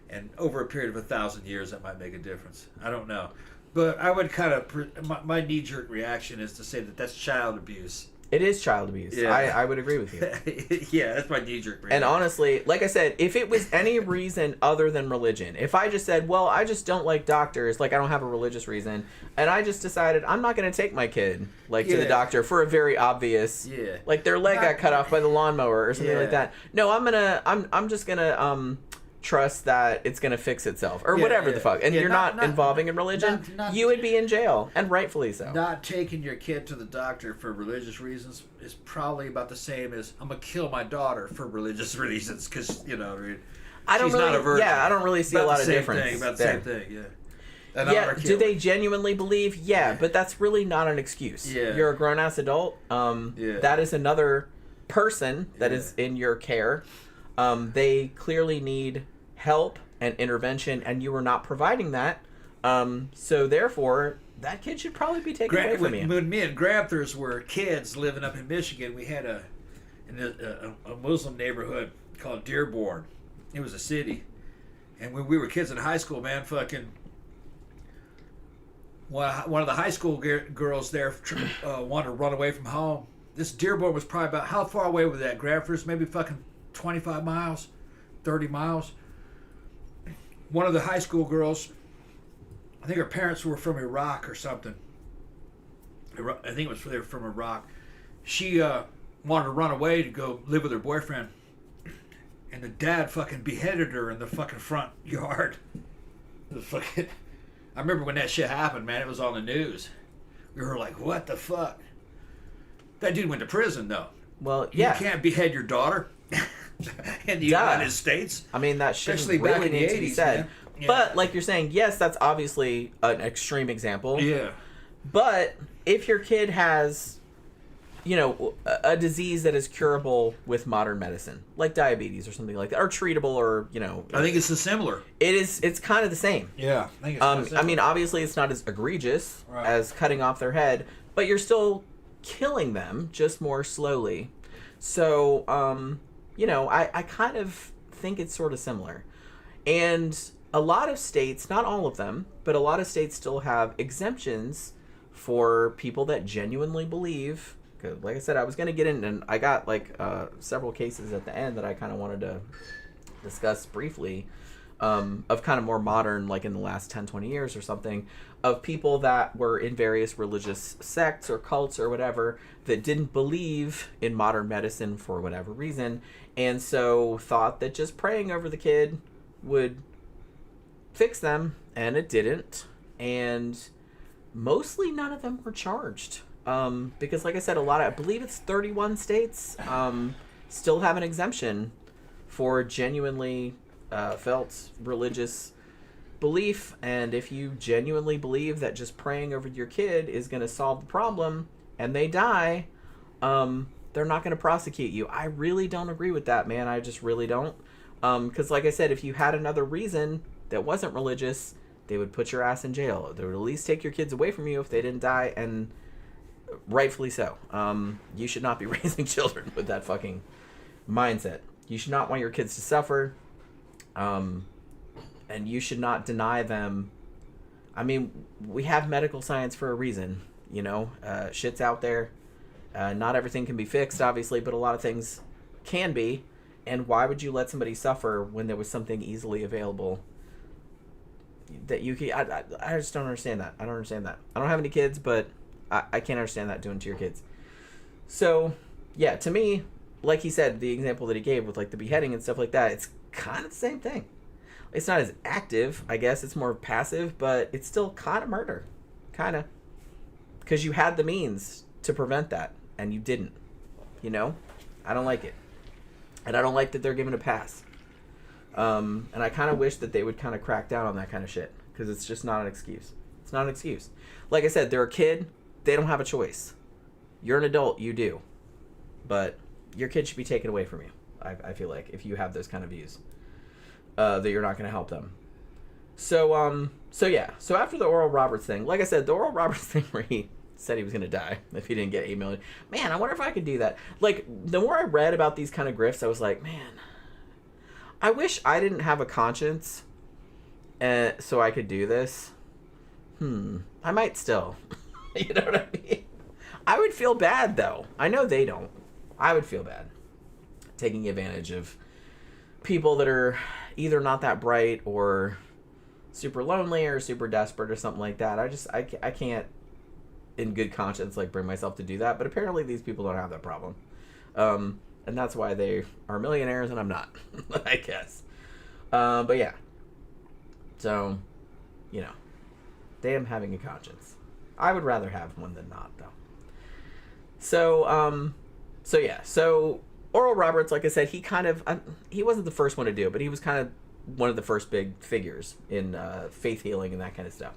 And over a period of 1,000 years, that might make a difference. I don't know. But I would kind of... My knee-jerk reaction is to say that that's child abuse. It is child abuse. Yeah. I would agree with you. Yeah, that's my knee-jerk reaction. And honestly, like I said, if it was any reason other than religion, if I just said, well, I just don't like doctors, like I don't have a religious reason, and I just decided I'm not going to take my kid like to the doctor for a very obvious, like their leg got cut off by the lawnmower or something like that. No, I'm just going to trust that it's going to fix itself or whatever the fuck. And you're not involving in religion, you would be in jail, and rightfully so. Not taking your kid to the doctor for religious reasons is probably about the same as I'm going to kill my daughter for religious reasons because, you know, she's not a virgin. Yeah, I don't really see a lot of difference. About the same thing, do they genuinely believe? Yeah, but that's really not an excuse. Yeah. You're a grown-ass adult. That is another person that is in your care. They clearly need help and intervention, and you are not providing that. So therefore, that kid should probably be taken away from you. When me and Granthers were kids living up in Michigan, we had a Muslim neighborhood called Dearborn. It was a city. And when we were kids in high school, man, fucking one of the high school girls there wanted to run away from home. This Dearborn was probably about, how far away was that, Granthers? Maybe fucking 25 miles, 30 miles. One of the high school girls, I think her parents were from Iraq or something. I think they were from Iraq. She wanted to run away to go live with her boyfriend. And the dad fucking beheaded her in the fucking front yard. I remember when that shit happened, man. It was on the news. We were like, what the fuck? That dude went to prison, though. Well, yeah. You can't behead your daughter in the United States. I mean, that shouldn't especially really back in the need 80s, to be said. man. Yeah. But, like you're saying, yes, that's obviously an extreme example. Yeah. But if your kid has, you know, a disease that is curable with modern medicine, like diabetes or something like that, or treatable, or, you know. I think it's similar. It's kind of the same. Yeah. I think it's I mean, obviously it's not as egregious as cutting off their head, but you're still killing them, just more slowly. So, you know, I kind of think it's sort of similar. And a lot of states, not all of them, but a lot of states still have exemptions for people that genuinely believe. Cause like I said, I was going to get in, and I got like several cases at the end that I kind of wanted to discuss briefly of kind of more modern, like in the last 10, 20 years or something, of people that were in various religious sects or cults or whatever that didn't believe in modern medicine for whatever reason, and so thought that just praying over the kid would fix them, and it didn't. And mostly none of them were charged. Because like I said, I believe it's 31 states still have an exemption for genuinely felt religious belief. And if you genuinely believe that just praying over your kid is going to solve the problem and they die, they're not going to prosecute you. I really don't agree with that, man. I just really don't. Because like I said, if you had another reason that wasn't religious, They would put your ass in jail. They would at least take your kids away from you if they didn't die, and rightfully so. You should not be raising children with that fucking mindset. You should not want your kids to suffer, and you should not deny them. I mean, we have medical science for a reason, you know. Shit's out there. Not everything can be fixed, obviously, but a lot of things can be. And why would you let somebody suffer when there was something easily available that you can... I just don't understand that. I don't understand that. I don't have any kids, but I can't understand that doing to your kids. So, yeah, to me, like he said, the example that he gave with like the beheading and stuff like that, it's kind of the same thing. It's not as active, I guess. It's more passive, but it's still kind of murder. Kind of. Because you had the means to prevent that, and you didn't. You know? I don't like it. And I don't like that they're given a pass. And I kind of wish that they would kind of crack down on that kind of shit. Because it's just not an excuse. It's not an excuse. Like I said, they're a kid. They don't have a choice. You're an adult. You do. But your kid should be taken away from you, I feel like, if you have those kind of views. That you're not going to help them. So yeah. So after the Oral Roberts thing, like I said, the Oral Roberts thing where he said he was going to die if he didn't get 8 million. Man, I wonder if I could do that. Like, the more I read about these kind of grifts, I was like, man, I wish I didn't have a conscience so I could do this. I might still. You know what I mean? I would feel bad, though. I know they don't. I would feel bad taking advantage of people that are either not that bright or super lonely or super desperate or something like that. I can't in good conscience like bring myself to do that, but apparently these people don't have that problem, and that's why they are millionaires and I'm not. I guess. But yeah, so you know, damn having a conscience. I would rather have one than not, though. So yeah, so Oral Roberts, like I said, he wasn't the first one to do it, but he was kind of one of the first big figures in faith healing and that kind of stuff.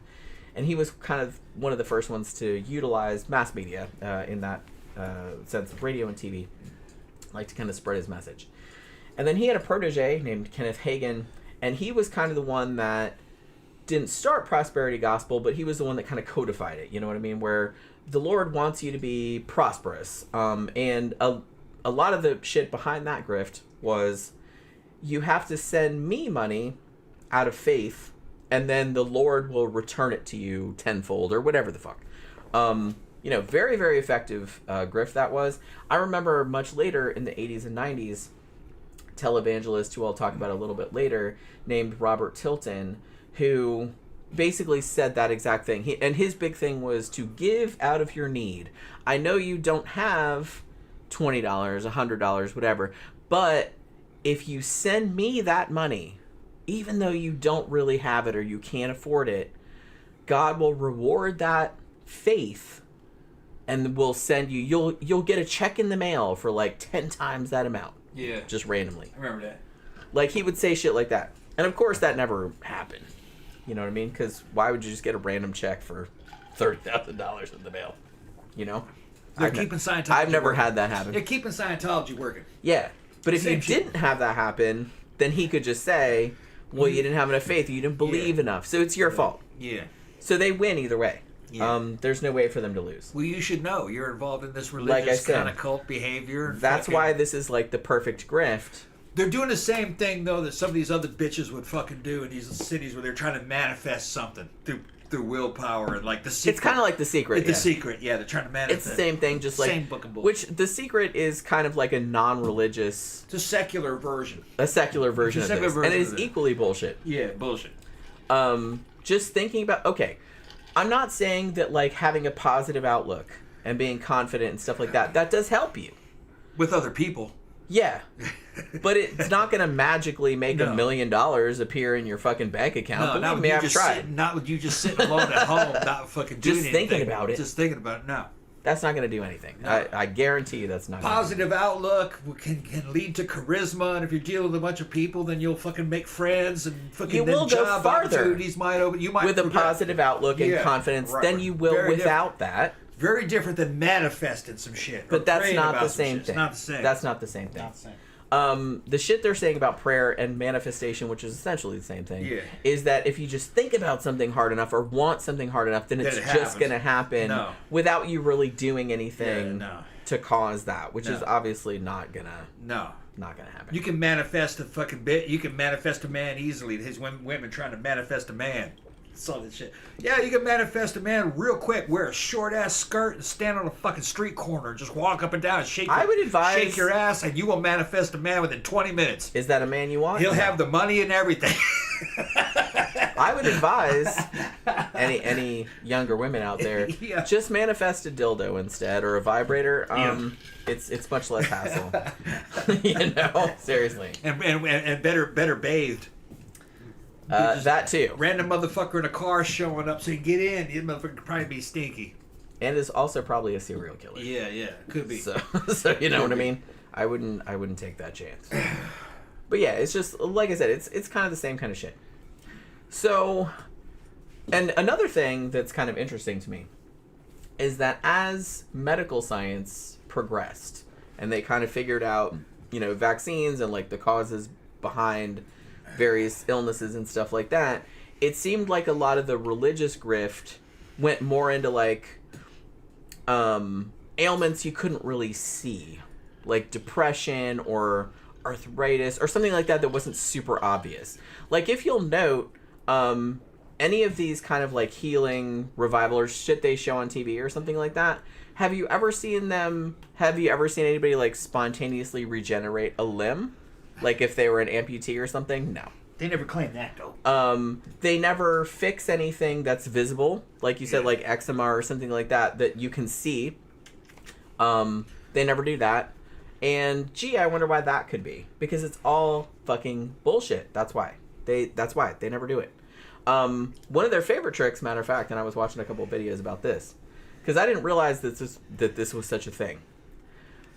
And he was kind of one of the first ones to utilize mass media in that sense of radio and TV, like to kind of spread his message. And then he had a protege named Kenneth Hagin, and he was kind of the one that didn't start prosperity gospel, but he was the one that kind of codified it. You know what I mean? Where the Lord wants you to be prosperous. And a lot of the shit behind that grift was you have to send me money out of faith, and then the Lord will return it to you tenfold or whatever the fuck. You know, very, very effective grift that was. I remember much later in the 80s and 90s, televangelist, who I'll talk about a little bit later, named Robert Tilton, who basically said that exact thing. And his big thing was to give out of your need. I know you don't have $20, $100, whatever, but if you send me that money, even though you don't really have it or you can't afford it, God will reward that faith and will send you, you'll get a check in the mail for like 10 times that amount. Yeah. Just randomly. I remember that. Like, he would say shit like that. And of course that never happened. You know what I mean? Because why would you just get a random check for $30,000 in the mail? You know? They're keeping Scientology I've never working. had that happen. They're keeping Scientology working. Yeah. But if Same you shit. didn't have that happen, then he could just say, well, you didn't have enough faith. You didn't believe enough. So it's your fault. Yeah. So they win either way. Yeah. There's no way for them to lose. Well, you should know. You're involved in this Like I religious said, kind of cult behavior. That's fucking- why this is like the perfect grift. They're doing the same thing, though, that some of these other bitches would fucking do in these cities where they're trying to manifest something through willpower and like the secret. It's kind of like The Secret. The Secret, yeah. They're trying to manifest. It's the same thing, just like same book and bull. which The Secret is kind of like a non-religious, It's a secular version. a secular version It's a of this, secular and it version is of it. equally bullshit. Yeah, bullshit. Just thinking about, okay, I'm not saying that like having a positive outlook and being confident and stuff like that does help you. With other people. Yeah. But it's not going to magically make No. $1 million appear in your fucking bank account. No, Believe not with me, you I've just tried. sitting, not with you just sitting alone at home, not fucking doing Just anything. thinking about it. Just thinking about it. No. That's not going to do anything. No. I guarantee you that's not Positive outlook can lead to charisma, and if you're dealing with a bunch of people, then you'll fucking make friends and fucking You then will go job farther. opportunities might open. You might with a progress. positive outlook and Yeah, confidence right. than you will Very without that. Very different than manifesting some shit. or But that's praying not about the some same shit. thing. It's not the same. That's not the same thing. Not the same. The shit they're saying about prayer and manifestation, which is essentially the same thing, Yeah. is that if you just think about something hard enough or want something hard enough, then it's Then it just happens. going to happen without you really doing anything to cause that, which is obviously not gonna happen. You can manifest a fucking bit. You can manifest a man easily. His women trying to manifest a man. Saw that shit. Yeah, you can manifest a man real quick. Wear a short ass skirt and stand on a fucking street corner. Just walk up and down and shake. I would advise shake your ass, and you will manifest a man within 20 minutes. Is that a man you want? He'll have the money and everything. I would advise any younger women out there just manifest a dildo instead or a vibrator. It's much less hassle. You know, seriously. And better bathed. That too. Random motherfucker in a car showing up saying, "Get in." The motherfucker could probably be stinky. And is also probably a serial killer. Yeah, could be. So you know what I mean? I wouldn't take that chance. But yeah, it's just like I said, it's kind of the same kind of shit. So, and another thing that's kind of interesting to me is that as medical science progressed and they kind of figured out, you know, vaccines and like the causes behind various illnesses and stuff like that, it seemed like a lot of the religious grift went more into like ailments you couldn't really see, like depression or arthritis or something like that wasn't super obvious. Like if you'll note, any of these kind of like healing revival or shit they show on TV or something like that, have you ever seen anybody like spontaneously regenerate a limb? Like if they were an amputee or something? No. They never claim that though. They never fix anything that's visible, like you said, like eczema or something like that you can see. They never do that. And gee, I wonder why that could be. Because it's all fucking bullshit. That's why. They never do it. One of their favorite tricks, matter of fact, and I was watching a couple of videos about this, because I didn't realize that this was such a thing.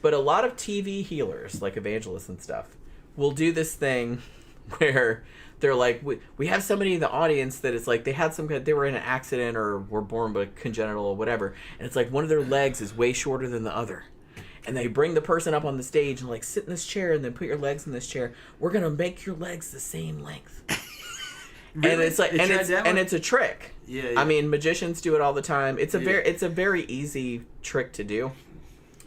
But a lot of TV healers, like evangelists and stuff, will do this thing where they're like, we have somebody in the audience that it's like they were in an accident or were born with congenital or whatever, and it's like one of their legs is way shorter than the other. And they bring the person up on the stage and like sit in this chair and then put your legs in this chair. We're gonna make your legs the same length. Really? And it's like it's a trick. Yeah. I mean, magicians do it all the time. It's a very easy trick to do.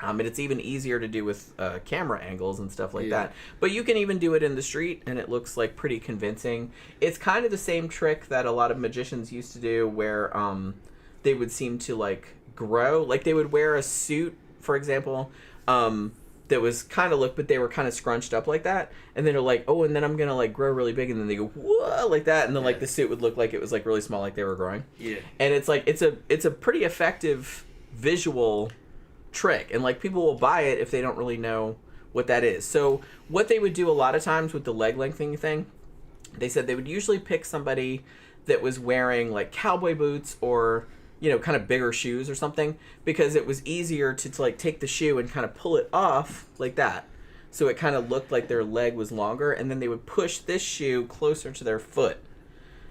And it's even easier to do with camera angles and stuff like that. But you can even do it in the street, and it looks like pretty convincing. It's kind of the same trick that a lot of magicians used to do, where they would seem to like grow. Like they would wear a suit, for example, that was kind of but they were kind of scrunched up like that, and then they're like, oh, and then I'm gonna like grow really big, and then they go whoa like that, and then like the suit would look like it was like really small, like they were growing. Yeah. And it's like it's a pretty effective visual trick, and like people will buy it if they don't really know what that is. So what they would do a lot of times with the leg lengthening thing, they said they would usually pick somebody that was wearing like cowboy boots or, you know, kind of bigger shoes or something, because it was easier to like take the shoe and kind of pull it off like that, so it kind of looked like their leg was longer, and then they would push this shoe closer to their foot,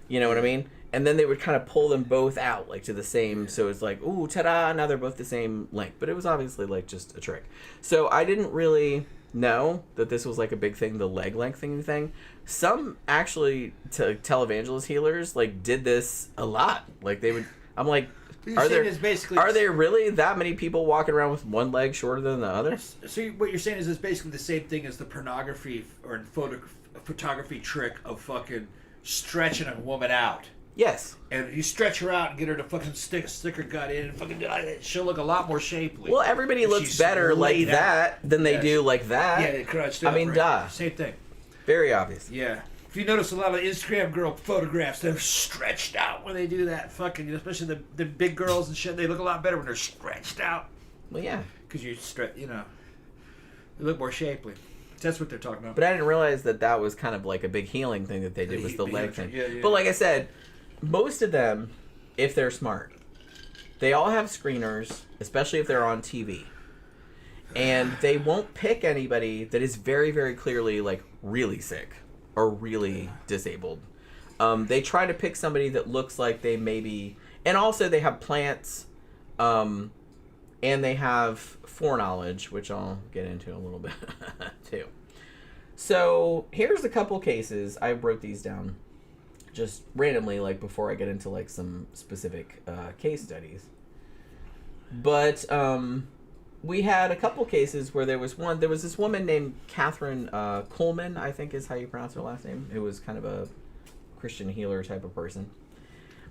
you know what I mean, and then they would kind of pull them both out like to the same, so it's like, ooh, ta-da, now they're both the same length. But it was obviously like just a trick. So I didn't really know that this was like a big thing, the leg lengthening thing. Some actually televangelist healers like did this a lot. Like they would, I'm like, are there really that many people walking around with one leg shorter than the other? So what you're saying is it's basically the same thing as the pornography or photography trick of fucking stretching a woman out. Yes. And you stretch her out and get her to fucking stick her gut in and fucking she'll look a lot more shapely. Well, everybody looks better like that than they do like that. Yeah, they crouched up. I mean, duh. Same thing. Very obvious. Yeah. If you notice a lot of Instagram girl photographs, they're stretched out when they do that. Fucking, especially the big girls and shit, they look a lot better when they're stretched out. Well, yeah. Because you they look more shapely. That's what they're talking about. But I didn't realize that was kind of like a big healing thing that they did, was the leg thing. Yeah. But like I said, most of them, if they're smart, they all have screeners, especially if they're on TV. And they won't pick anybody that is very, very clearly like really sick or really disabled. They try to pick somebody that looks like they maybe... And also they have plants, and they have foreknowledge, which I'll get into a little bit too. So here's a couple cases. I wrote these down just randomly, like before I get into like some specific case studies. But we had a couple cases where there was this woman named Catherine Coleman, I think is how you pronounce her last name. It was kind of a Christian healer type of person.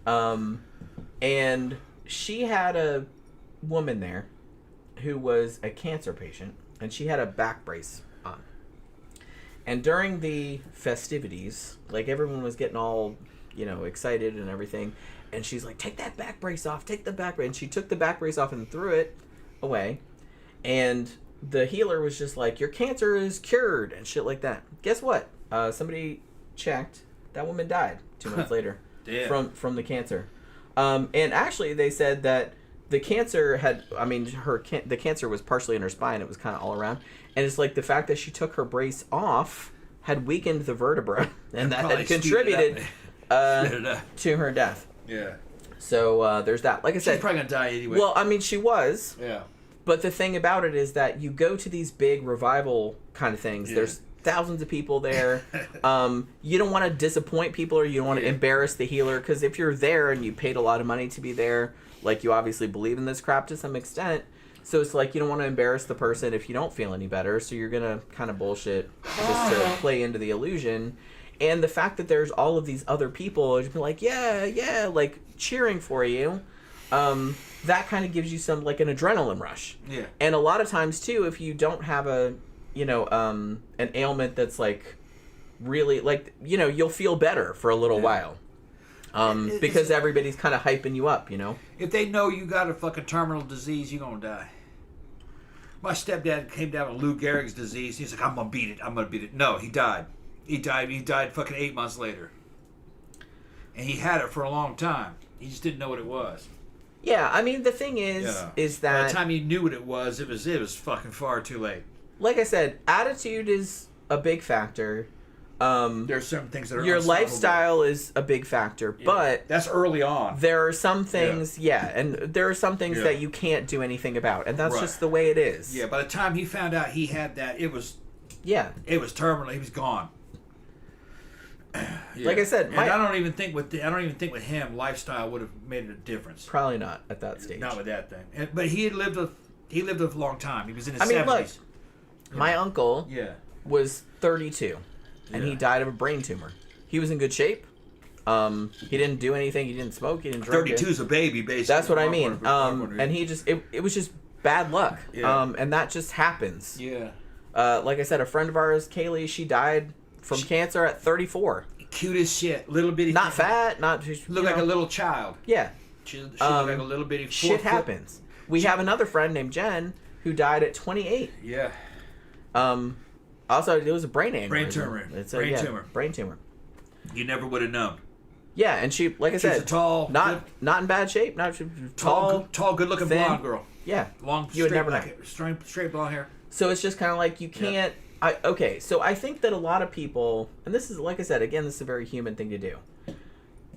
And she had a woman there who was a cancer patient, and she had a back brace on. And during the festivities, like everyone was getting all, excited and everything, and she's like, take that back brace off, take the back brace. And she took the back brace off and threw it away. And the healer was just like, your cancer is cured and shit like that. Guess what? Somebody checked. That woman died 2 months later from the cancer. And actually, they said that the cancer the cancer was partially in her spine. It was kind of all around. And it's like the fact that she took her brace off had weakened the vertebra, and that had contributed to her death. Yeah. So there's that. Like I said, she's probably gonna die anyway. Well, I mean, she was. Yeah. But the thing about it is that you go to these big revival kind of things. Yeah. There's thousands of people there. You don't want to disappoint people, or you don't want to embarrass the healer, because if you're there and you paid a lot of money to be there, like, you obviously believe in this crap to some extent. So it's like you don't want to embarrass the person if you don't feel any better. So you're gonna kind of bullshit just to play into the illusion. And the fact that there's all of these other people just be like, yeah, like cheering for you, that kind of gives you some, like, an adrenaline rush. Yeah. And a lot of times too, if you don't have an ailment that's like really, like, you'll feel better for a little while. Because everybody's kind of hyping you up, If they know you got a fucking terminal disease, you're gonna die. My stepdad came down with Lou Gehrig's disease. He's like, I'm gonna beat it. No, he died. He died fucking 8 months later. And he had it for a long time. He just didn't know what it was. Yeah, I mean, the thing is that by the time he knew what it was fucking far too late. Like I said, attitude is a big factor. There's certain things that are your lifestyle is a big factor, but that's early on. There are some things, and there are some things that you can't do anything about, and that's just the way it is. Yeah, by the time he found out he had that, it was terminal. He was gone. Like I said, I don't even think with him, lifestyle would have made a difference. Probably not at that stage. Not with that thing. But he lived a long time. He was in his 70s. Look, my uncle was 32. And he died of a brain tumor. He was in good shape. He didn't do anything. He didn't smoke. He didn't drink. 32 is a baby, basically. That's what I mean. And he just, it was just bad luck. Yeah. And that just happens. Yeah. Like I said, a friend of ours, Kaylee, she died from cancer at 34. Cute as shit. Little bitty. Not fat. Not just. Looked like a little child. Yeah. She looked like a little bitty. Shit happens. We have another friend named Jen who died at 28. Yeah. Also, it was a brain aneurysm. Brain tumor. You never would have known. Yeah, and she, like I said, a tall, not in bad shape, not tall, good-looking thin, blonde girl. Yeah, long, you would never know. Straight blonde hair. So it's just kind of like you can't. Yeah. So I think that a lot of people, and this is, like I said, again, this is a very human thing to do.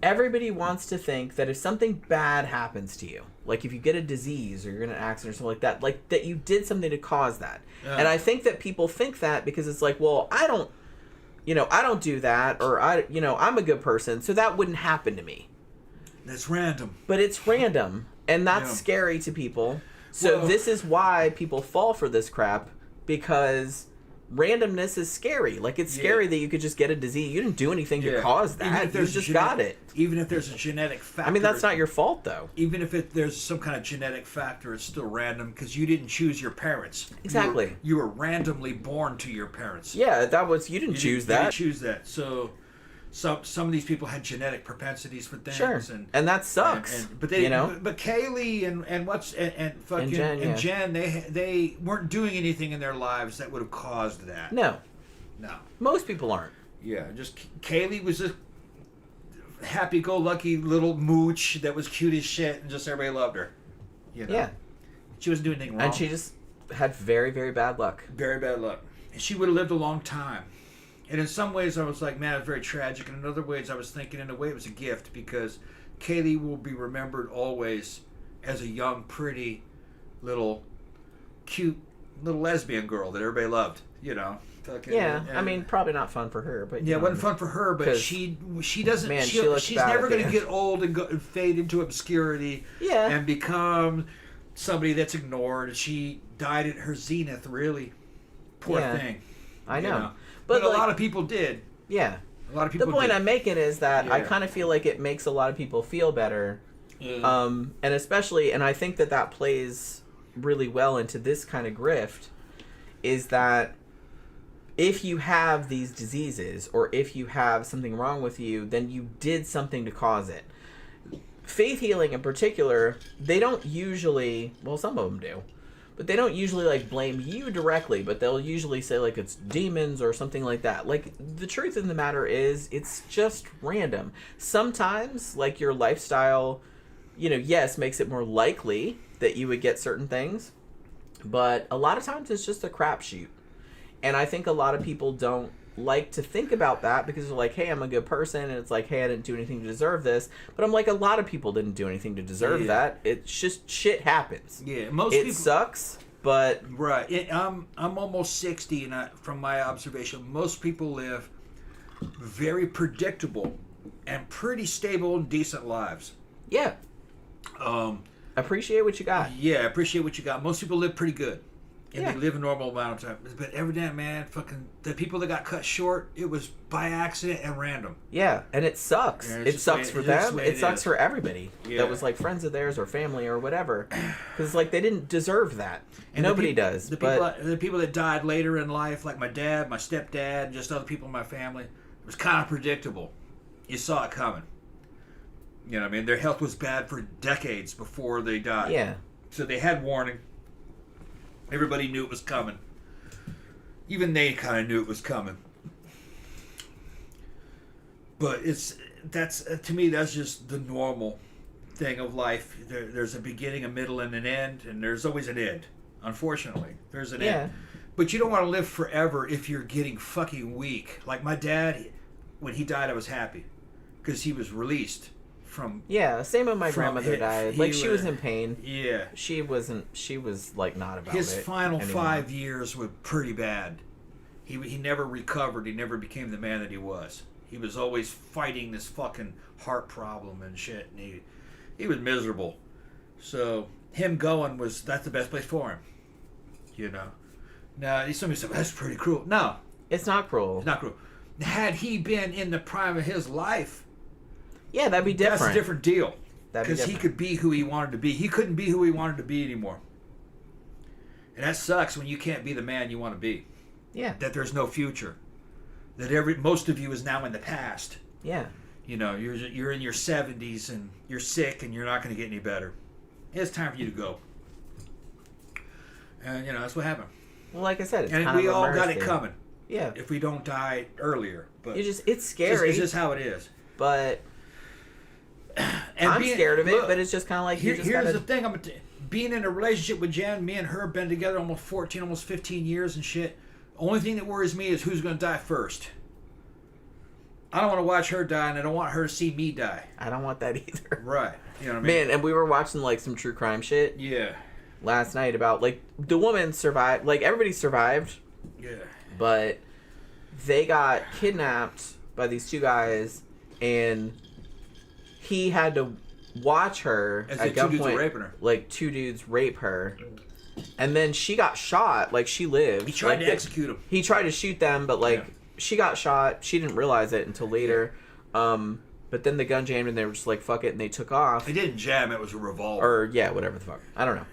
Everybody wants to think that if something bad happens to you, like if you get a disease or you're in an accident or something like that you did something to cause that. Yeah. And I think that people think that because it's like, well, I don't do that, or I'm a good person, so that wouldn't happen to me. That's random. But it's random, and that's scary to people. So this is why people fall for this crap, because randomness is scary. Like, it's scary that you could just get a disease. You didn't do anything to cause that. You just got it. Even if there's a genetic factor. I mean, that's not your fault, though. Even if there's some kind of genetic factor, it's still random because you didn't choose your parents. Exactly. You were randomly born to your parents. Yeah, you didn't choose that. You didn't choose that. So some of these people had genetic propensities for things. Sure. And that sucks. But Kaylee and Jen, they weren't doing anything in their lives that would have caused that. No. No. Most people aren't. Yeah, just Kaylee was a happy-go-lucky little mooch that was cute as shit, and just everybody loved her. Yeah. She wasn't doing anything wrong. And she just had very, very bad luck. Very bad luck. And she would have lived a long time. And in some ways I was like, man, it's very tragic. And in other ways I was thinking, in a way, it was a gift, because Kaylee will be remembered always as a young, pretty, little, cute, little lesbian girl that everybody loved, Fucking, Yeah, I mean, probably not fun for her, but yeah, it wasn't fun for her. But she doesn't. Man, She's never going to get old and fade into obscurity. Yeah, and become somebody that's ignored. She died at her zenith, really. Poor thing. I know. You know? But a like, lot of people did. Yeah. A lot of people The point did. I'm making is that I kind of feel like it makes a lot of people feel better. Yeah. And especially, and I think that plays really well into this kind of grift, is that if you have these diseases or if you have something wrong with you, then you did something to cause it. Faith healing in particular, they don't usually, well, some of them do, but they don't usually like blame you directly, but they'll usually say like it's demons or something like that. Like, the truth in the matter is it's just random. Sometimes like your lifestyle, you know, yes, makes it more likely that you would get certain things, but a lot of times it's just a crapshoot. And I think a lot of people don't like to think about that because they're like, hey, I'm a good person, and it's like, hey, I didn't do anything to deserve this. But I'm like, a lot of people didn't do anything to deserve that. It's just shit happens. Yeah, it sucks, but right. I'm almost 60, and from my observation, most people live very predictable and pretty stable and decent lives. Yeah. Appreciate what you got. Yeah, appreciate what you got. Most people live pretty good. And Yeah. they live a normal amount of time. But every damn man, fucking, the people that got cut short, it was by accident and random. Yeah, and it sucks. Yeah, it sucks for them. It sucks for everybody Yeah. that was like friends of theirs or family or whatever. Because like they didn't deserve that. And nobody does. The people that died later in life, like my dad, my stepdad, just other people in my family, it was kind of predictable. You saw it coming. You know what I mean? Their health was bad for decades before they died. Yeah. So they had warning. Everybody knew it was coming. Even they kind of knew it was coming. But that's to me, that's just the normal thing of life. There's a beginning, a middle, and an end, and there's always an end. Unfortunately, there's an end. But you don't want to live forever if you're getting fucking weak. Like my dad, when he died, I was happy because he was released. Same when my grandmother died. Like, she was in pain. Yeah. She was like not about His it. His final 5 years were pretty bad. He never recovered. He never became the man that he was. He was always fighting this fucking heart problem and shit. And he was miserable. So him going that's the best place for him. You know. Now somebody said, that's pretty cruel. No. It's not cruel. It's not cruel. Had he been in the prime of his life, yeah, that'd be different. That's a different deal. Because he could be who he wanted to be. He couldn't be who he wanted to be anymore. And that sucks when you can't be the man you want to be. Yeah. That there's no future. That most of you is now in the past. Yeah. You know, you're in your 70s and you're sick and you're not going to get any better. It's time for you to go. And, you know, that's what happened. Well, like I said, it's and kind we of all got it coming. Yeah. If we don't die earlier. But it's scary. It's just how it is. But and I'm scared of it, but it's just kind of like here's the thing. Being in a relationship with Jen, me and her have been together almost 14, almost 15 years and shit. Only thing that worries me is who's going to die first. I don't want to watch her die, and I don't want her to see me die. I don't want that either. Right. You know what I mean? Man, and we were watching like some true crime shit. Yeah. Last night about like the woman survived. Like everybody survived. Yeah. But they got kidnapped by these two guys, and he had to watch her as at two dudes were gunpoint. raping her. Like 2 dudes rape her, and then she got shot. Like she lived. He tried to execute him. He tried to shoot them, but like she got shot. She didn't realize it until later. But then the gun jammed, and they were just like, "Fuck it," and they took off. They didn't jam; it was a revolver. Or yeah, whatever the fuck. I don't know.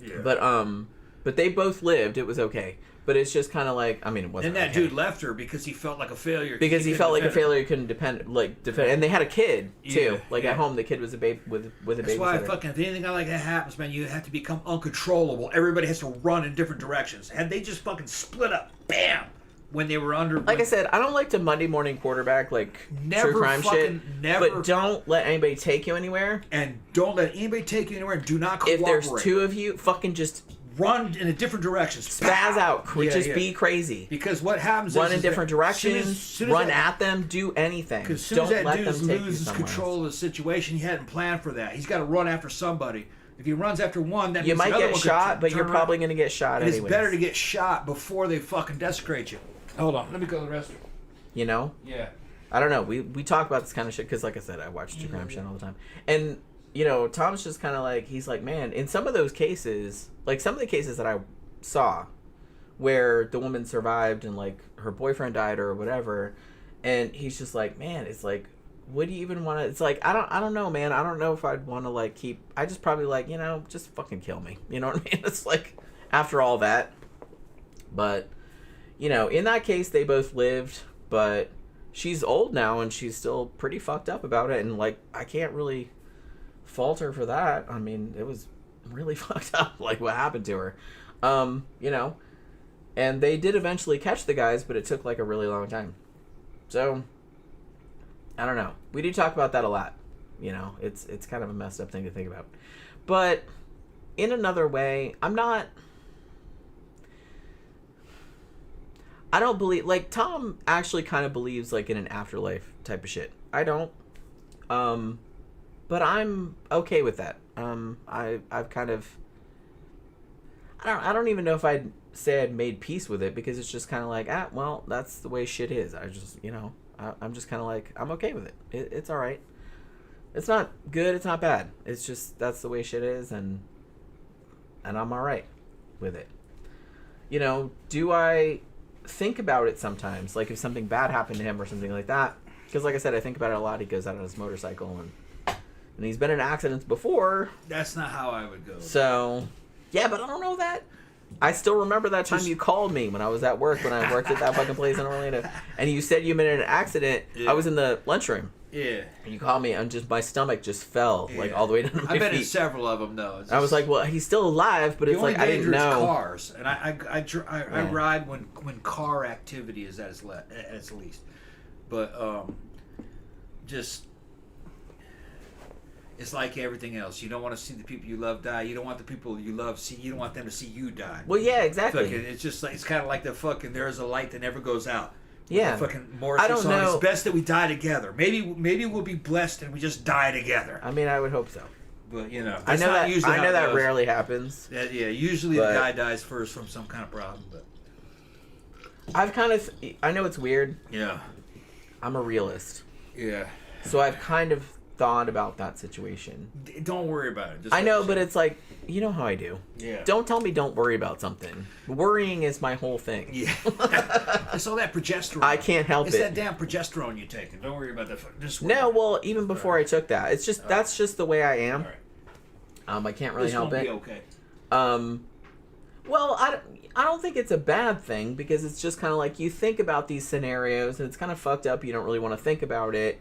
Yeah. But they both lived. It was okay. But it's just kind of like, I mean, it wasn't. And that dude left her because he felt like a failure. Because he felt like a failure. He couldn't defend, and they had a kid too. At home, the kid was a baby with a baby. That's why if anything like that happens, man, you have to become uncontrollable. Everybody has to run in different directions. Had they just fucking split up, bam, when they were under. Like I said, I don't like to Monday morning quarterback true crime shit. But don't let anybody take you anywhere. And don't let anybody take you anywhere. And do not cooperate. If there's 2 of you, fucking just run in a different direction. Spaz out. Be crazy. Because what happens run in different directions. Run at them. Do anything. Because as soon as that dude loses control of the situation, he hadn't planned for that. He's got to run after somebody. If he runs after one, that you might get shot, but you're probably going to get shot anyway. It's better to get shot before they fucking desecrate you. Hold on. Let me go to the restroom. You know? Yeah. I don't know. We talk about this kind of shit because, like I said, I watch true crime shit all the time. And, you know, Tom's just kind of like, he's like, man, in some of those cases, like some of the cases that I saw where the woman survived and, like, her boyfriend died or whatever, and he's just like, man, it's like, what do you even want to, it's like, I don't know, man. I don't know if I'd want to, like, I just probably, like, you know, just fucking kill me. You know what I mean? It's like, after all that. But, you know, in that case, they both lived, but she's old now and she's still pretty fucked up about it. And, like, I can't really fault her for that. I mean, it was really fucked up, like, what happened to her. You know, and they did eventually catch the guys, but it took, like, a really long time. So, I don't know. We do talk about that a lot. You know, it's kind of a messed up thing to think about. But in another way, I don't believe, like, Tom actually kind of believes, like, in an afterlife type of shit. I don't. But I'm okay with that. I've kind of, I don't even know if I'd say I'd made peace with it, because it's just kind of like, well, that's the way shit is. I just, you know, I'm just kind of like, I'm okay with it. It's all right. It's not good. It's not bad. It's just, that's the way shit is, and I'm all right with it. You know, do I think about it sometimes? Like, if something bad happened to him or something like that. Because, like I said, I think about it a lot. He goes out on his motorcycle, and he's been in accidents before. That's not how I would go. So, yeah, but I don't know that. I still remember that time you called me when I was at work, when I worked at that fucking place in Orlando. And you said you'd been in an accident. Yeah. I was in the lunchroom. Yeah. And you called me, and just my stomach just fell, like, all the way down to my feet. I've been in several of them, though. I was like, well, he's still alive, but it's like, I didn't know. Cars. And I ride when car activity is at its least. But, just... It's like everything else. You don't want to see the people you love die. You don't want the people you love see. You don't want them to see you die. Well, yeah, exactly. It's just like, it's kind of like the fucking "There's a light that never goes out." Yeah. The fucking Morrissey song. Know. It's best that we die together. Maybe we'll be blessed and we just die together. I mean, I would hope so. But you know, I know that rarely happens. Yeah, usually the guy dies first from some kind of problem. But I know it's weird. Yeah. I'm a realist. Yeah. So I've kind of thought about that situation. Don't worry about it. Just I know, but it's like, you know how I do. Yeah. Don't tell me don't worry about something. Worrying is my whole thing. Yeah. It's all that progesterone. I can't help it's it. It's that damn progesterone you're taking. Don't worry about that. Just no, well, even before I took that, it's just that's just the way I am. All right. I can't really help it. Be okay. Well, I don't think it's a bad thing, because it's just kind of like, you think about these scenarios and it's kind of fucked up. You don't really want to think about it.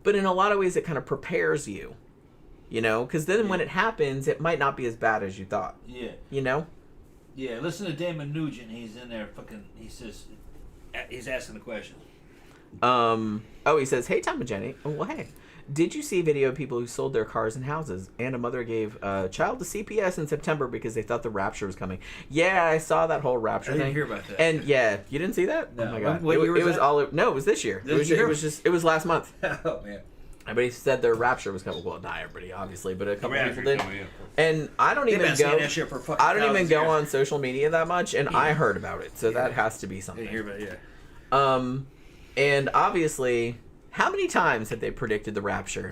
But in a lot of ways, it kind of prepares you, you know? Because then when it happens, it might not be as bad as you thought. Yeah. You know? Yeah, listen to Damon Nugent. He's in there he says, he's asking the question. He says, hey, Tom and Jenny. Oh, well, hey. Did you see a video of people who sold their cars and houses, and a mother gave a child to CPS in September because they thought the rapture was coming? Yeah, I saw that whole rapture thing. I didn't hear about that. And yeah, you didn't see that? No. Oh my god. What year was that? No, it was this year. It was last month. Oh man. Everybody said their rapture was coming. Well, not everybody, obviously, but a couple people did. Coming, yeah. And I don't even go. I don't even go years. on social media that much, and I heard about it, so that has to be something. I didn't hear about it, yeah. And obviously, how many times have they predicted the rapture?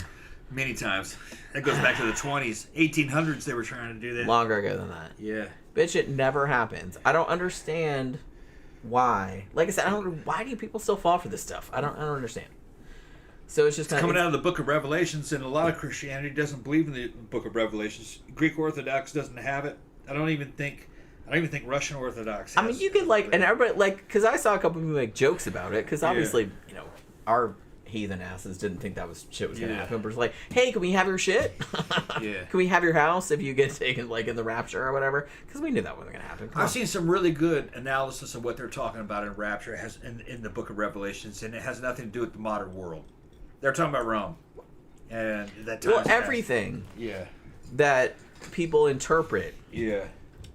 Many times. That goes back to the 20s. 1800s they were trying to do that. Longer ago than that. Yeah. Bitch, it never happens. I don't understand why. Like I said, why do people still fall for this stuff? I don't understand. So it's just coming out of the Book of Revelations, and a lot of Christianity doesn't believe in the Book of Revelations. Greek Orthodox doesn't have it. I don't even think Russian Orthodox has. I mean, you could and everybody because I saw a couple people make jokes about it, because obviously, you know, our heathen asses didn't think that shit was gonna happen. But it's like, hey, can we have your shit? Yeah. Can we have your house if you get taken, like, in the rapture or whatever? Because we knew that wasn't gonna happen. I've seen some really good analysis of what they're talking about in rapture in the Book of Revelations, and it has nothing to do with the modern world. They're talking about Rome, and that time. Well, everything. Yeah. That people interpret. Yeah.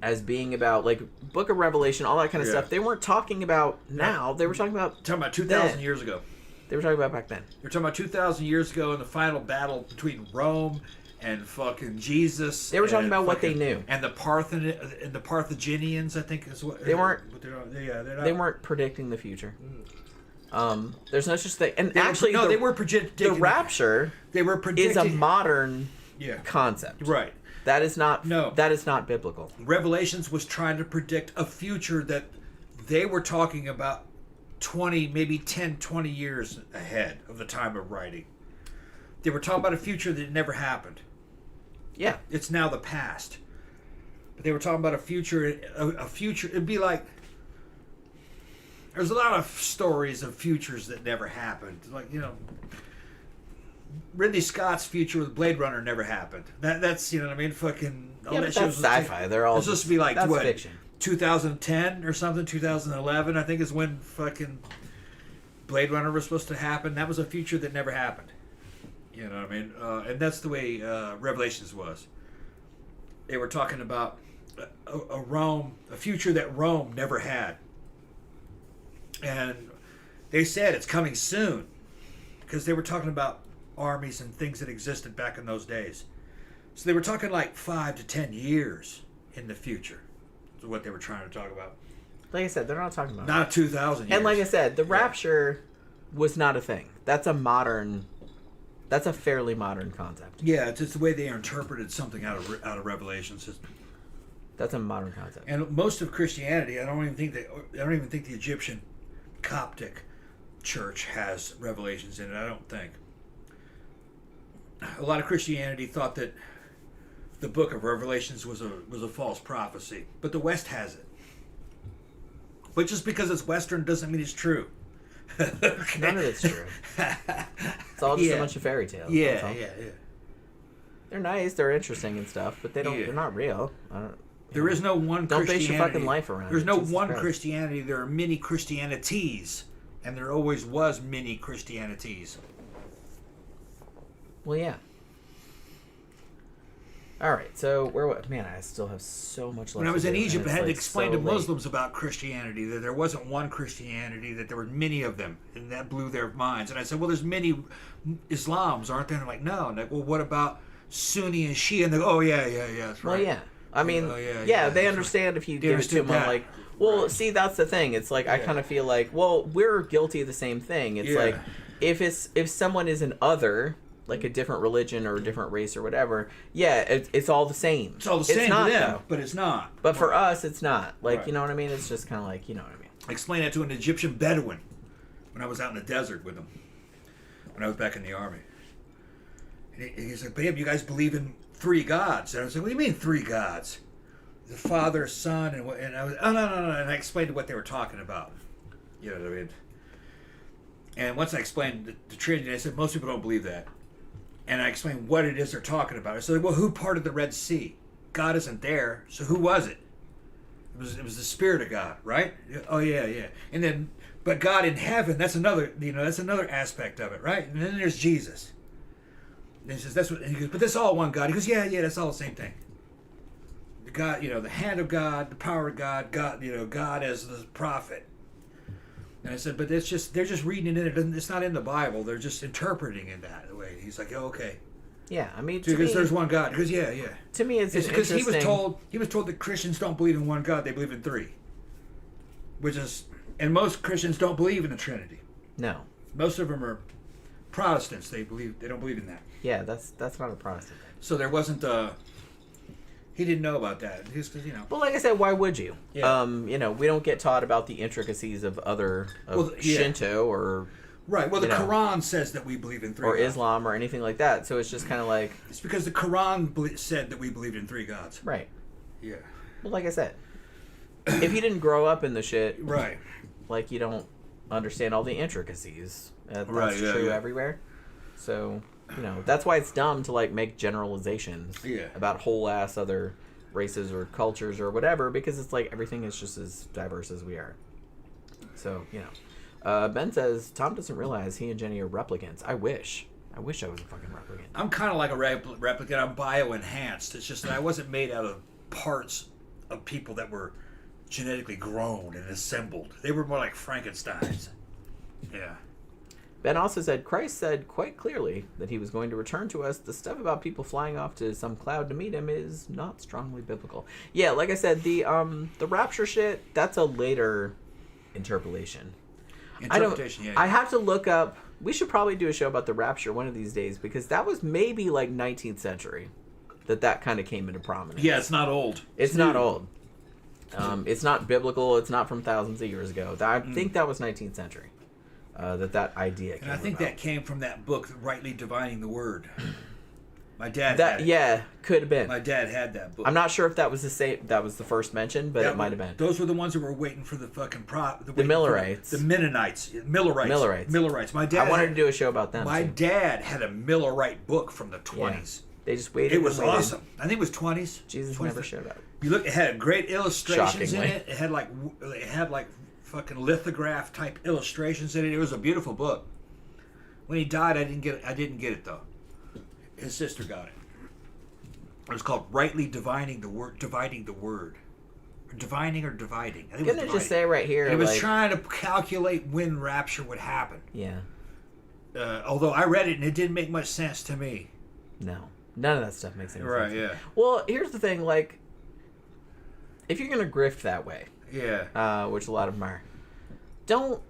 As being about, like, Book of Revelation, all that kind of stuff. They weren't talking about now. They were talking about 2,000 years ago. They were talking about back then. They're talking about 2,000 years ago in the final battle between Rome and fucking Jesus. They were talking and about what fucking- they knew. And the Carthaginians, I think is what They weren't- they're not, They weren't predicting the future. There's no such thing. And They actually, they were predicting the rapture They were predicting is a modern yeah concept. right. That is not. No. That is not biblical. Revelations was trying to predict a future that they were talking about 20, maybe 10, 20 years ahead of the time of writing. They were talking about a future that never happened. Yeah. It's now the past. But they were talking about a future, it'd be like, there's a lot of stories of futures that never happened. Like, Ridley Scott's future with Blade Runner never happened. That's, you know what I mean? Fucking... Yeah, but that's sci-fi. They're all It's supposed to be like, that's what? fiction. 2010 or something, 2011, I think is when fucking Blade Runner was supposed to happen. That was a future that never happened. You know what I mean? And that's the way Revelations was. They were talking about a future that Rome never had. And they said it's coming soon because they were talking about armies and things that existed back in those days. So they were talking like 5 to 10 years in the future. Is what they were trying to talk about. Like I said, they're not talking about. Not 2,000 years. And like I said, the rapture was not a thing. That's a modern. That's a fairly modern concept. Yeah, it's just the way they interpreted something out of Revelations. That's a modern concept. And most of Christianity, I don't even think the Egyptian Coptic church has Revelations in it. I don't think. A lot of Christianity thought that the book of Revelations was a false prophecy, but the West has it. But just because it's Western doesn't mean it's true. Okay? None of it's true. It's all just a bunch of fairy tales. Yeah. They're nice. They're interesting and stuff, but they don't. Yeah. They're not real. There is no one. Don't Christianity. base your fucking life around. There's it. no Jesus one Christ. Christianity. There are many Christianities, and there always was many Christianities. Well, yeah. All right, so man, I still have so much left. When I was to in do, Egypt, and I it's, had to like, explain so to late. Muslims about Christianity, that there wasn't one Christianity, that there were many of them, and that blew their minds. And I said, well, there's many Islams, aren't there? And they're like, no. And they're like, well, what about Sunni and Shia? And they go, oh, yeah, that's right. Well, yeah. I mean, Oh, yeah, they that's understand if you They give it to understood them. that. Like, well, Right. see, that's the thing. It's like I Yeah. kind of feel like, well, we're guilty of the same thing. It's Yeah. like if someone is an other, like a different religion or a different race or whatever, it's all the same. It's all the same not, to them, though. but it's not. But for us, it's not. Like, Right. you know what I mean? It's just kind of like, you know what I mean? I explained that to an Egyptian Bedouin when I was out in the desert with him, when I was back in the army. And he's like, babe, you guys believe in 3 gods? And I was like, what do you mean 3 gods? The Father, Son, and I was, oh, no. And I explained what they were talking about. You know what I mean? And once I explained the Trinity, I said, most people don't believe that. And I explained what it is they're talking about. I said, well, who parted the Red Sea? God isn't there, so who was it? It was the Spirit of God, right? Oh, yeah. And then, but God in heaven, that's another aspect of it, right? And then there's Jesus. And he says, and he goes, but that's all one God. He goes, yeah, that's all the same thing. The God, the hand of God, the power of God, God as the prophet. And I said, but they're just reading it in. It's not in the Bible. They're just interpreting it that way. He's like, oh, okay. Yeah, I mean, Because there's one God. Because yeah. To me, it's because interesting. he was told that Christians don't believe in one God. They believe in 3. And most Christians don't believe in the Trinity. No. Most of them are Protestants. They don't believe in that. Yeah, that's not a Protestant thing. So there wasn't he didn't know about that. Just because, Well, like I said, why would you? Yeah. We don't get taught about the intricacies of Shinto or right. Well, the you know, Quran says that we believe in 3 or gods. Islam or anything like that. So it's just kind of like It's because the Quran said that we believed in 3 gods. right. Yeah. Well, like I said, if you didn't grow up in the shit, Right. like you don't understand all the intricacies. That's Right, yeah, true yeah. everywhere. So that's why it's dumb to like make generalizations about whole ass other races or cultures or whatever, because it's like everything is just as diverse as we are. So Ben says Tom doesn't realize he and Jenny are replicants. I wish I was a fucking replicant. I'm kind of like a replicant. I'm bio-enhanced. It's just that I wasn't made out of parts of people that were genetically grown and assembled. They were more like Frankensteins. Yeah. Ben also said, Christ said quite clearly that he was going to return to us. The stuff about people flying off to some cloud to meet him is not strongly biblical. Yeah, like I said, the rapture shit, that's a later interpolation. I have to look up. We should probably do a show about the rapture one of these days, because that was maybe like 19th century that kind of came into prominence. Yeah, it's not old. It's not old. It's not biblical. It's not from thousands of years ago. I think that was 19th century. That idea came And I think about. that came from that book, Rightly Dividing the Word. My dad had it. Yeah, could have been. My dad had that book. I'm not sure if that was the first mention, but it might have been. Those were the ones that were waiting for the fucking the Millerites. The Mennonites. Millerites. My dad. I wanted to do a show about them. My dad had a Millerite book from the 20s. Yeah. They just waited. It was awesome. I think it was 20s. Jesus 20s. never showed up. You look. It had great illustrations Shockingly. in it. It had like fucking lithograph type illustrations in it. It was a beautiful book. When he died, I didn't get it though. His sister got it. It was called Rightly Dividing the Word. Dividing the Word. Divining or dividing. I think I'm gonna just say right here. And it was trying to calculate when rapture would happen. Yeah. Although I read it and it didn't make much sense to me. No, none of that stuff makes any sense. Right. Yeah. Well, here's the thing. Like, if you're gonna grift that way, yeah, which a lot of them are, don't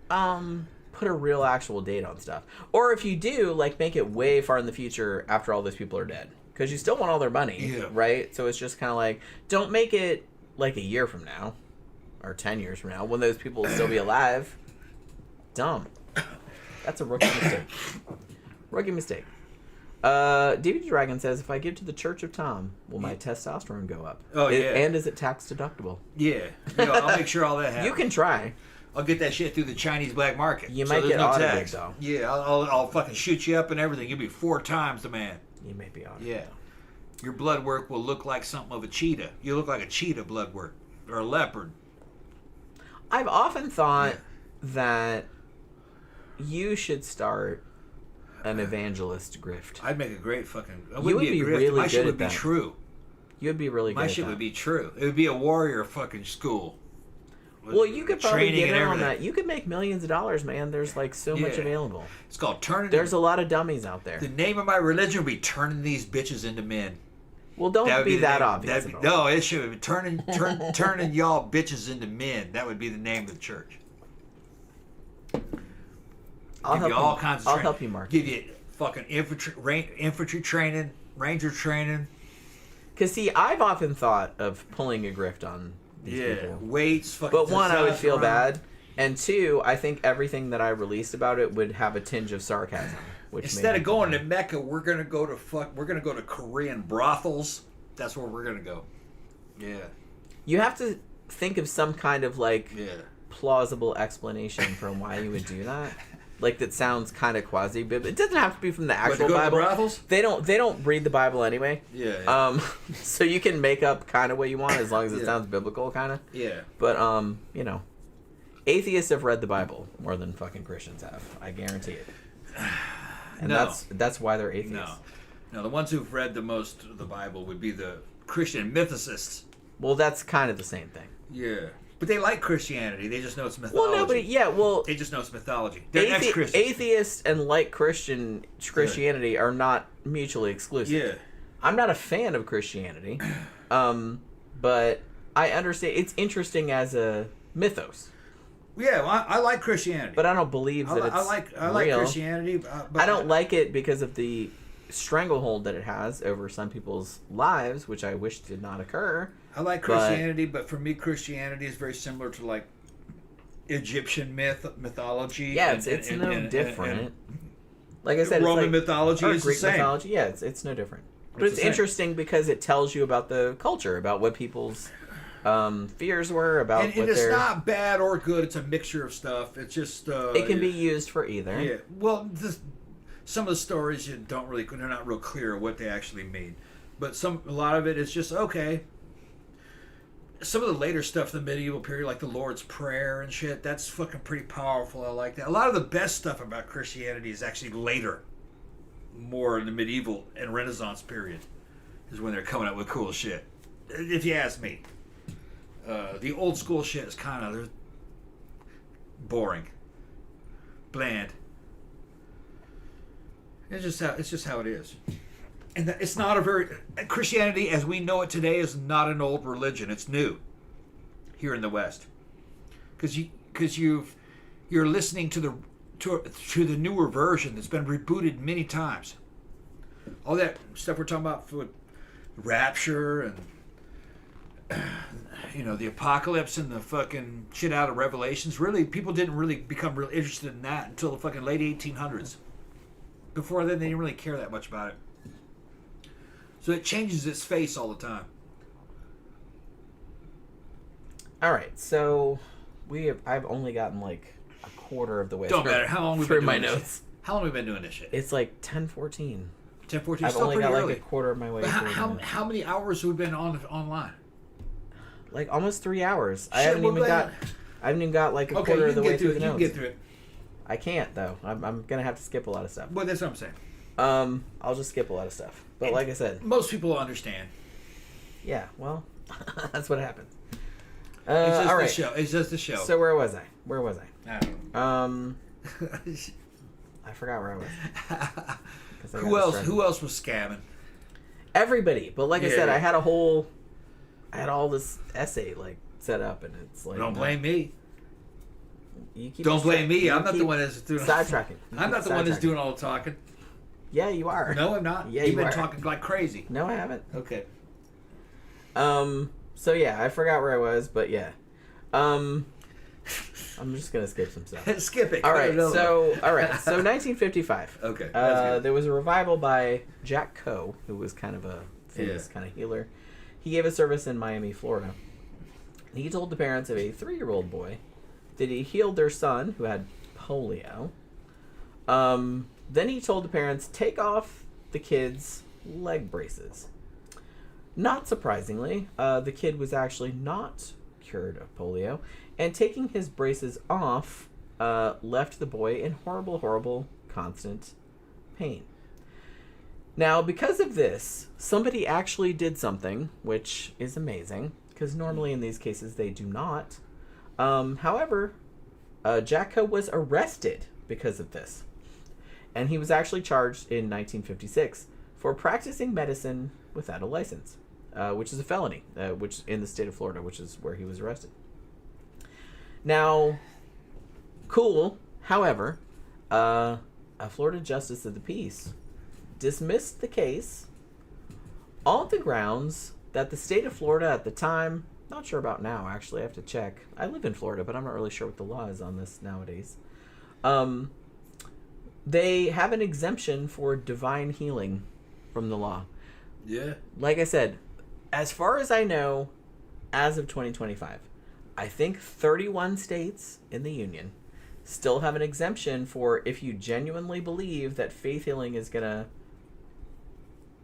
put a real actual date on stuff. Or if you do, like, make it way far in the future after all those people are dead, because you still want all their money, right? So it's just kind of like, don't make it like a year from now or 10 years from now when those people will still be alive. Dumb. That's a rookie mistake. Rookie mistake. DVD Dragon says, if I give to the Church of Tom, will my testosterone go up? Oh, yeah. And is it tax deductible? Yeah. I'll make sure all that happens. You can try. I'll get that shit through the Chinese black market. You might get audited, tax. Though. Yeah, I'll fucking shoot you up and everything. You'll be 4 times the man. You may be audited. Yeah. Your blood work will look like something of a cheetah. You look like a cheetah blood work. Or a leopard. I've often thought that you should start an evangelist grift. I'd make a great fucking... You would be really My shit good would at be that. true. You would be really good My at shit that. would be true. It would be a warrior fucking school. Well, you could probably Training get in and on everything. that. You could make millions of dollars, man. There's like so much available. It's called turning... There's a lot of dummies out there. The name of my religion would be turning these bitches into men. Well, don't be that obvious. No, it should be turning y'all bitches into men. That would be the name of the church. I'll give you all kinds of I'll training. help you, Mark. Give you fucking infantry training, ranger training. Because, see, I've often thought of pulling a grift on these people. Weights, fucking... But one, I would feel testosterone. bad. And two, I think everything that I released about it would have a tinge of sarcasm. Which Instead of going to Mecca, we're gonna go to Korean brothels. That's where we're gonna go. Yeah. You have to think of some kind of, like, plausible explanation for why you would do that. Like, that sounds kind of quasi-biblical. It doesn't have to be from the actual to go Bible. To brothels? They don't read the Bible anyway. Yeah. So you can make up kind of what you want as long as it sounds biblical, kind of. Yeah. But you know, atheists have read the Bible more than fucking Christians have. I guarantee it. And that's why they're atheists. No, the ones who've read the most of the Bible would be the Christian mythicists. Well, that's kind of the same thing. Yeah. But they like Christianity. They just know it's mythology. They just know it's mythology. They're ex-Christians. Atheists and like Christianity are not mutually exclusive. Yeah. I'm not a fan of Christianity, but I understand it's interesting as a mythos. Yeah, well, I like Christianity, but I don't believe that it's I like real. Christianity. But I don't like it because of the stranglehold that it has over some people's lives, which I wish did not occur. I like Christianity, but for me, Christianity is very similar to like Egyptian mythology. Yeah, it's no different. Like I said, Roman it's like, mythology is Greek the same. mythology. Yeah, it's no different. But it's interesting because it tells you about the culture, about what people's fears were, about and what it's not bad or good. It's a mixture of stuff. It's just it can be used for either. Yeah. Well, some of the stories they're not real clear what they actually mean, but a lot of it is just okay. Some of the later stuff in the medieval period, like the Lord's Prayer and shit, that's fucking pretty powerful. I like that. A lot of the best stuff about Christianity is actually later, more in the medieval and Renaissance period, is when they're coming up with cool shit. If you ask me, the old school shit is kind of boring, bland. It's just how it is. And it's not a very Christianity as we know it today is not an old religion. It's new here in the West, because you're listening to the newer version that's been rebooted many times. All that stuff we're talking about for rapture and the apocalypse and the fucking shit out of Revelations. Really, people didn't really become real interested in that until the fucking late 1800s. Before then, they didn't really care that much about it. So it changes its face all the time. All right, so I've only gotten like a quarter of the way Don't matter how long we've through been my doing notes. this. How long have we been doing this shit? It's like 10:14. 10:14. I've Still only pretty got early. like a quarter of my way But through. how many hours have we been online? Like almost 3 hours. I Shit, haven't we're even got. glad- I haven't even got like a Okay, quarter you of the can way get through through it. the You can notes. get through it. I can't though. I'm gonna have to skip a lot of stuff. Well, that's what I'm saying. I'll just skip a lot of stuff. But like I said, Most people will understand. yeah. Well, that's what happens. It's just all the right. show. It's just the show. So where was I? I don't know. I forgot where I was. 'Cause I got Who else? distracted. Who else was scamming? Everybody. But like I Yeah. said, I had all this essay like set up, and it's like Don't blame me. You keep Don't blame me. you I'm not the keep one that's doing. sidetracking. You I'm keep not the one that's sidetracking. doing all the talking. Yeah, you are. No, I'm not. Yeah, You've you been are. talking like crazy. No, I haven't. Okay. So yeah, I forgot where I was, but yeah. I'm just gonna skip some stuff. Skip it. All Cut right, it over. so 1955. Okay, that's good. There was a revival by Jack Coe, who was kind of a famous kind of healer. He gave a service in Miami, Florida. He told the parents of a 3-year-old boy that he healed their son who had polio. Then he told the parents, take off the kid's leg braces. Not surprisingly, the kid was actually not cured of polio, and taking his braces off left the boy in horrible, horrible, constant pain. Now, because of this, somebody actually did something, which is amazing, because normally in these cases they do not. However, Jacko was arrested because of this. And he was actually charged in 1956 for practicing medicine without a license, which is a felony, which in the state of Florida, which is where he was arrested. Now, cool. However, a Florida justice of the peace dismissed the case on the grounds that the state of Florida at the time, not sure about now actually, I have to check. I live in Florida, but I'm not really sure what the law is on this nowadays. They have an exemption for divine healing from the law. Yeah. Like I said, as far as I know, as of 2025, I think 31 states in the union still have an exemption for if you genuinely believe that faith healing is going to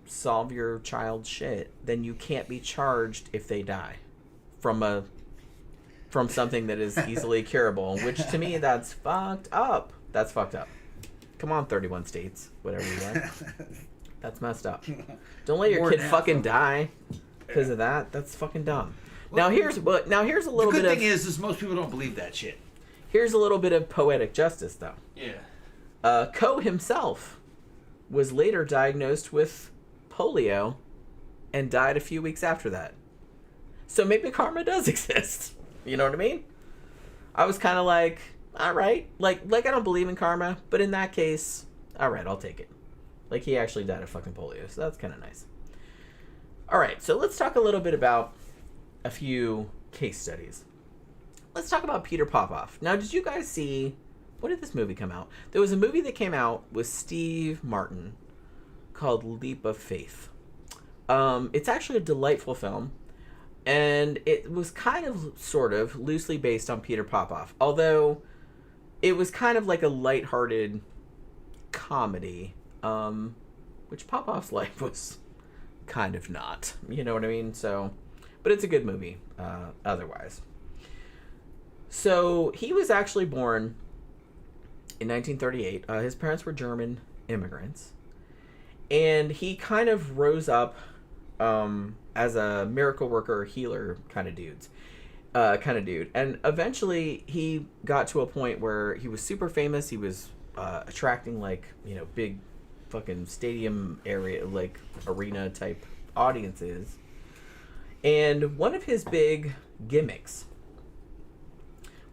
solve your child's shit, then you can't be charged if they die from something that is easily curable, which to me, that's fucked up. That's fucked up. Come on, 31 states, whatever you are. That's messed up. Don't let your More kid than half fucking of them. die because of that. That's fucking dumb. Well, now here's a little The bit good of thing is most people don't believe that shit. here's a little bit of poetic justice though. Yeah. Coe himself was later diagnosed with polio and died a few weeks after that. So maybe karma does exist. You know what I mean? I was kind of like, all right, like I don't believe in karma, but in that case, all right, I'll take it. Like he actually died of fucking polio, so that's kind of nice. All right, so let's talk a little bit about a few case studies. Let's talk about Peter Popoff. Now, did you guys see, when did this movie come out? There was a movie that came out with Steve Martin called Leap of Faith. It's actually a delightful film, and it was kind of, sort of, loosely based on Peter Popoff, although it was kind of like a lighthearted comedy, which Popoff's life was kind of not, you know what I mean? So, but it's a good movie, otherwise. So, he was actually born in 1938. His parents were German immigrants. And he kind of rose up as a miracle worker, healer kind of dude. And eventually he got to a point where he was super famous. He was attracting big fucking stadium area, like arena type audiences. And one of his big gimmicks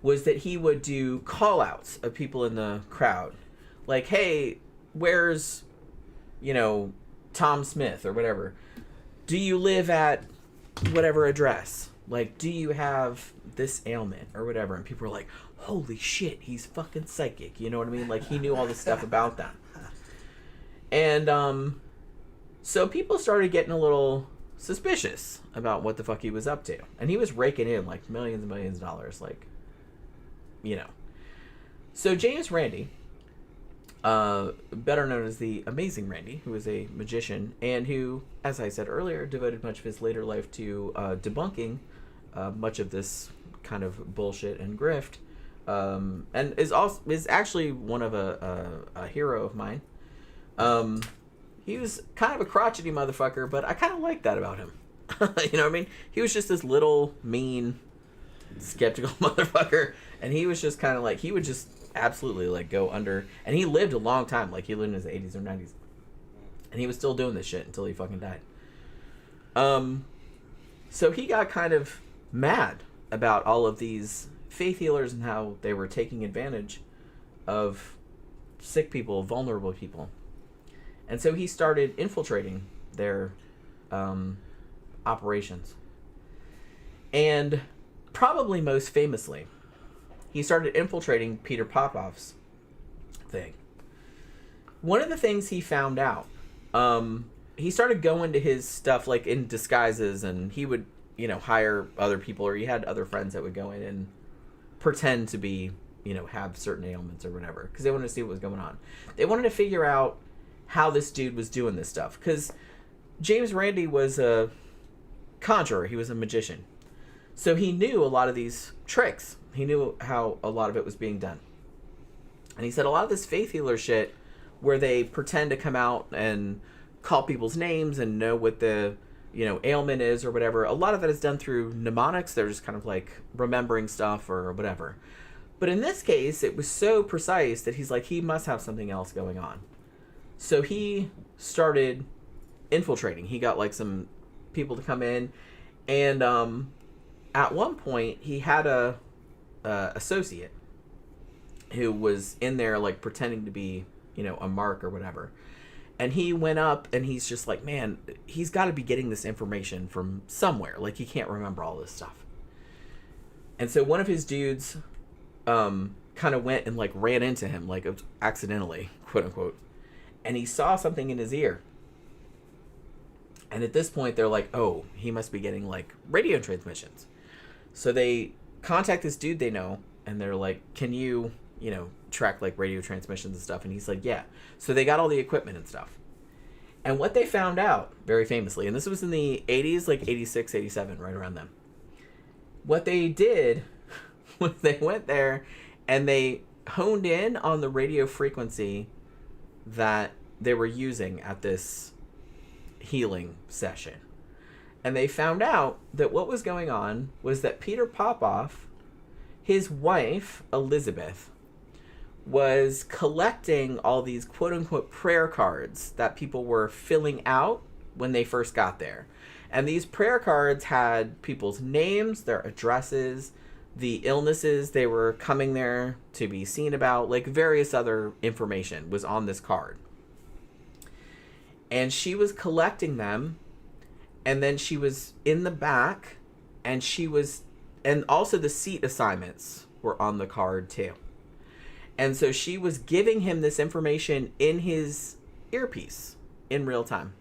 was that he would do call outs of people in the crowd. Like, hey, where's, Tom Smith or whatever? Do you live at whatever address? Like, do you have this ailment or whatever? And people were like, holy shit, he's fucking psychic. You know what I mean? Like, he knew all this stuff about them. And so people started getting a little suspicious about what the fuck he was up to. And he was raking in like millions and millions of dollars, like, So James Randi, better known as the Amazing Randi, who was a magician and who, as I said earlier, devoted much of his later life to debunking much of this kind of bullshit and grift, and is actually one of a hero of mine. He was kind of a crotchety motherfucker, but I kind of like that about him. You know what I mean? He was just this little, mean, skeptical motherfucker, and he was just kind of like, he would just absolutely like go under, and he lived a long time, like he lived in his 80s or 90s, and he was still doing this shit until he fucking died. So he got kind of mad about all of these faith healers and how they were taking advantage of sick people, vulnerable people. And so he started infiltrating their operations. And probably most famously, he started infiltrating Peter Popoff's thing. One of the things he found out, he started going to his stuff like in disguises, and he would, hire other people, or he had other friends that would go in and pretend to be, have certain ailments or whatever, because they wanted to see what was going on. They wanted to figure out how this dude was doing this stuff, because James Randi was a conjurer. He was a magician. So he knew a lot of these tricks. He knew how a lot of it was being done. And he said a lot of this faith healer shit, where they pretend to come out and call people's names and know what the, ailment is or whatever, a lot of that is done through mnemonics. They're just kind of like remembering stuff or whatever. But in this case, it was so precise that he's like, he must have something else going on. So he started infiltrating. He got like some people to come in, and at one point he had a associate who was in there like pretending to be, a mark or whatever. And he went up and he's just like, man, he's got to be getting this information from somewhere. Like, he can't remember all this stuff. And so one of his dudes kind of went and like ran into him, like accidentally, quote unquote. And he saw something in his ear. And at this point, they're like, oh, he must be getting like radio transmissions. So they contact this dude they know, and they're like, can you, track like radio transmissions and stuff? And he's like, yeah. So they got all the equipment and stuff. And what they found out, very famously, and this was in the 80s, like 86, 87, right around then. What they did was they went there and they honed in on the radio frequency that they were using at this healing session. And they found out that what was going on was that Peter Popoff, his wife, Elizabeth, was collecting all these quote-unquote prayer cards that people were filling out when they first got there. And these prayer cards had people's names, their addresses, the illnesses they were coming there to be seen about, like various other information was on this card. And she was collecting them, and then she was in the back, and also the seat assignments were on the card too. And so she was giving him this information in his earpiece in real time.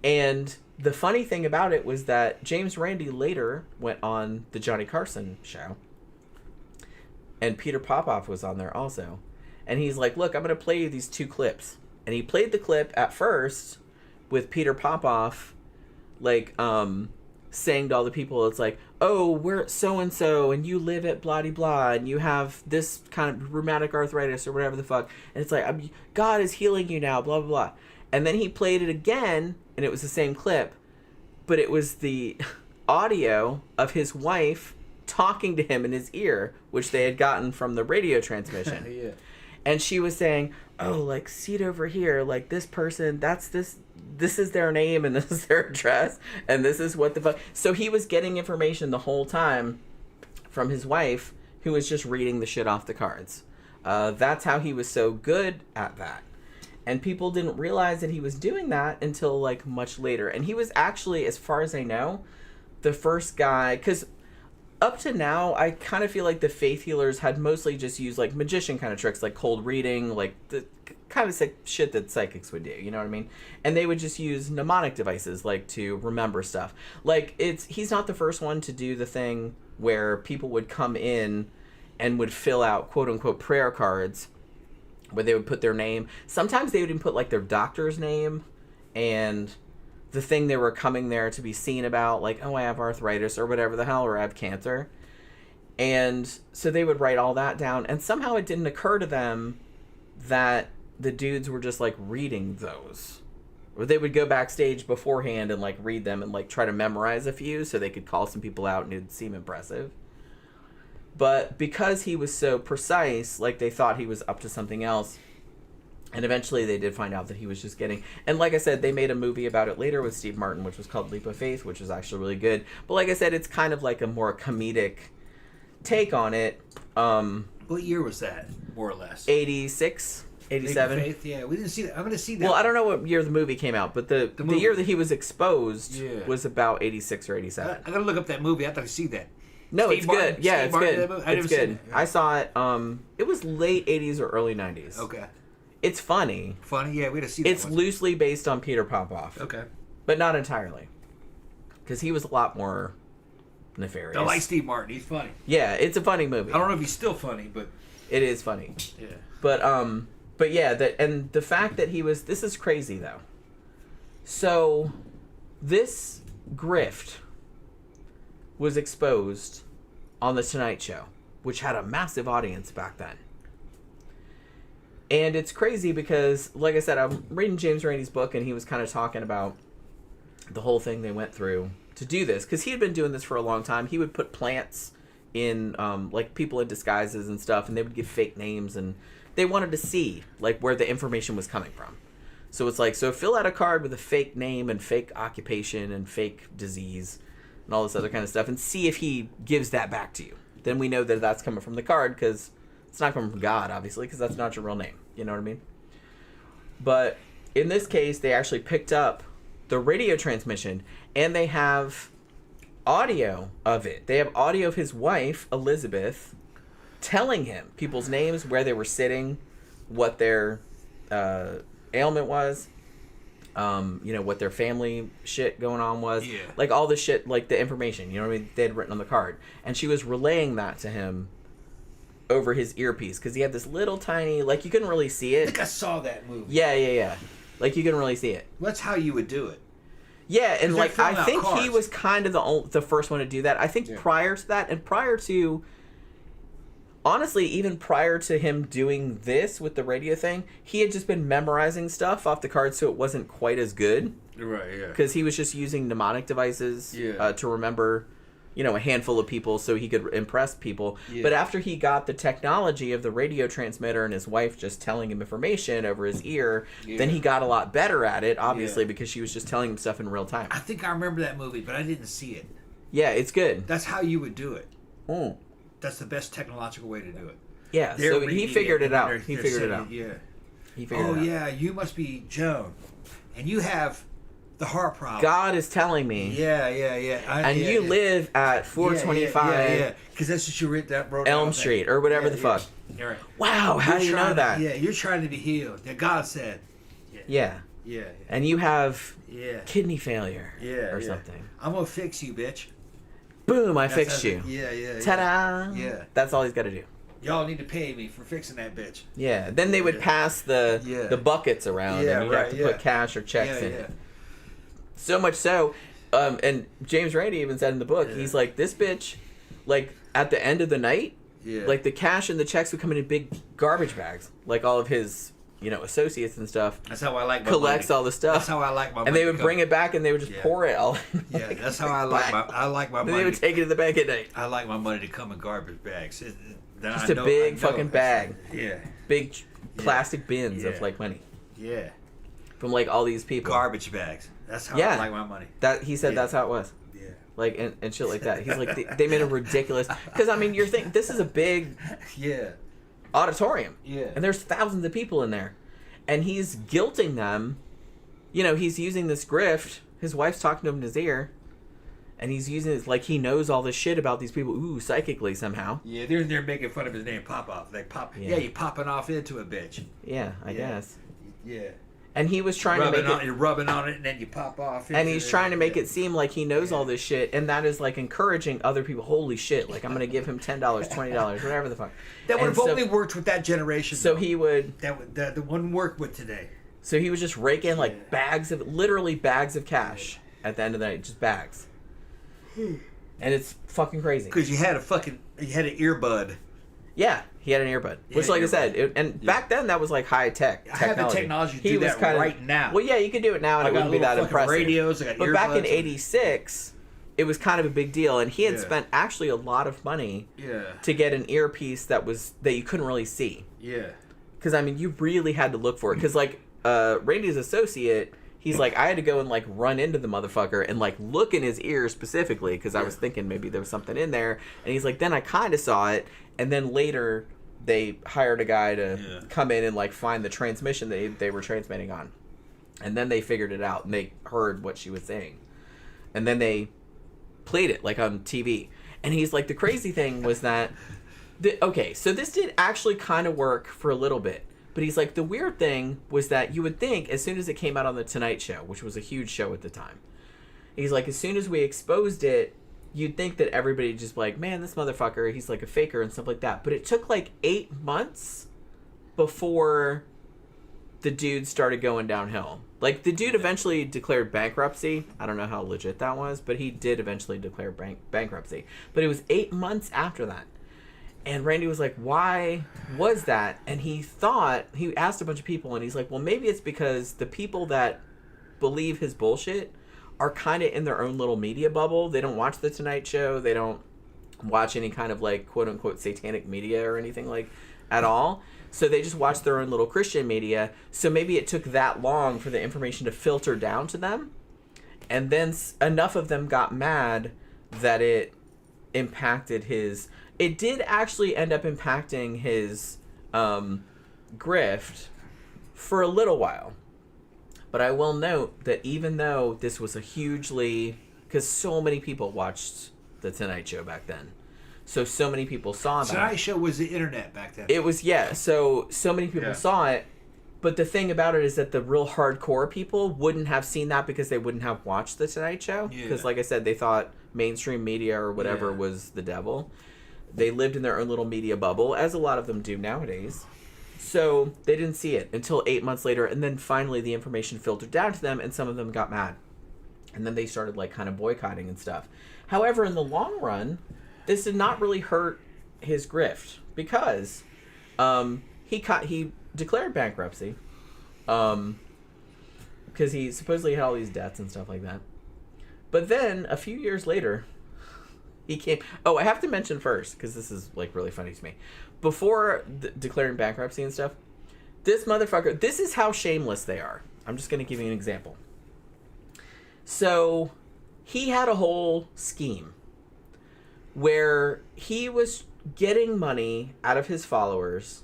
And the funny thing about it was that James Randi later went on the Johnny Carson show, and Peter Popoff was on there also. And he's like, look, I'm going to play you these two clips. And he played the clip at first with Peter Popoff, like, saying to all the people, it's like, oh, we're so-and-so, and you live at blah-de-blah, and you have this kind of rheumatic arthritis or whatever the fuck. And it's like, God is healing you now, blah, blah, blah. And then he played it again, and it was the same clip, but it was the audio of his wife talking to him in his ear, which they had gotten from the radio transmission. Yeah. And she was saying, oh, like, seat over here, like, this person, this is their name, and this is their address, and this is what the fuck. So he was getting information the whole time from his wife, who was just reading the shit off the cards. That's how he was so good at that. And people didn't realize that he was doing that until, like, much later. And he was actually, as far as I know, the first guy, because up to now, I kind of feel like the faith healers had mostly just used, like, magician kind of tricks, like cold reading, like the kind of shit that psychics would do, you know what I mean? And they would just use mnemonic devices, like, to remember stuff. Like, he's not the first one to do the thing where people would come in and would fill out quote-unquote prayer cards where they would put their name. Sometimes they would even put, like, their doctor's name and the thing they were coming there to be seen about, like, oh, I have arthritis or whatever the hell, or I have cancer. And so they would write all that down, and somehow it didn't occur to them that the dudes were just, like, reading those. Or they would go backstage beforehand and, like, read them and, like, try to memorize a few so they could call some people out and it'd seem impressive. But because he was so precise, like, they thought he was up to something else. And eventually they did find out that he was just getting... And like I said, they made a movie about it later with Steve Martin, which was called Leap of Faith, which was actually really good. But like I said, it's kind of like a more comedic take on it. What year was that, more or less? 86, 87. Leap of Faith? Yeah, we didn't see that. I'm going to see that. Well, I don't know what year the movie came out, but the year that he was exposed was about 86 or 87. I got to look up that movie. I thought I see that. No, Steve it's Martin, good. Yeah, Steve it's Martin, good. I never It's seen good. it. I saw it. It was late 80s or early 90s. Okay. It's funny. Funny? Yeah, we had to see that. It's loosely based on Peter Popoff. Okay. But not entirely. Because he was a lot more nefarious. I like Steve Martin. He's funny. Yeah, it's a funny movie. I don't know if he's still funny, but... It is funny. Yeah. But yeah, and the fact that he was... This is crazy, though. So, this grift was exposed on The Tonight Show, which had a massive audience back then. And it's crazy because, like I said, I'm reading James Randi's book, and he was kind of talking about the whole thing they went through to do this. Because he had been doing this for a long time. He would put plants in, like, people in disguises and stuff, and they would give fake names, and they wanted to see, like, where the information was coming from. So it's like, so fill out a card with a fake name and fake occupation and fake disease and all this other kind of stuff, and see if he gives that back to you. Then we know that that's coming from the card, because it's not coming from God, obviously, because that's not your real name. You know what I mean? But in this case, they actually picked up the radio transmission, and they have audio of it. They have audio of his wife, Elizabeth, telling him people's names, where they were sitting, what their ailment was, what their family shit going on was. Yeah. Like, all the shit, like, the information, you know what I mean, they had written on the card. And she was relaying that to him over his earpiece, because he had this little tiny, like, you couldn't really see I it. think I saw that movie. Yeah. Like, you couldn't really see it. Well, that's how you would do it. Yeah, and, like, I think he cars. was kind of the first one to do that. I think prior to that, and prior to... Honestly, even prior to him doing this with the radio thing, he had just been memorizing stuff off the card, so it wasn't quite as good. Right, yeah. Because he was just using mnemonic devices to remember, a handful of people so he could impress people. Yeah. But after he got the technology of the radio transmitter and his wife just telling him information over his ear, then he got a lot better at it, obviously, because she was just telling him stuff in real time. I think I remember that movie, but I didn't see it. Yeah, it's good. That's how you would do it. Mm. That's the best technological way to do it. Yeah, so he figured it out. He figured it out. Yeah. He figured it out. Oh, yeah, you must be Joan. And you have the heart problem. God is telling me. Yeah. And you live at 425 Yeah. Because that's what you wrote Elm Street, or whatever the fuck. You're right. Wow, how do you know that? Yeah, you're trying to be healed. That God said. Yeah. And you have kidney failure or something. I'm going to fix you, bitch. Boom, I fixed you. Yeah. Ta-da! Yeah. That's all he's got to do. Y'all need to pay me for fixing that bitch. Yeah. Then they would pass the buckets around, and you'd have to put cash or checks in it. So much so, and James Randi even said in the book, he's like, this bitch, like, at the end of the night, like, the cash and the checks would come in big garbage bags. Like, all of his... associates and stuff. That's how I like my collects money. all the stuff. That's how I like my money. And they would bring it back, and they would just pour it all. Yeah, that's how I like my money. And they would take it to the bank at night. I like my money to come in garbage bags. Just a big fucking bag. Yeah. Big plastic bins Yeah. of like money Yeah. from like all these people. Garbage bags. That's how Yeah. I like my money. That he said Yeah. that's how it was. Yeah. Like and shit like that. He's like they made a ridiculous because I mean you're thinking this is a big Yeah. auditorium. Yeah. And there's thousands of people in there. And he's guilting them. You know, he's using this grift. His wife's talking to him in his ear. And he's using it like he knows all this shit about these people, psychically somehow. Yeah, they're making fun of his name, Pop Off. They pop. Yeah, you popping off into a bitch. Yeah, I guess. Yeah. And he was trying to make it. You're rubbing on it, and then you pop off. And he's trying to make it seem like he knows all this shit, and that is like encouraging other people. Holy shit! Like I'm gonna give him $10, $20, whatever the fuck. That would And have only worked with that generation. So though. he would. That wouldn't work with today. So he was just raking like literally bags of cash at the end of the night, just bags. And it's fucking crazy. Because you had an earbud. Yeah, he had an earbud. Which, Yeah, like I said, earbud. back then that was like high tech. I have the technology to do that right now. Well, yeah, you could do it now, and I it got wouldn't be that little fucking impressive. radios, I got but back in earbuds. '86, it was kind of a big deal, and he had Yeah. spent actually a lot of money Yeah. to get an earpiece that you couldn't really see. Yeah. Because I mean, you really had to look for it. Because like Randy's associate. He's like, I had to go and like run into the motherfucker and like look in his ear specifically because I was thinking maybe there was something in there. And he's like, then I kind of saw it. And then later they hired a guy to come in and like find the transmission they were transmitting on. And then they figured it out and they heard what she was saying. And then they played it like on TV. And he's like, the crazy thing was that, okay, so this did actually kind of work for a little bit. But he's like, the weird thing was that you would think as soon as it came out on The Tonight Show, which was a huge show at the time, he's like, as soon as we exposed it, you'd think that everybody just like, man, this motherfucker, he's like a faker and stuff like that. But it took like 8 months before the dude started going downhill. Like, the dude eventually declared bankruptcy. I don't know how legit that was, but he did eventually declare bankruptcy. But it was 8 months after that. And Randy was like, why was that? And he asked a bunch of people, and he's like, well, maybe it's because the people that believe his bullshit are kind of in their own little media bubble. They don't watch The Tonight Show. They don't watch any kind of, like, quote-unquote satanic media or anything like at all. So they just watch their own little Christian media. So maybe it took that long for the information to filter down to them. And then enough of them got mad that it impacted his... It did actually end up impacting his grift for a little while. But I will note that even though this was a hugely... Because so many people watched The Tonight Show back then. So many people saw that. Tonight Show was the internet back then. It was, yeah. So many people saw it. But the thing about it is that the real hardcore people wouldn't have seen that because they wouldn't have watched The Tonight Show. Because, like I said, they thought mainstream media or whatever was the devil. They lived in their own little media bubble, as a lot of them do nowadays. So they didn't see it until 8 months later, and then finally the information filtered down to them, and some of them got mad. And then they started like kind of boycotting and stuff. However, in the long run, this did not really hurt his grift because he declared bankruptcy because he supposedly had all these debts and stuff like that. But then a few years later, he came... Oh, I have to mention first, because this is, like, really funny to me. Before declaring bankruptcy and stuff, this motherfucker... This is how shameless they are. I'm just going to give you an example. So, he had a whole scheme where he was getting money out of his followers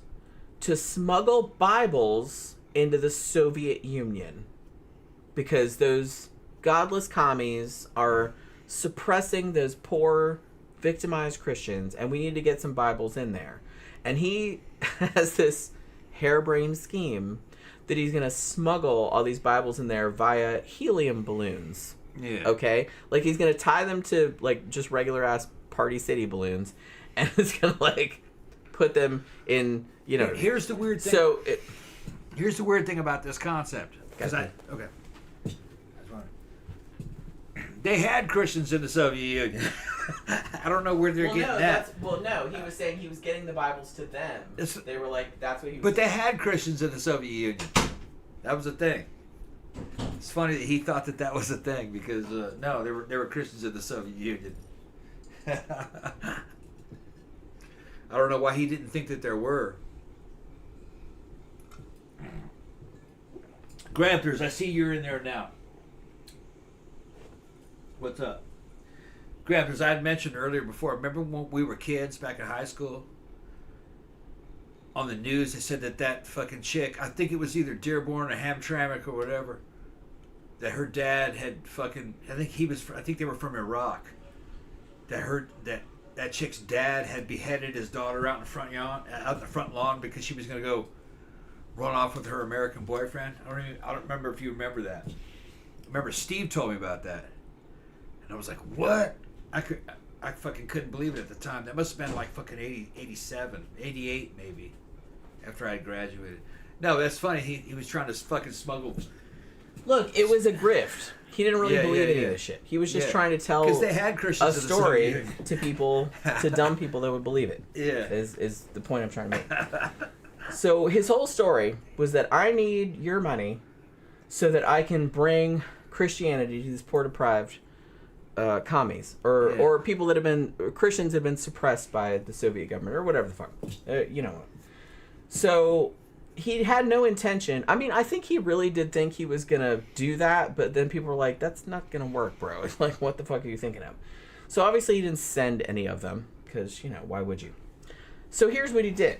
to smuggle Bibles into the Soviet Union. Because those godless commies are... suppressing those poor victimized Christians, and we need to get some Bibles in there. And he has this harebrained scheme that he's going to smuggle all these Bibles in there via helium balloons. Yeah. Okay? Like, he's going to tie them to, like, just regular-ass Party City balloons, and it's going to, like, put them in, you know... Here's the weird thing. So, here's the weird thing about this concept. Okay. They had Christians in the Soviet Union. I don't know where they're getting that. No, he was saying he was getting the Bibles to them. They were like, that's what he was But they had Christians in the Soviet Union. That was a thing. It's funny that he thought that was a thing because, no, there were Christians in the Soviet Union. I don't know why he didn't think that there were. Gramplers, I see you're in there now. What's up? Gramplers, I had mentioned earlier before, remember when we were kids back in high school? On the news, they said that fucking chick, I think it was either Dearborn or Hamtramck or whatever, that her dad had fucking, I think they were from Iraq. That chick's dad had beheaded his daughter out in the front lawn because she was going to go run off with her American boyfriend. I don't remember if you remember that. I remember Steve told me about that. And I was like, what? I fucking couldn't believe it at the time. That must have been like fucking 87, 88 maybe, after I had graduated. No, that's funny. He was trying to fucking smuggle. Look, it was a grift. He didn't really believe any of this shit. He was just trying to tell because they had Christians a story to people, to dumb people that would believe it. Yeah. Is the point I'm trying to make. So his whole story was that I need your money so that I can bring Christianity to these poor deprived commies or people that have been Christians have been suppressed by the Soviet government or whatever the fuck. You know what? So he had no intention. I mean, I think he really did think he was gonna do that, but then people were like, "That's not gonna work, bro." It's like, what the fuck are you thinking of? So obviously he didn't send any of them because why would you? So here's what he did.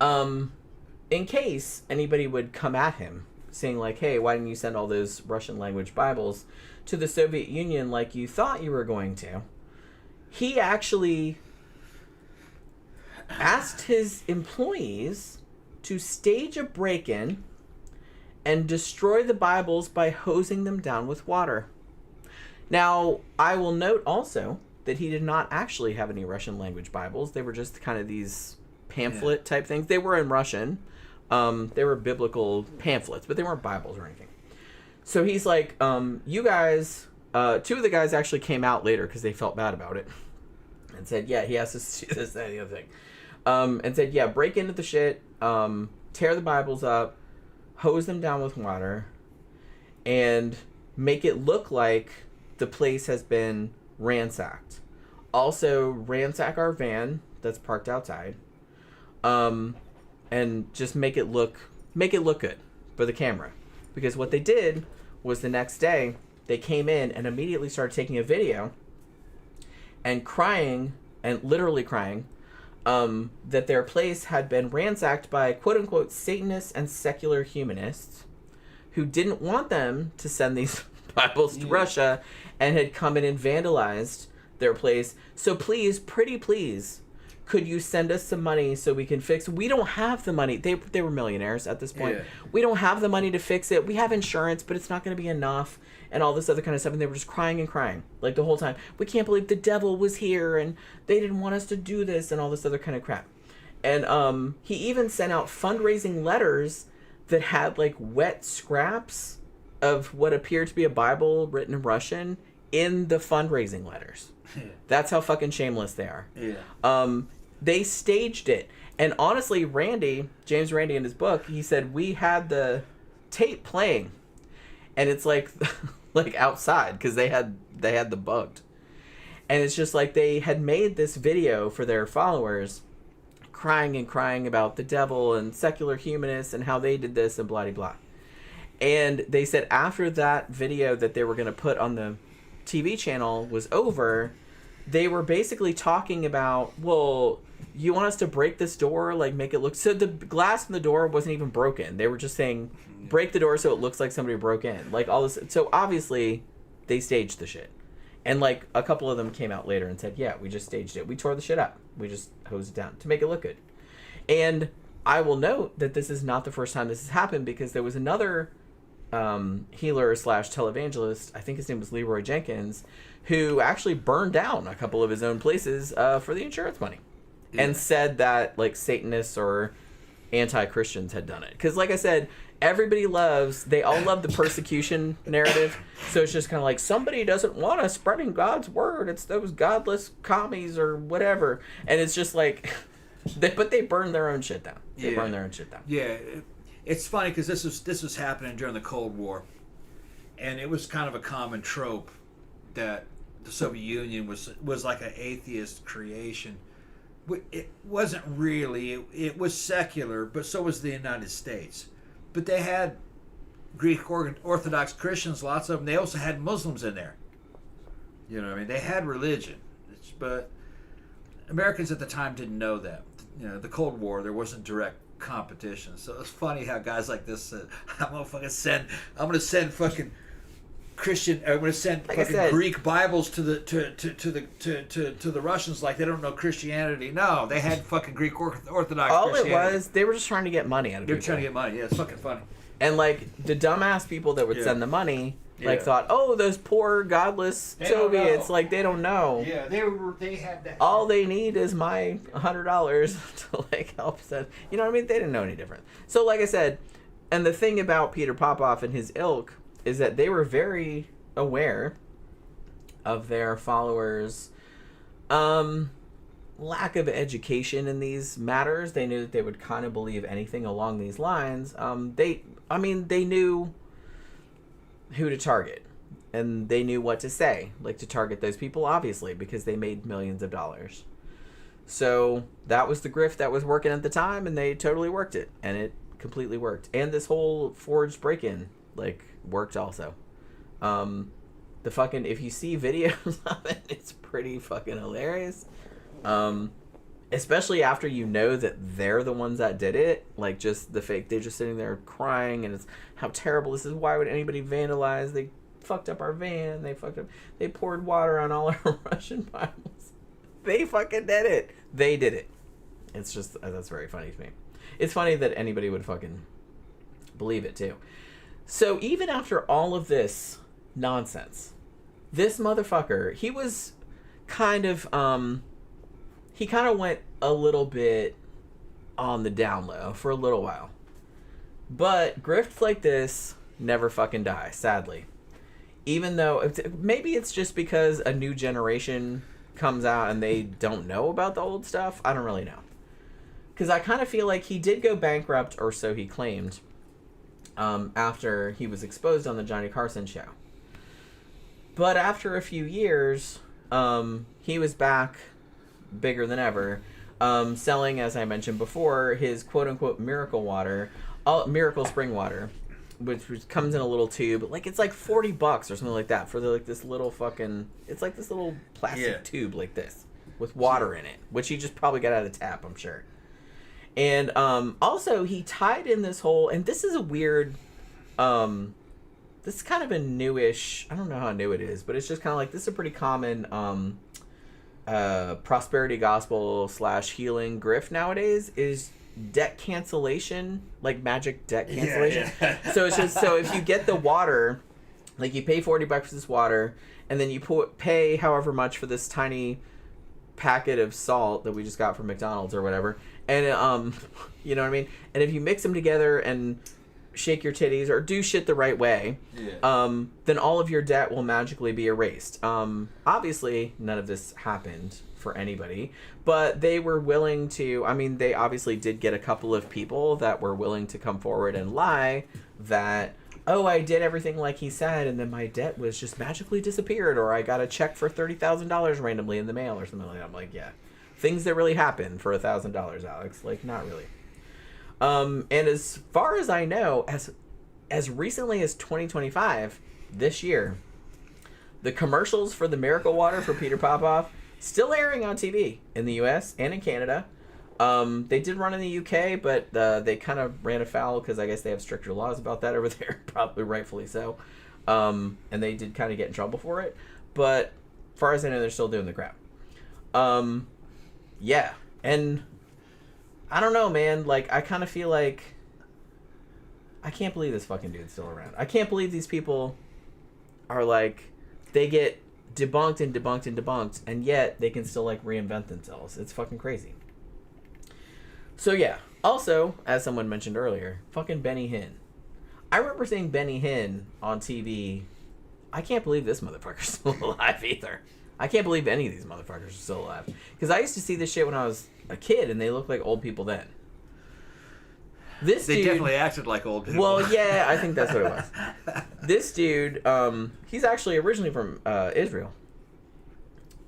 In case anybody would come at him saying like, "Hey, why didn't you send all those Russian language Bibles to the Soviet Union like you thought you were going to?" He actually asked his employees to stage a break-in and destroy the Bibles by hosing them down with water. Now, I will note also that he did not actually have any Russian language Bibles. They were just kind of these pamphlet type things. They were in Russian. They were biblical pamphlets, but they weren't Bibles or anything. So he's like, you guys, two of the guys actually came out later because they felt bad about it and said, yeah, he has to see this, that, and the other thing. And said, yeah, break into the shit, tear the Bibles up, hose them down with water, and make it look like the place has been ransacked. Also, ransack our van that's parked outside, and just make it look good for the camera. Because what they did was the next day, they came in and immediately started taking a video and crying, and literally crying, that their place had been ransacked by quote-unquote Satanists and secular humanists who didn't want them to send these Bibles to Russia and had come in and vandalized their place. So please, pretty please, could you send us some money so we can fix it? We don't have the money. They were millionaires at this point. Yeah. We don't have the money to fix it. We have insurance, but it's not going to be enough. And all this other kind of stuff. And they were just crying and crying. Like the whole time. We can't believe the devil was here. And they didn't want us to do this. And all this other kind of crap. And he even sent out fundraising letters that had like wet scraps of what appeared to be a Bible written in Russian in the fundraising letters. That's how fucking shameless they are. Yeah. They staged it. And honestly, James Randi in his book, he said, we had the tape playing. And it's like outside because they had the bugged. And it's just like they had made this video for their followers crying and crying about the devil and secular humanists and how they did this and blah, blah, blah. And they said after that video that they were going to put on the TV channel was over, they were basically talking about, well, you want us to break this door, like make it look... So the glass in the door wasn't even broken. They were just saying, break the door so it looks like somebody broke in. Like all this... So obviously, they staged the shit. And like a couple of them came out later and said, yeah, we just staged it. We tore the shit up. We just hosed it down to make it look good. And I will note that this is not the first time this has happened because there was another healer / televangelist, I think his name was Leroy Jenkins, who actually burned down a couple of his own places for the insurance money. Yeah. And said that like Satanists or anti-Christians had done it. Because like I said, they all love the persecution narrative. So it's just kind of like, somebody doesn't want us spreading God's word. It's those godless commies or whatever. And it's just like, but they burn their own shit down. They burn their own shit down. Yeah. It's funny because this was happening during the Cold War. And it was kind of a common trope that the Soviet Union was like an atheist creation. It wasn't really. It was secular, but so was the United States. But they had Greek Orthodox Christians, lots of them. They also had Muslims in there. You know what I mean? They had religion. But Americans at the time didn't know that. You know, the Cold War, there wasn't direct competition. So it's funny how guys like this said, I'm gonna send fucking Christian. I'm gonna send Like fucking Greek Bibles to the Russians like they don't know Christianity. No, they had fucking Greek Orthodox. All it Christianity. was, they were just trying to get money out of They were people. trying to get money. Yeah, it's fucking funny. And like the dumbass people that would Yeah. send the money, like Yeah. thought, oh, those poor godless They don't Soviets, know. like they don't know. Yeah, they had that. All they need is my $100 to like help send. You know what I mean? They didn't know any different. So like I said, and the thing about Peter Popoff and his ilk is that they were very aware of their followers' lack of education in these matters. They knew that they would kind of believe anything along these lines. They knew who to target, and they knew what to say, like to target those people, obviously, because they made millions of dollars. So that was the grift that was working at the time, and they totally worked it, and it completely worked. And this whole forged break-in, like, worked also. The fucking, if you see videos of it, it's pretty fucking hilarious. Especially after you know that they're the ones that did it, like just the fake, they're just sitting there crying and it's how terrible this is. Why would anybody vandalize? They fucked up our van. They poured water on all our Russian Bibles. They fucking did it. They did it. It's just, that's very funny to me. It's funny that anybody would fucking believe it too. So even after all of this nonsense, this motherfucker, he was kind of, he kind of went a little bit on the down low for a little while. But grifts like this never fucking die, sadly. Even though, maybe it's just because a new generation comes out and they don't know about the old stuff. I don't really know. Because I kind of feel like he did go bankrupt, or so he claimed, after he was exposed on the Johnny Carson show. But after a few years, he was back bigger than ever, selling, as I mentioned before, his quote-unquote miracle water, miracle spring water, which comes in a little tube. Like, it's like $40 or something like that for this little fucking, it's like this little plastic tube like this with water in it, which he just probably got out of the tap, I'm sure. And also he tied in this whole, and this is a weird, this is kind of a newish, I don't know how new it is, but it's just kind of like, this is a pretty common prosperity gospel / healing grift nowadays, is debt cancellation, like magic debt cancellation. Yeah. So it's just, so if you get the water, like you pay $40 for this water, and then you pay however much for this tiny packet of salt that we just got from McDonald's or whatever, and you know what I mean, and if you mix them together and shake your titties or do shit the right way, then all of your debt will magically be erased. Obviously none of this happened for anybody, but they were willing to, I mean, they obviously did get a couple of people that were willing to come forward and lie that, oh, I did everything like he said, and then my debt was just magically disappeared, or I got a check for $30,000 randomly in the mail or something like that. I'm like, yeah, things that really happen for $1,000, Alex. Like, not really. And as far as I know, as recently as 2025, this year, the commercials for the miracle water for Peter Popoff still airing on TV in the US and in Canada. They did run in the UK, but they kind of ran afoul because I guess they have stricter laws about that over there, probably rightfully so. And they did kind of get in trouble for it. But as far as I know, they're still doing the crap. Yeah. And I don't know, man. Like, I kind of feel like I can't believe this fucking dude's still around. I can't believe these people are like, they get debunked and debunked and debunked, and yet they can still like reinvent themselves. It's fucking crazy. So yeah. Also, as someone mentioned earlier, fucking Benny Hinn. I remember seeing Benny Hinn on TV. I can't believe this motherfucker's still alive either. I can't believe any of these motherfuckers are still alive. Because I used to see this shit when I was a kid, and they looked like old people then. They definitely acted like old people. Well, yeah, I think that's what it was. This dude, he's actually originally from Israel.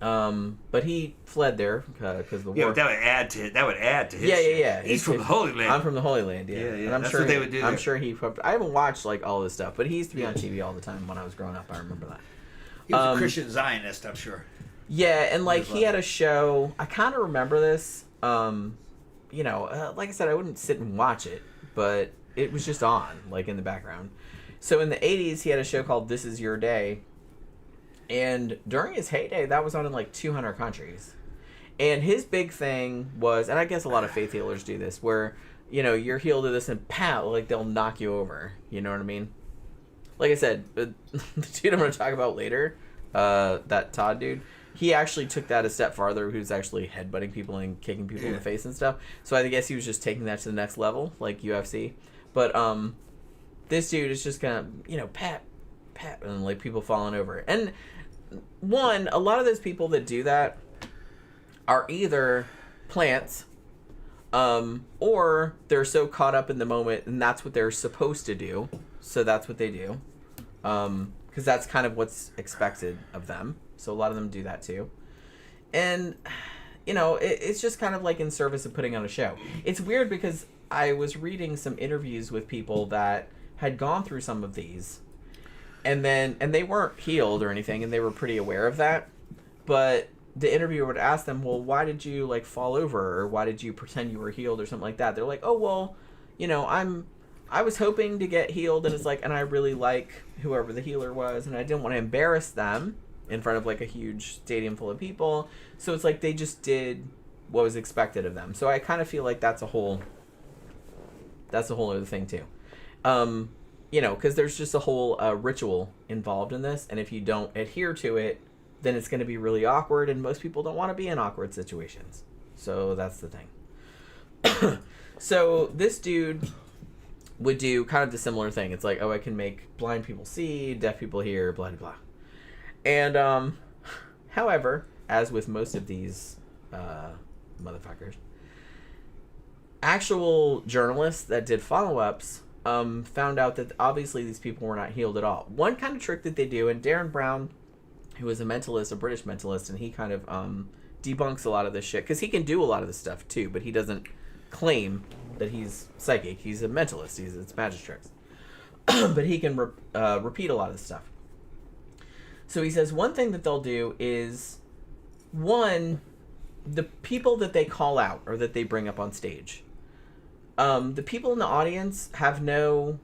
But he fled there because the war. Yeah, but that would add to his. Yeah. shit. He's from the Holy Land. I'm from the Holy Land. Yeah. Yeah. And I'm That's sure what they would do. I'm there. sure he. I haven't watched like all this stuff, but he used to be on TV all the time when I was growing up. I remember that. He was a Christian Zionist, I'm sure. Yeah, and like he had a show. I kind of remember this. Like I said, I wouldn't sit and watch it, but it was just on, like in the background. So in the 80s, he had a show called This Is Your Day. And during his heyday, that was on in like 200 countries. And his big thing was, and I guess a lot of faith healers do this, where, you're healed of this and pow, like they'll knock you over. You know what I mean? Like I said, the dude I'm going to talk about later, that Todd dude, he actually took that a step farther. He was actually headbutting people and kicking people in the face and stuff. So I guess he was just taking that to the next level, like UFC. But this dude is just kind of, pat, and like people falling over. And a lot of those people that do that are either plants, or they're so caught up in the moment, and that's what they're supposed to do. So that's what they do, because that's kind of what's expected of them. So a lot of them do that too. And, it's just kind of like in service of putting on a show. It's weird because I was reading some interviews with people that had gone through some of these, and they weren't healed or anything, and they were pretty aware of that. But the interviewer would ask them, well, why did you like fall over, or why did you pretend you were healed or something like that? They're like, oh, well, I was hoping to get healed, and it's like, and I really like whoever the healer was, and I didn't want to embarrass them in front of like a huge stadium full of people. So it's like they just did what was expected of them. So I kind of feel like that's a whole other thing too. Because there's just a whole ritual involved in this, and if you don't adhere to it, then it's going to be really awkward, and most people don't want to be in awkward situations. So that's the thing. So this dude would do kind of the similar thing. It's like, oh, I can make blind people see, deaf people hear, blah, blah, blah. And, however, as with most of these motherfuckers, actual journalists that did follow-ups found out that obviously these people were not healed at all. One kind of trick that they do, and Darren Brown, who is a mentalist, a British mentalist, and he kind of debunks a lot of this shit, because he can do a lot of this stuff too, but he doesn't claim that he's psychic. He's a mentalist. It's magic tricks. But he can repeat a lot of this stuff. So he says one thing that they'll do is, the people that they call out or that they bring up on stage, the people in the audience have no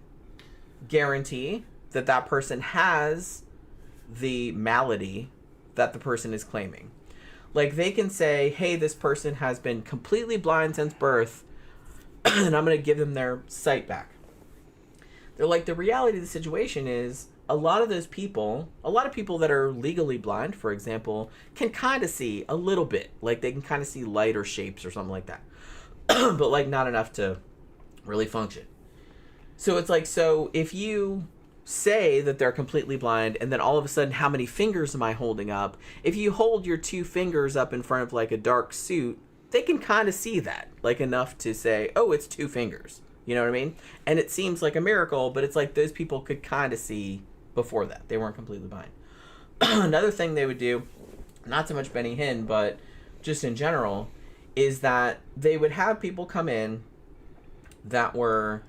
guarantee that that person has the malady that the person is claiming. Like, they can say, hey, this person has been completely blind since birth, and I'm going to give them their sight back. They're like, the reality of the situation is, a lot of people that are legally blind, for example, can kind of see a little bit. Like, they can kind of see light or shapes or something like that. But, like, not enough to really function. So it's like, so if you say that they're completely blind, and then all of a sudden, how many fingers am I holding up? If you hold your 2 fingers up in front of, like, a dark suit, they can kind of see that, like, enough to say, oh, it's 2 fingers. You know what I mean? And it seems like a miracle, but it's like those people could kind of see before that. They weren't completely blind. Another thing they would do, not so much Benny Hinn, but just in general, is that they would have people come in that were,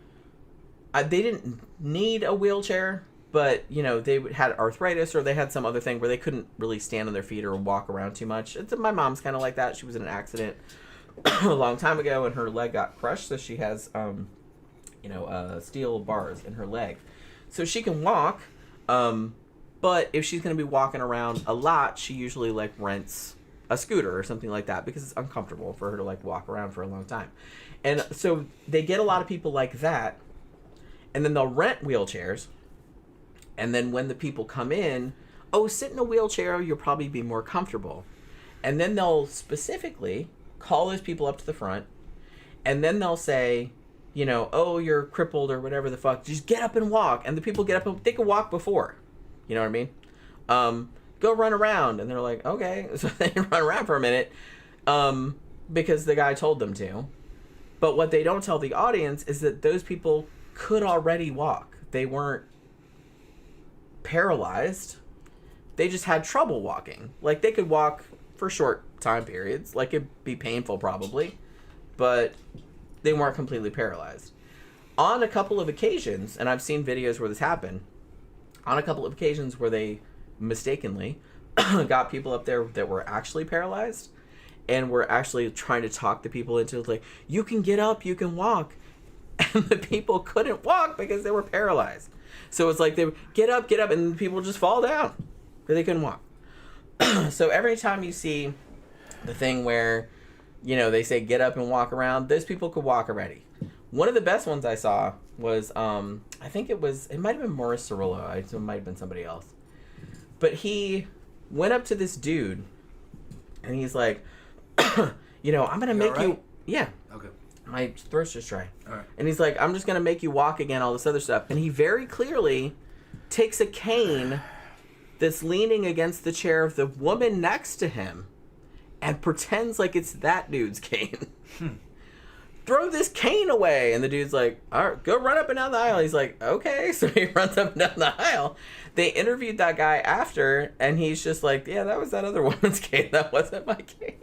they didn't need a wheelchair, but, they had arthritis, or they had some other thing where they couldn't really stand on their feet or walk around too much. My mom's kind of like that. She was in an accident a long time ago, and her leg got crushed, so she has, steel bars in her leg. So she can walk, but if she's going to be walking around a lot, she usually, like, rents a scooter or something like that, because it's uncomfortable for her to, like, walk around for a long time. And so they get a lot of people like that, and then they'll rent wheelchairs, and then when the people come in, oh, sit in a wheelchair, you'll probably be more comfortable. And then they'll specifically call those people up to the front, and then they'll say, oh, you're crippled or whatever the fuck, just get up and walk. And the people get up and they can walk before. You know what I mean? Go run around. And they're like, okay. So they run around for a minute because the guy told them to. But what they don't tell the audience is that those people could already walk. They weren't paralyzed. They just had trouble walking. Like, they could walk for short time periods. Like, it'd be painful probably, but they weren't completely paralyzed. On a couple of occasions, and I've seen videos where this happened, on a couple of occasions where they mistakenly got people up there that were actually paralyzed and were actually trying to talk the people into, like, you can get up, you can walk. And the people couldn't walk because they were paralyzed. So it's like they would get up, and people just fall down because they couldn't walk. So every time you see the thing where, you know, they say get up and walk around, those people could walk already. One of the best ones I saw was, I think it might have been Morris Cirillo. It might have been somebody else. But he went up to this dude, and he's like, you know, I'm going to make right? you... Yeah. Okay. My throat's just dry. All right. And he's like, I'm just going to make you walk again, all this other stuff. And he very clearly takes a cane that's leaning against the chair of the woman next to him and pretends like it's that dude's cane. Throw this cane away. And the dude's like, all right, go run up and down the aisle. He's like, okay. So he runs up and down the aisle. They interviewed that guy after, and he's just like, yeah, that was that other woman's cane. That wasn't my cane.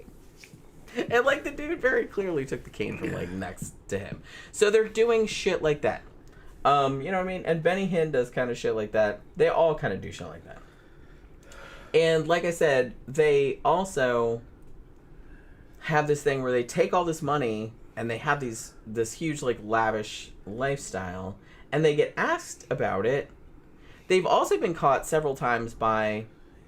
And, like, the dude very clearly took the cane from, like, next to him. So they're doing shit like that. You know what I mean? And Benny Hinn does kind of shit like that. They all kind of do shit like that. And, like I said, they also have this thing where they take all this money and they have this huge, like, lavish lifestyle, and they get asked about it. They've also been caught several times by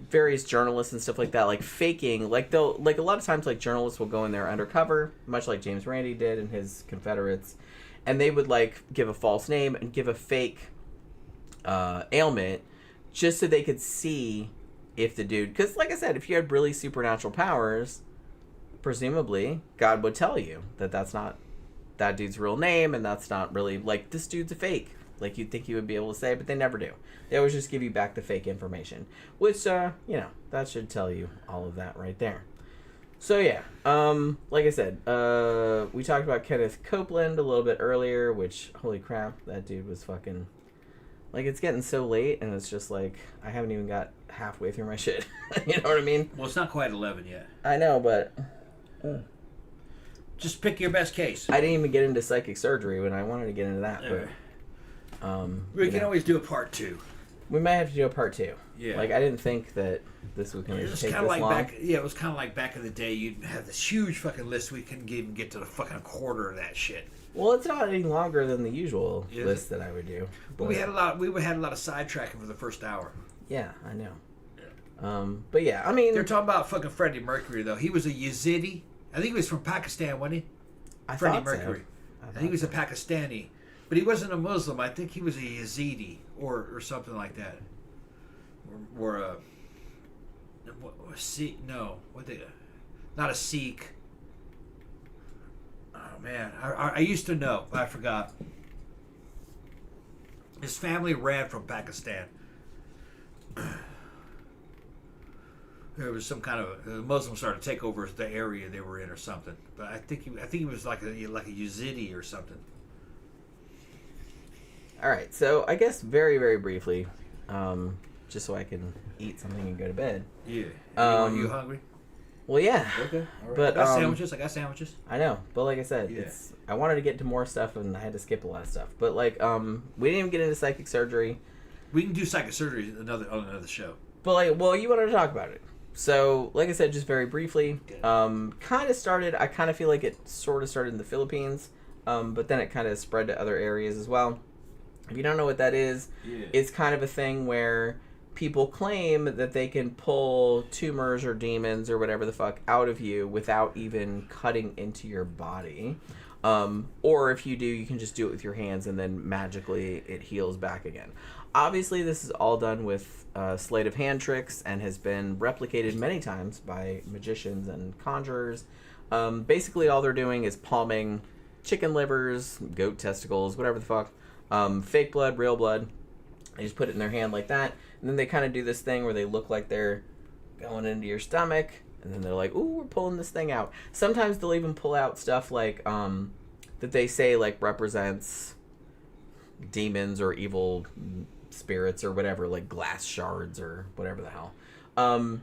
various journalists and stuff like that, like faking, like a lot of times, like, journalists will go in there undercover, much like James Randi did and his Confederates, and they would, like, give a false name and give a fake ailment just so they could see if the dude, because, like I said, if you had really supernatural powers, presumably God would tell you that that's not that dude's real name, and that's not really, like, this dude's a fake, like you'd think you would be able to say, but they never do. They always just give you back the fake information, which, you know, that should tell you all of that right there. So, yeah, like I said, we talked about Kenneth Copeland a little bit earlier, which, holy crap, that dude was fucking, like, it's getting so late, and it's just like, I haven't even got halfway through my shit. You know what I mean? Well, it's not quite 11 yet. I know, but... Just pick your best case. I didn't even get into psychic surgery when I wanted to get into that, but... we can always do a part 2. We might have to do a part 2. Yeah. Like, I didn't think that this was going to take this like long. it was kind of like back in the day. You'd have this huge fucking list. We couldn't even get to the fucking quarter of that shit. Well, it's not any longer than the usual Is list that I would do. But we had a lot of sidetracking for the first hour. Yeah, I know. But yeah, I mean... They're talking about fucking Freddie Mercury, though. He was a Yazidi. I think he was from Pakistan, wasn't he? Freddie Mercury. I think he was a Pakistani. But he wasn't a Muslim. I think he was a Yazidi or something like that. Or a Sikh. No. Not a Sikh. Oh, man. I used to know, but I forgot. His family ran from Pakistan. There was some kind of the Muslims started to take over the area they were in or something. But I think he was like a Yazidi or something. All right, so I guess very, very briefly, just so I can eat something and go to bed. Yeah. You hungry? Well, yeah. Okay. All right. But I got sandwiches. I know, but like I said, Yeah. I wanted to get to more stuff and I had to skip a lot of stuff. But like, we didn't even get into psychic surgery. We can do psychic surgery on another show. But like, well, you wanted to talk about it. So, like I said, just very briefly, kind of started. I kind of feel like it sort of started in the Philippines, but then it kind of spread to other areas as well. If you don't know what that is, it's kind of a thing where people claim that they can pull tumors or demons or whatever the fuck out of you without even cutting into your body. Or if you do, you can just do it with your hands and then magically it heals back again. Obviously, this is all done with sleight of hand tricks and has been replicated many times by magicians and conjurers. Basically, all they're doing is palming chicken livers, goat testicles, whatever the fuck, fake blood, real blood. They just put it in their hand like that, and then they kind of do this thing where they look like they're going into your stomach, and then they're like, ooh, we're pulling this thing out. Sometimes they'll even pull out stuff like that they say like represents demons or evil spirits or whatever, like glass shards or whatever the hell.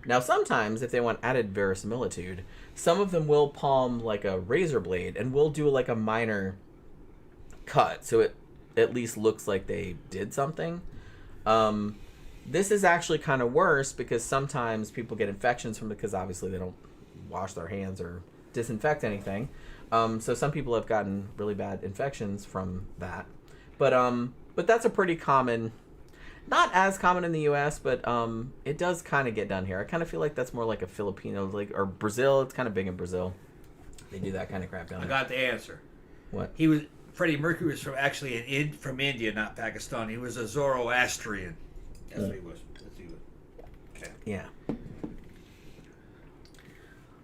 Now, sometimes, if they want added verisimilitude, some of them will palm like a razor blade and will do like a minor cut, so it at least looks like they did something. This is actually kind of worse because sometimes people get infections from it because obviously they don't wash their hands or disinfect anything. So some people have gotten really bad infections from that. But that's a pretty common, not as common in the U.S., but it does kind of get done here. I kind of feel like that's more like a Filipino, or Brazil. It's kind of big in Brazil. They do that kind of crap down there. I got the answer. What? Freddie Mercury was from India, not Pakistan. He was a Zoroastrian. That's what he was. Okay. Yeah.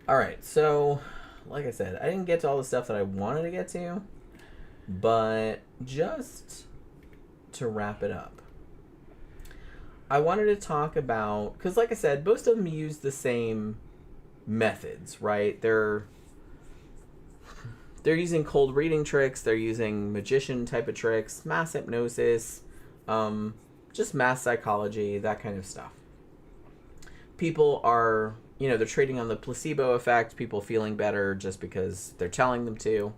All right. So, like I said, I didn't get to all the stuff that I wanted to get to, but just to wrap it up, I wanted to talk about, because like I said, most of them use the same methods, right? They're using cold reading tricks, they're using magician type of tricks, mass hypnosis, just mass psychology, that kind of stuff. People are, they're trading on the placebo effect, people feeling better just because they're telling them to,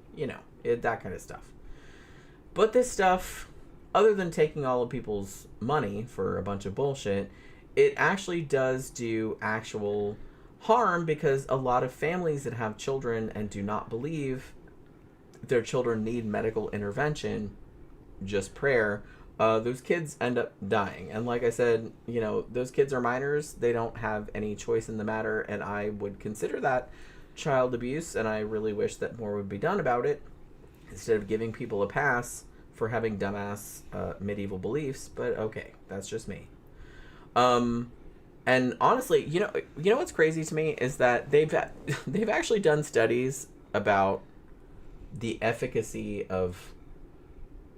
that kind of stuff. But this stuff, other than taking all of people's money for a bunch of bullshit, it actually does do actual harm, because a lot of families that have children and do not believe their children need medical intervention, just prayer, those kids end up dying. And like I said, those kids are minors. They don't have any choice in the matter, and I would consider that child abuse, and I really wish that more would be done about it, instead of giving people a pass for having dumbass medieval beliefs. But okay, that's just me. And honestly, you know what's crazy to me is that they've actually done studies about the efficacy of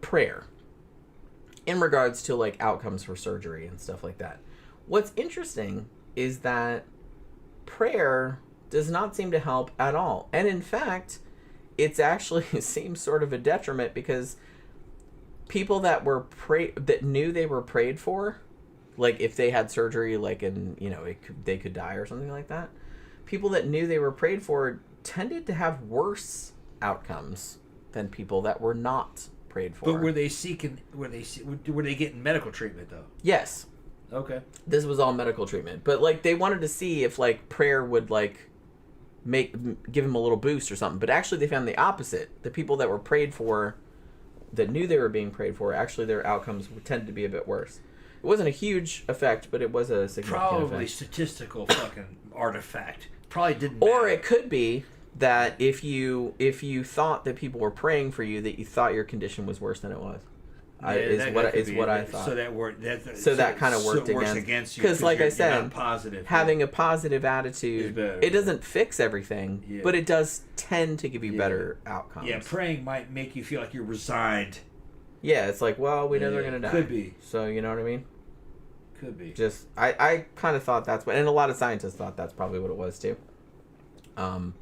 prayer in regards to like outcomes for surgery and stuff like that. What's interesting is that prayer does not seem to help at all. And in fact, it's actually seems sort of a detriment, because people that knew they were prayed for, like if they had surgery, like they could die or something like that, people that knew they were prayed for tended to have worse outcomes than people that were not prayed for. But were they getting medical treatment though? Yes. Okay. This was all medical treatment, but like they wanted to see if like prayer would like give them a little boost or something. But actually they found the opposite. The people that were prayed for, that knew they were being prayed for, actually their outcomes tended to be a bit worse. It wasn't a huge effect, but it was a significant Probably effect. Statistical fucking artifact. Probably didn't matter. Or it could be that if you thought that people were praying for you, that you thought your condition was worse than it was. Is what I thought. So that kind of worked against you, because like I said, positive, having a positive attitude, it doesn't fix everything, but it does tend to give you better outcomes. Yeah, praying might make you feel like you're resigned. Yeah, it's like, well, we know they're gonna die. Could be. So you know what I mean? Could be. Just I kind of thought that's what, and a lot of scientists thought that's probably what it was too. Or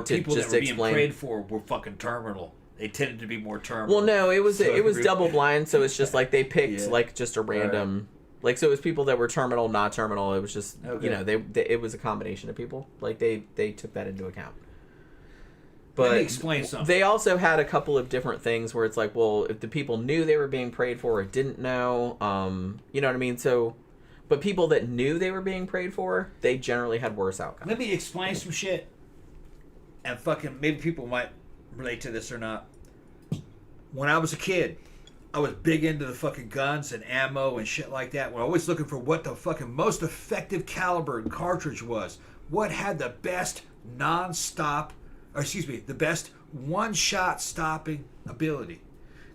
people that were being prayed for were fucking terminal. They tended to be more terminal. Well, no, it was double blind, so it's just like they picked like just a random, like, so it was people that were terminal, not terminal. It was just it was a combination of people. Like they took that into account. But let me explain something. They also had a couple of different things where it's like, well, if the people knew they were being prayed for or didn't know, you know what I mean? So, but people that knew they were being prayed for, they generally had worse outcomes. Let me explain some shit, and fucking maybe people might relate to this or not. When I was a kid, I was big into the fucking guns and ammo and shit like that. We're always looking for what the fucking most effective caliber and cartridge was. What had the best the best one-shot stopping ability.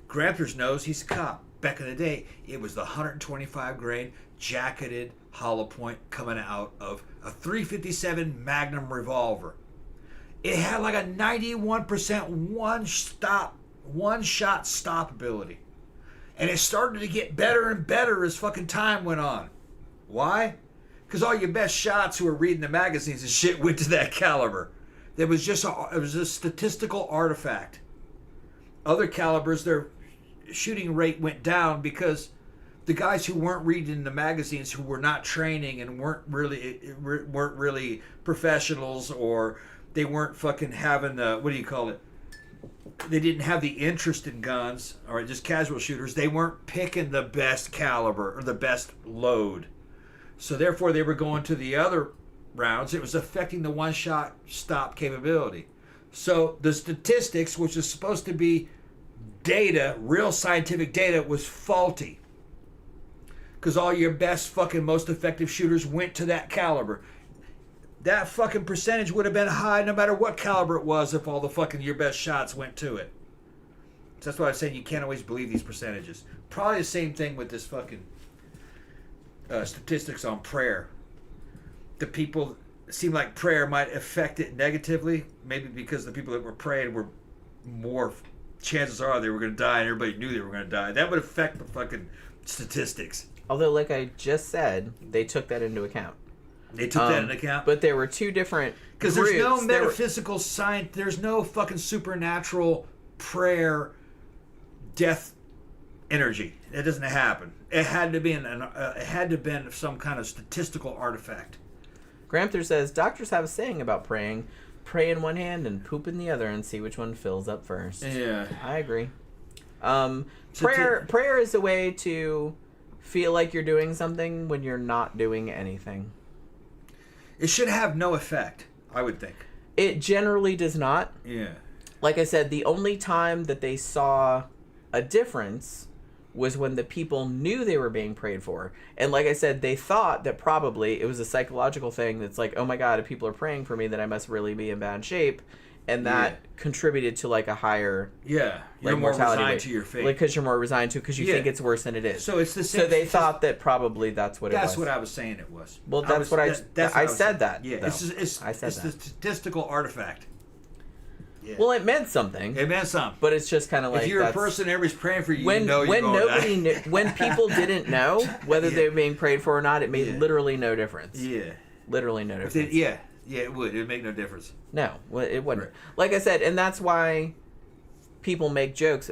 Gramps knows, he's a cop. Back in the day, it was the 125 grain jacketed hollow point coming out of a .357 Magnum revolver. It had like a 91% one-shot stop ability. And it started to get better and better as fucking time went on. Why? Because all your best shots who were reading the magazines and shit went to that caliber. It was a statistical artifact. Other calibers, their shooting rate went down because the guys who weren't reading the magazines, who were not training and weren't really professionals, or they weren't fucking having the, what do you call it? They didn't have the interest in guns, or just casual shooters. They weren't picking the best caliber or the best load. So therefore they were going to the other rounds. It was affecting the one-shot stop capability. So the statistics, which is supposed to be data, real scientific data, was faulty. Because all your best fucking most effective shooters went to that caliber. That fucking percentage would have been high no matter what caliber it was if all the fucking your best shots went to it. So that's why I'm saying you can't always believe these percentages. Probably the same thing with this fucking statistics on prayer. The people seem like prayer might affect it negatively, maybe because the people that were praying were more, chances are they were going to die and everybody knew they were going to die. That would affect the fucking statistics. Although, like I just said, they took that into account. They took that into account? But there were two different because there's no metaphysical science, there's no fucking supernatural prayer death energy. That doesn't happen. It had to be it had to have been some kind of statistical artifact. Gramther says, doctors have a saying about praying. Pray in one hand and poop in the other and see which one fills up first. Yeah. I agree. Prayer is a way to feel like you're doing something when you're not doing anything. It should have no effect, I would think. It generally does not. Yeah. Like I said, the only time that they saw a difference was when the people knew they were being prayed for. And like I said, they thought that probably it was a psychological thing that's like, oh my God, if people are praying for me, then I must really be in bad shape. And that contributed to like a higher you're more mortality resigned rate. to your fate. Like, because you're more resigned to it, because you think it's worse than it is. So it's the same. So they thought that probably that's what it was. That's what I was saying it was. Well, that's what I said that. Yeah, though. it's I said it's the that. statistical artifact. Yeah. Well, it meant something. It meant something. But it's just kind of like, if you're a person, everybody's praying for you. When you know when you're nobody die. knew, when people didn't know whether they were being prayed for or not, it made literally no difference. Yeah. Literally no difference. Yeah, it would. It would make no difference. No, well, it wouldn't. Right. Like I said, and that's why people make jokes,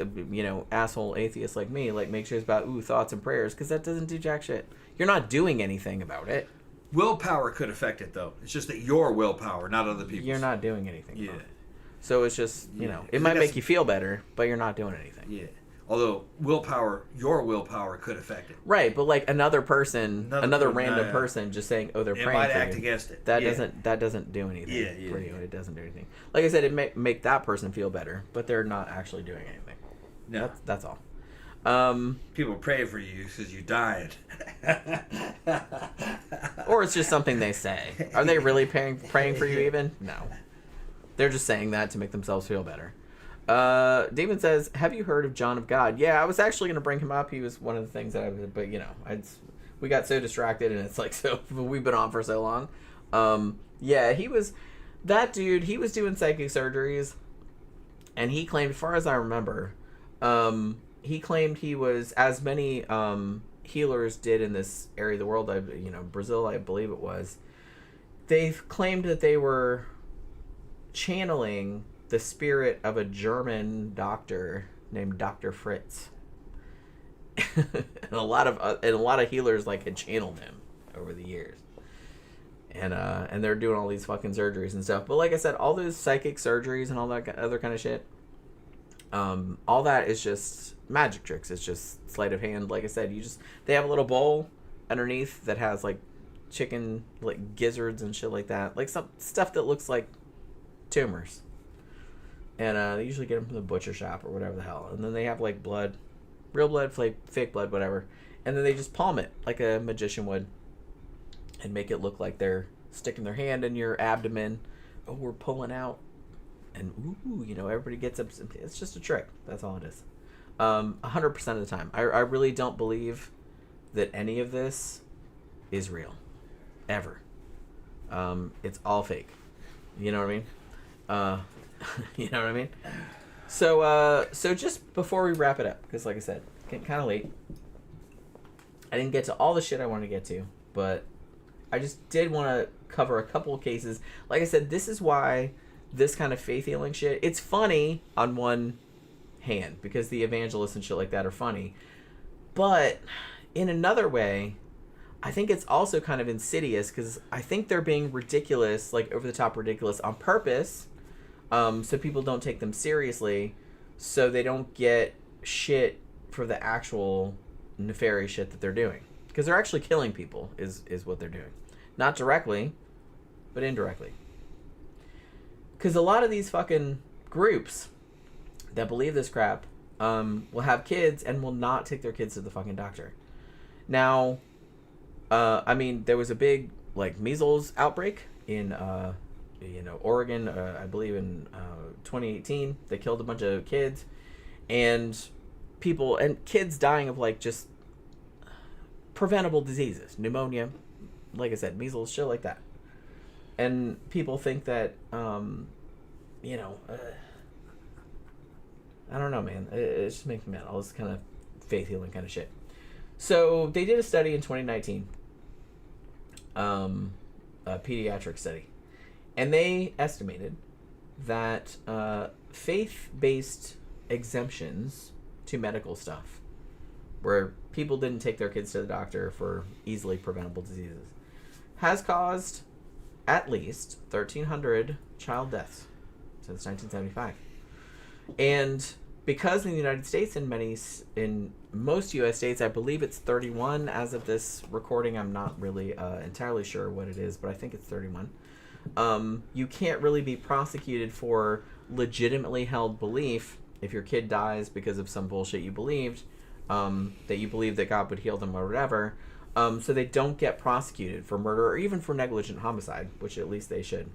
asshole atheists like me, like make jokes about, thoughts and prayers, because that doesn't do jack shit. You're not doing anything about it. Willpower could affect it, though. It's just that your willpower, not other people's. You're not doing anything. Yeah. So it's just, it might make you feel better, but you're not doing anything. Yeah. Although your willpower could affect it. Right, but like another person, another random yeah. person just saying, "Oh, they're praying might for act you." against it. That doesn't do anything for you. It doesn't do anything. Like I said, it may make that person feel better, but they're not actually doing anything. No. That's all. People pray for you because you died. Or it's just something they say. Are they really praying for you even? No. They're just saying that to make themselves feel better. Damon says, have you heard of John of God? Yeah, I was actually going to bring him up. He was one of the things that we got so distracted, and it's like, so we've been on for so long. Yeah, that dude, he was doing psychic surgeries, and he claimed, as far as I remember, he claimed he was, as many healers did in this area of the world, Brazil, I believe it was, they claimed that they were channeling the spirit of a German doctor named Dr. Fritz. and a lot of healers had channeled him over the years. And they're doing all these fucking surgeries and stuff. But like I said, all those psychic surgeries and all that other kind of shit, all that is just magic tricks. It's just sleight of hand. Like I said, they have a little bowl underneath that has chicken gizzards and shit like that, some stuff that looks like tumors. And they usually get them from the butcher shop or whatever the hell. And then they have blood, real blood, fake blood, whatever. And then they just palm it like a magician would, and make it look like they're sticking their hand in your abdomen. Oh, we're pulling out, and everybody gets up. It's just a trick. That's all it is. 100% of the time, I really don't believe that any of this is real, ever. It's all fake. You know what I mean? You know what I mean? So just before we wrap it up, because like I said, it's getting kind of late. I didn't get to all the shit I wanted to get to, but I just did want to cover a couple of cases. Like I said, this is why this kind of faith healing shit, it's funny on one hand, because the evangelists and shit like that are funny, but in another way, I think it's also kind of insidious because I think they're being ridiculous, like over the top ridiculous on purpose, so people don't take them seriously, so they don't get shit for the actual nefarious shit that they're doing. Because they're actually killing people is what they're doing. Not directly, but indirectly. Because a lot of these fucking groups that believe this crap will have kids and will not take their kids to the fucking doctor. Now, I mean, there was a big, like, measles outbreak in, Oregon, I believe in 2018. They killed a bunch of kids. And kids dying of, like, just preventable diseases. Pneumonia, like I said, measles, shit like that. And people think that, I don't know, man. It just makes me mad. All this kind of faith healing kind of shit. So they did a study in 2019, a pediatric study, and they estimated that faith-based exemptions to medical stuff, where people didn't take their kids to the doctor for easily preventable diseases, has caused at least 1,300 child deaths since 1975. And because in the United States, in most U.S. states, I believe it's 31 as of this recording. I'm not really entirely sure what it is, but I think it's 31. You can't really be prosecuted for legitimately held belief if your kid dies because of some bullshit you believed, that you believe that God would heal them or whatever. So they don't get prosecuted for murder or even for negligent homicide, which at least they should.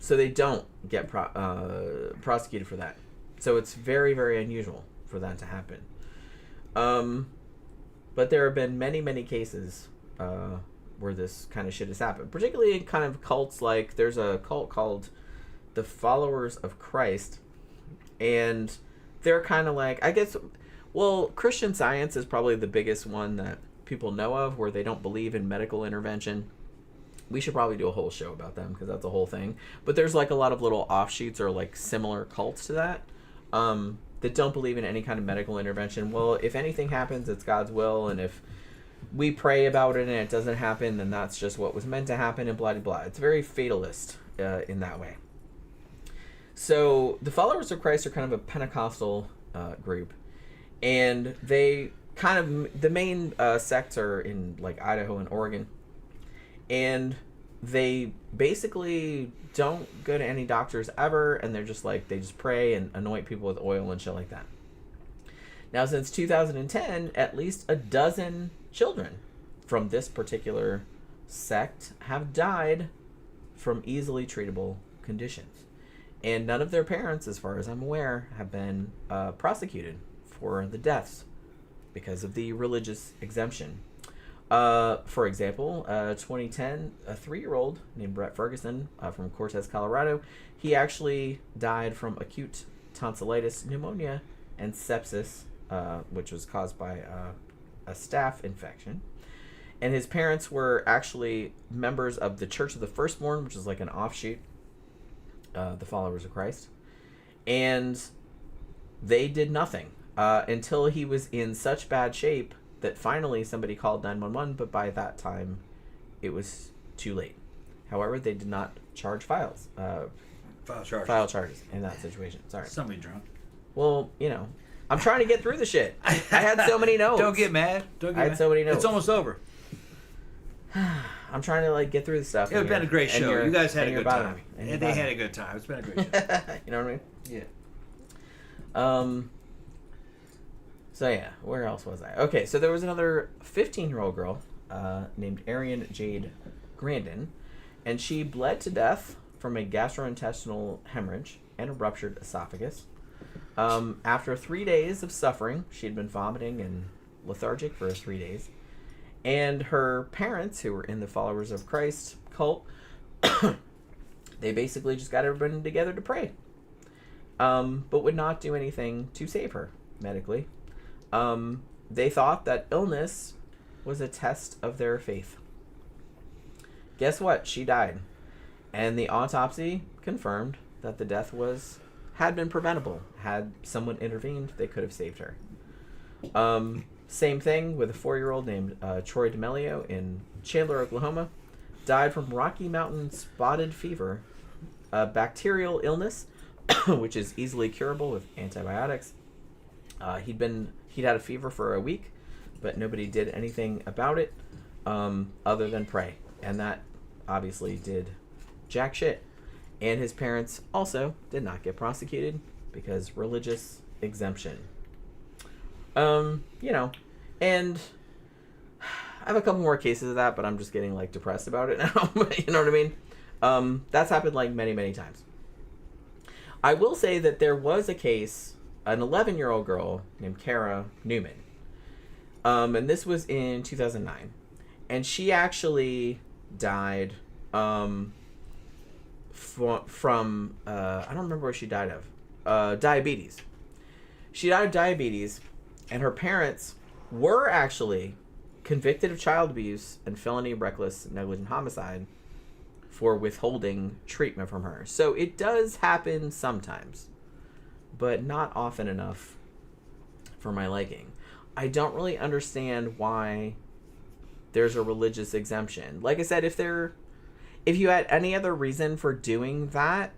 So they don't get prosecuted for that. So it's very, very unusual for that to happen. But there have been many, many cases where this kind of shit has happened. Particularly in kind of cults, like there's a cult called the Followers of Christ. And they're kind of like, I guess, well, Christian Science is probably the biggest one that people know of, where they don't believe in medical intervention. We should probably do a whole show about them because that's a whole thing. But there's like a lot of little offshoots or like similar cults to that that don't believe in any kind of medical intervention. Well, if anything happens, it's God's will. And if we pray about it and it doesn't happen, then that's just what was meant to happen and blah, blah, blah. It's very fatalist in that way. So the Followers of Christ are kind of a Pentecostal group. And they kind of, the main sects are in like Idaho and Oregon. And they basically don't go to any doctors ever, and they're just like, they just pray and anoint people with oil and shit like that. Now, since 2010, at least a dozen children from this particular sect have died from easily treatable conditions. And none of their parents, as far as I'm aware, have been prosecuted for the deaths because of the religious exemption. For example, 2010, a 3-year-old named Brett Ferguson from Cortez, Colorado, he actually died from acute tonsillitis, pneumonia, and sepsis, which was caused by a staph infection. And his parents were actually members of the Church of the Firstborn, which is like an offshoot, the Followers of Christ. And they did nothing until he was in such bad shape that finally somebody called 911, but by that time it was too late. However, they did not charge file charges in that situation. Sorry. Somebody drunk. Well, I'm trying to get through the shit. I had so many notes. Don't get mad. I had so many notes. It's almost over. I'm trying to like get through the stuff. It's been a great show. You guys had a good time. And they had a good time. It's been a great show. You know what I mean? Yeah. So yeah, where else was I? Okay, so there was another 15-year-old girl named Arian Jade Grandin, and she bled to death from a gastrointestinal hemorrhage and a ruptured esophagus. After 3 days of suffering, she had been vomiting and lethargic for 3 days, and her parents, who were in the Followers of Christ cult, they basically just got everybody together to pray, but would not do anything to save her medically. They thought that illness was a test of their faith. Guess what? She died. And the autopsy confirmed that the death had been preventable. Had someone intervened, they could have saved her. Same thing with a 4-year-old named Troy D'Amelio in Chandler, Oklahoma. Died from Rocky Mountain spotted fever, a bacterial illness, which is easily curable with antibiotics. He'd had a fever for a week, but nobody did anything about it other than pray. And that obviously did jack shit. And his parents also did not get prosecuted because religious exemption. And I have a couple more cases of that, but I'm just getting like depressed about it now. You know what I mean? That's happened like many, many times. I will say that there was a case, an 11-year-old girl named Kara Newman. And this was in 2009. And she actually died from I don't remember what she died of. Diabetes. She died of diabetes, and her parents were actually convicted of child abuse and felony reckless negligent homicide for withholding treatment from her. So it does happen sometimes, but not often enough for my liking. I don't really understand why there's a religious exemption. Like I said, if you had any other reason for doing that,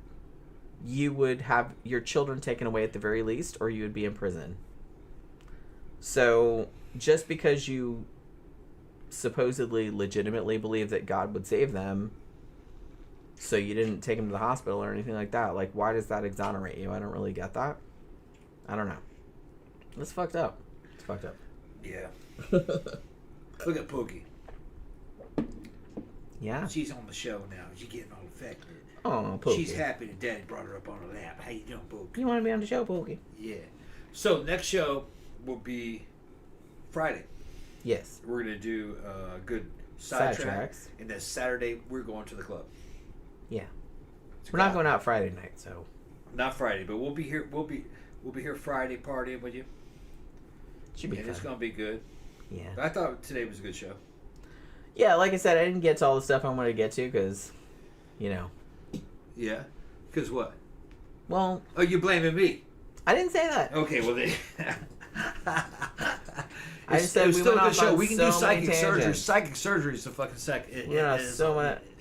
you would have your children taken away at the very least, or you would be in prison. So just because you supposedly legitimately believe that God would save them, so you didn't take them to the hospital or anything like that, like, why does that exonerate you? I don't really get that. I don't know. It's fucked up. It's fucked up. Yeah. Look at Pookie. Yeah. She's on the show now. She's getting all affected. Oh, Pookie. She's happy that Daddy brought her up on her lap. How you doing, Pookie? You want to be on the show, Pookie? Yeah. So next show will be Friday. Yes. We're going to do a good sidetrack. Sidetracks. And then Saturday, we're going to the club. Yeah. We're not going out Friday night, so. Not Friday, but we'll be here. We'll be here Friday partying with you. Should be and fun. It's going to be good. Yeah. But I thought today was a good show. Yeah, like I said, I didn't get to all the stuff I wanted to get to because, Yeah? Because what? Well. Oh, you're blaming me. I didn't say that. Okay, well then. I just said it was we still went a off good show. on We can so do psychic many surgery. tangents. Psychic surgery is a fucking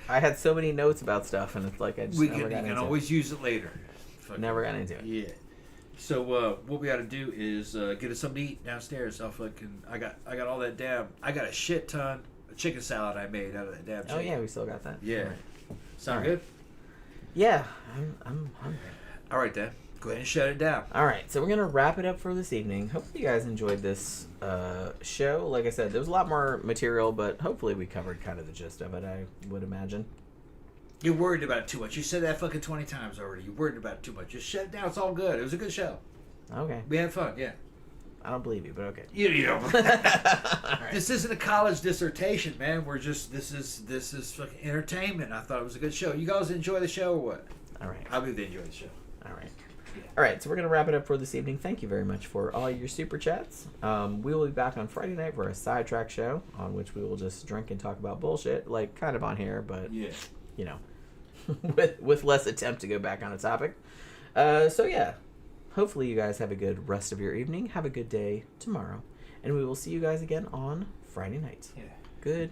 I had so many notes about stuff, and it's like I just We never got can into always use it later. it. Never got into it. Yeah. So what we got to do is get us something to eat downstairs. I got all that damn. I got a shit ton of chicken salad I made out of that damn chicken. Oh yeah, we still got that. Yeah. All right. Sound All right. good? Yeah, I'm hungry. All right, then. Go ahead and shut it down. All right, so we're gonna wrap it up for this evening. Hopefully you guys enjoyed this show. Like I said, there was a lot more material, but hopefully we covered kind of the gist of it. I would imagine. You're worried about it too much. You said that fucking 20 times already. You're worried about it too much. Just shut it down. It's all good. It was a good show. Okay. We had fun. Yeah. I don't believe you, but okay. You don't. All right. This isn't a college dissertation, man. This is fucking entertainment. I thought it was a good show. You guys enjoy the show or what? All right. I believe they enjoy the show. All right. Yeah. All right, so we're going to wrap it up for this evening. Thank you very much for all your super chats. We will be back on Friday night for a sidetrack show on which we will just drink and talk about bullshit, like kind of on here, but, Yeah. with less attempt to go back on a topic. So, yeah, hopefully you guys have a good rest of your evening. Have a good day tomorrow. And we will see you guys again on Friday night. Yeah. Good